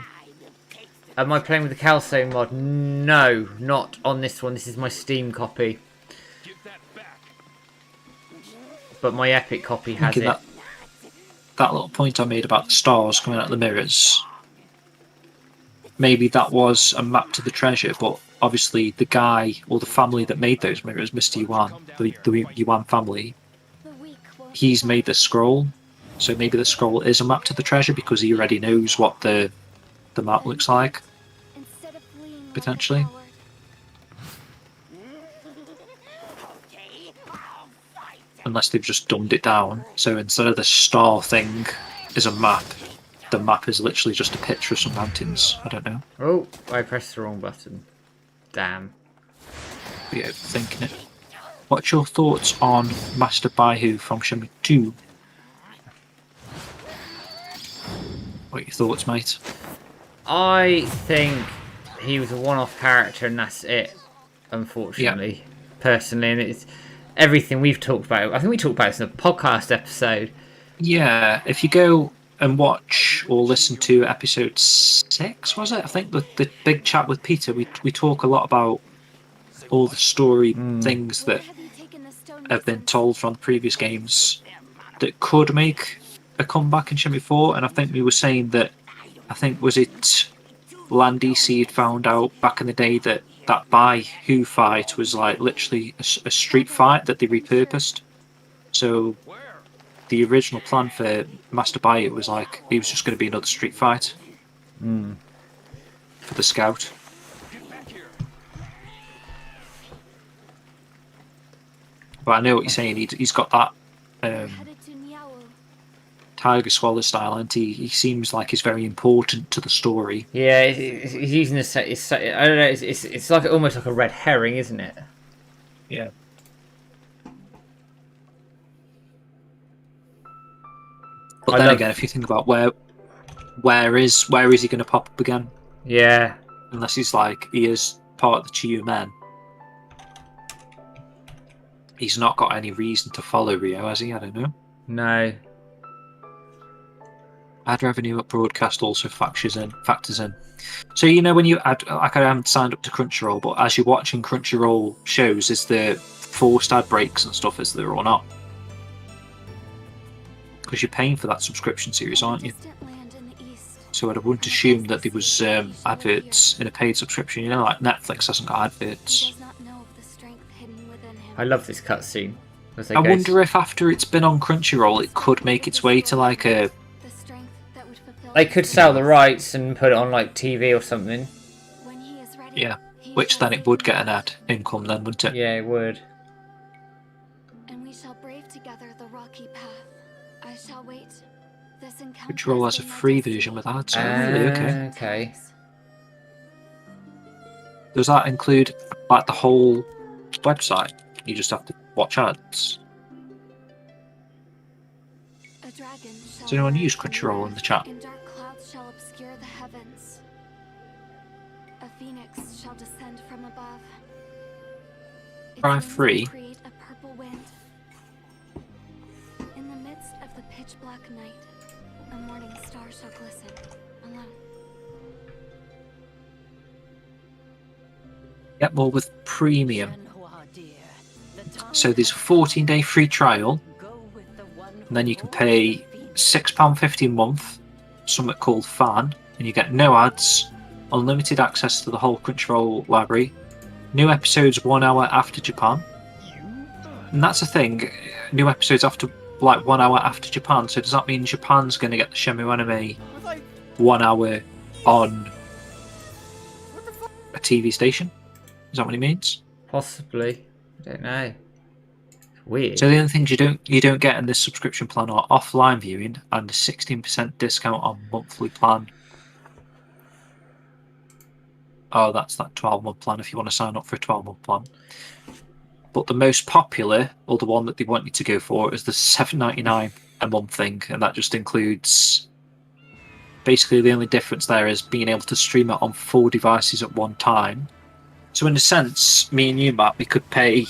Am I playing with the Calso mod? No, not on this one. This is my Steam copy. But my Epic copy has it. That little point I made about the stars coming out of the mirrors, maybe that was a map to the treasure, but obviously the guy or the family that made those mirrors, Mr. Yuan, the Yuan family, The weak will he's made the scroll, so maybe the scroll is a map to the treasure because he already knows what the map looks like. instead of fleeing like a Potentially. coward. Unless they've just dumbed it down. So instead of the star thing is a map, the map is literally just a picture of some mountains. I don't know. Oh, I pressed the wrong button. Damn. Be overthinking it. What's your thoughts on Master Baihu from Shenmue 2? What are your thoughts, mate? I think he was a one-off character and that's it, unfortunately. Personally, and it's everything we've talked about. I think we talked about this in a podcast episode. Yeah, if you go and watch or listen to episode 6, was it? I think the big chat with Peter, we talk a lot about all the story things that Where have you taken the stone have been missing? told from previous games that could make a comeback in Shenmue 4, and I think we were saying that, I think, was it Landisi had found out back in the day that Baihu fight was like literally a street fight that they repurposed. So the original plan for Master Baihu was like, he was just going to be another street fight for the scout. But I know what you're saying, he's got that Headed to Niawu. Tiger Swallow style, and he seems like he's very important to the story. Yeah, he's using this. I don't know. It's like almost like a red herring, isn't it? Yeah. But then again, if you think about where is he going to pop up again? Yeah. Unless he's like he is part of the Chiyu men. He's not got any reason to follow Ryo, has he? I don't know. No. Ad revenue at broadcast also factors in. So when you add, like I haven't signed up to Crunchyroll, but as you're watching Crunchyroll shows, is there forced ad breaks and stuff, is there or not? Because you're paying for that subscription series, aren't you? So I wouldn't assume that there was adverts in a paid subscription. Like Netflix hasn't got adverts. I love this cutscene. I wonder if after it's been on Crunchyroll, it could make its way to like a... They could sell the rights and put it on like TV or something. Yeah, which then it would get an ad income then, wouldn't it? Yeah, it would. And we shall brave together the rocky path. I shall wait. This encounter Crunchyroll has a free version with ads. Really? Okay. Does that include like the whole website? You just have to watch ads. Does anyone use Crunchyroll in the chat? And dark clouds shall obscure the heavens. A phoenix shall descend from above. Try free. Create a purple wind. In the midst of the pitch black night, a morning star shall glisten alone. Get more with premium. So there's a 14-day free trial, and then you can pay £6.50 a month, something called Fan, and you get no ads, unlimited access to the whole Crunchyroll library, new episodes 1 hour after Japan. And that's the thing, new episodes after like 1 hour after Japan. So does that mean Japan's going to get the Shenmue anime 1 hour on a TV station? Is that what he means? Possibly. I don't know. Weird. So the only things you don't get in this subscription plan are offline viewing and a 16% discount on monthly plan. Oh, that's that 12-month plan if you want to sign up for a 12-month plan. But the most popular, or the one that they want you to go for, is the $7.99 a month thing, and that just includes... Basically, the only difference there is being able to stream it on 4 devices at one time. So in a sense, me and you, Matt, we could pay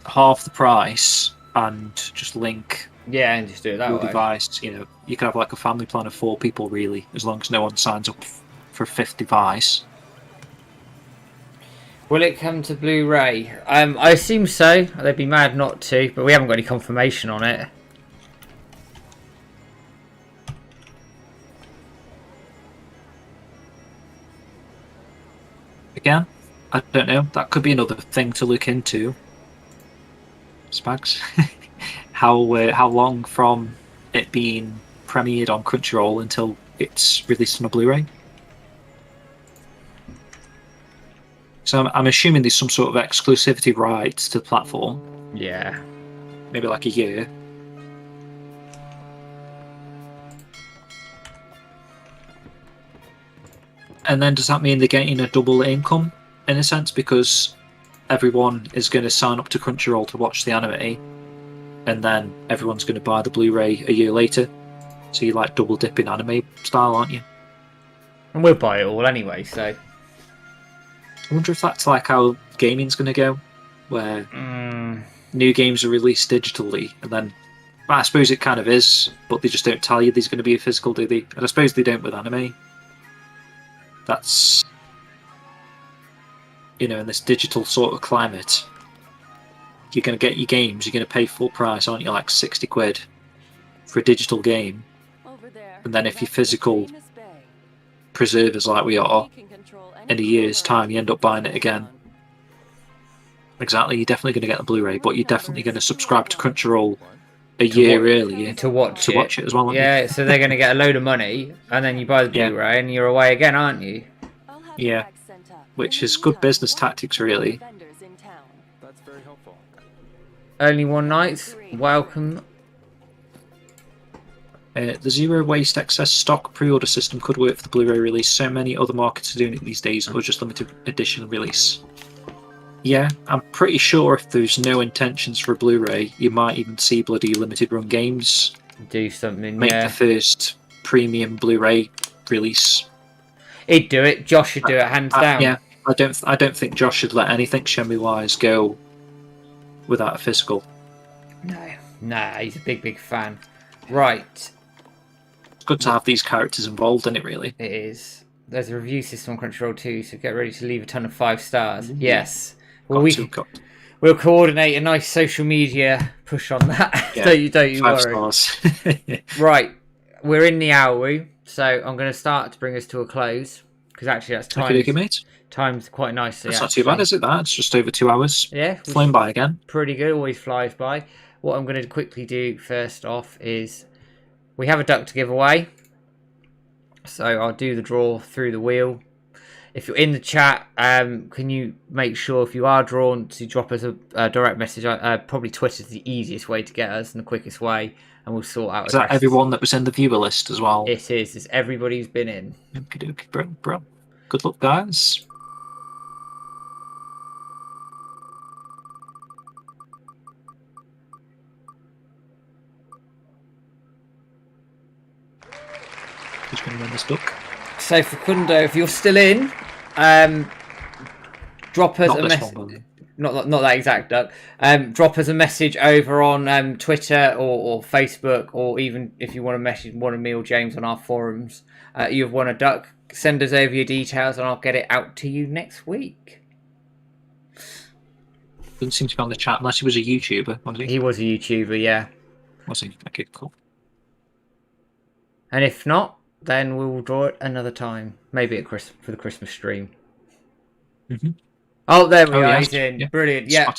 half the price and just link and just do it that your way. device. You could have like a family plan of 4 people, really, as long as no one signs up for a 5th device. Will it come to Blu-ray? I assume so. They'd be mad not to, but we haven't got any confirmation on it. Again, I don't know. That could be another thing to look into. Spags. How long from it being premiered on Crunchyroll until it's released on a Blu-ray? So I'm assuming there's some sort of exclusivity rights to the platform. Yeah. Maybe like a year. And then does that mean they're getting a double income in a sense, because everyone is going to sign up to Crunchyroll to watch the anime, and then everyone's going to buy the Blu-ray a year later? So you're like double dipping anime style, aren't you? And we'll buy it all anyway, so... I wonder if that's like how gaming's going to go, where new games are released digitally, and then... Well, I suppose it kind of is, but they just don't tell you there's going to be a physical, do they? And I suppose they don't with anime. That's... in this digital sort of climate, you're going to get your games, you're going to pay full price, aren't you? Like 60 quid for a digital game. And then if you're physical preservers like we are, in a year's time you end up buying it again. Exactly, you're definitely going to get the Blu-ray, but you're definitely going to subscribe to Crunchyroll a year earlier to watch it as well. Yeah, so they're going to get a load of money, and then you buy the Blu-ray and you're away again, aren't you? Yeah, which is good business tactics, really. That's very helpful. Only one night. Welcome. The zero waste excess stock pre-order system could work for the Blu-ray release. So many other markets are doing it these days, or just limited edition release. Yeah, I'm pretty sure if there's no intentions for a Blu-ray, you might even see bloody limited run games do something. Make the first premium Blu-ray release. He'd do it. Josh should do it, hands down. Yeah, I don't think Josh should let anything Shenmue-wise go without a physical. No, nah, he's a big fan. Right. It's good to have these characters involved in it, really. It is. There's a review system on Crunchyroll too, so get ready to leave a ton of 5 stars. Yes. Well, we'll coordinate a nice social media push on that. Yeah, don't you 5 worry. stars. Right, we're in the hour, so I'm going to start to bring us to a close because actually that's timed quite nicely. That's not too bad, is it? It's just over 2 hours. Yeah, flown by again. Pretty good. Always flies by. What I'm going to quickly do first off is we have a duck to give away. So I'll do the draw through the wheel. If you're in the chat, can you make sure if you are drawn to drop us a direct message? Probably Twitter's the easiest way to get us and the quickest way, and we'll sort out. Is that everyone that was in the viewer list as well? It is. It's everybody who's been in. Okay, bro. Good luck, guys. Who's going to win this duck? So Facundo, if you're still in, drop us a message. Not that exact duck. Drop us a message over on Twitter or Facebook, or even if you want to message one of me or James on our forums. You've won a duck. Send us over your details, and I'll get it out to you next week. Doesn't seem to be on the chat unless he was a YouTuber, was he? He was a YouTuber, yeah. Was he? Okay, cool. And if not, then we will draw it another time. Maybe at for the Christmas stream. Mm-hmm. Oh, there we are. Yes. He's in. Yeah. Brilliant. Yeah.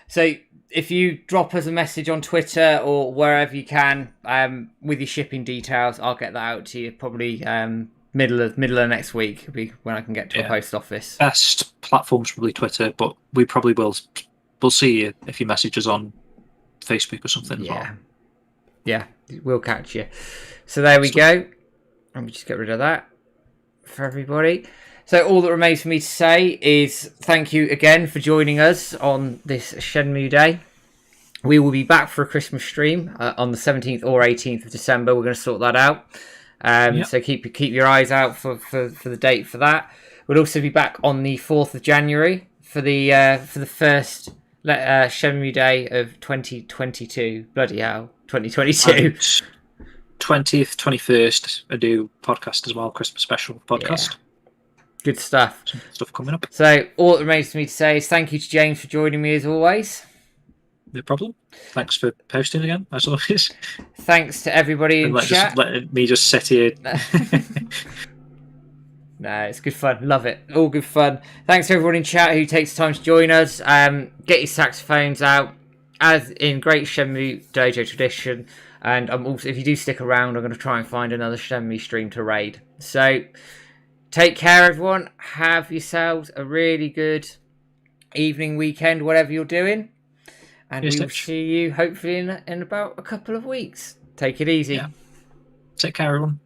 So if you drop us a message on Twitter or wherever you can with your shipping details, I'll get that out to you probably middle of next week will be when I can get to a post office. Best platform's probably Twitter, but we probably we'll see you if you message us on Facebook or something. Yeah, we'll catch you. So there we go. Let me just get rid of that for everybody. So all that remains for me to say is thank you again for joining us on this Shenmue Day. We will be back for a Christmas stream on the 17th or 18th of December. We're going to sort that out. So keep your eyes out for the date for that. We'll also be back on the 4th of January for the first Shenmue Day of 2022. Bloody hell, 2022. 20th, 21st, I do podcast as well, Christmas special podcast. Yeah. Good stuff. Some stuff coming up. So all that remains for me to say is thank you to James for joining me as always. No problem. Thanks for posting again, as always. Thanks to everybody in chat. Let me just sit here. No, it's good fun. Love it. All good fun. Thanks to everyone in chat who takes time to join us. Get your saxophones out, as in great Shenmue Dojo tradition. And I'm also, if you do stick around, I'm going to try and find another Shenmue stream to raid. So take care, everyone. Have yourselves a really good evening, weekend, whatever you're doing. And we will see you hopefully in about a couple of weeks. Take it easy. Yeah. Take care, everyone.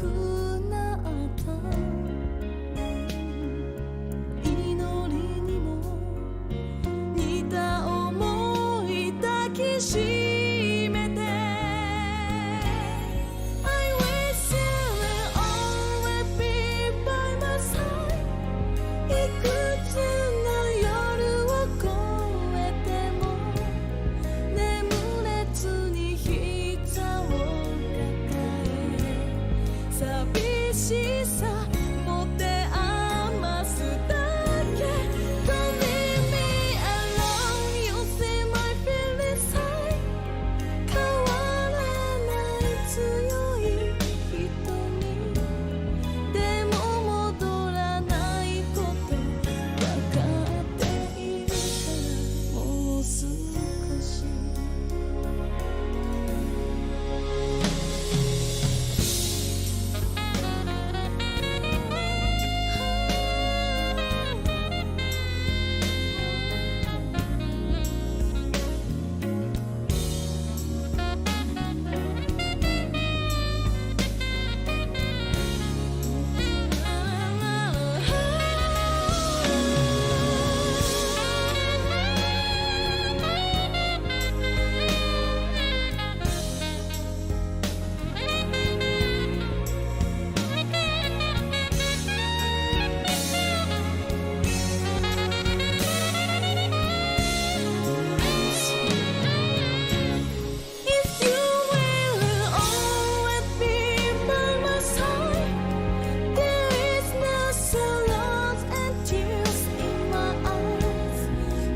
cool.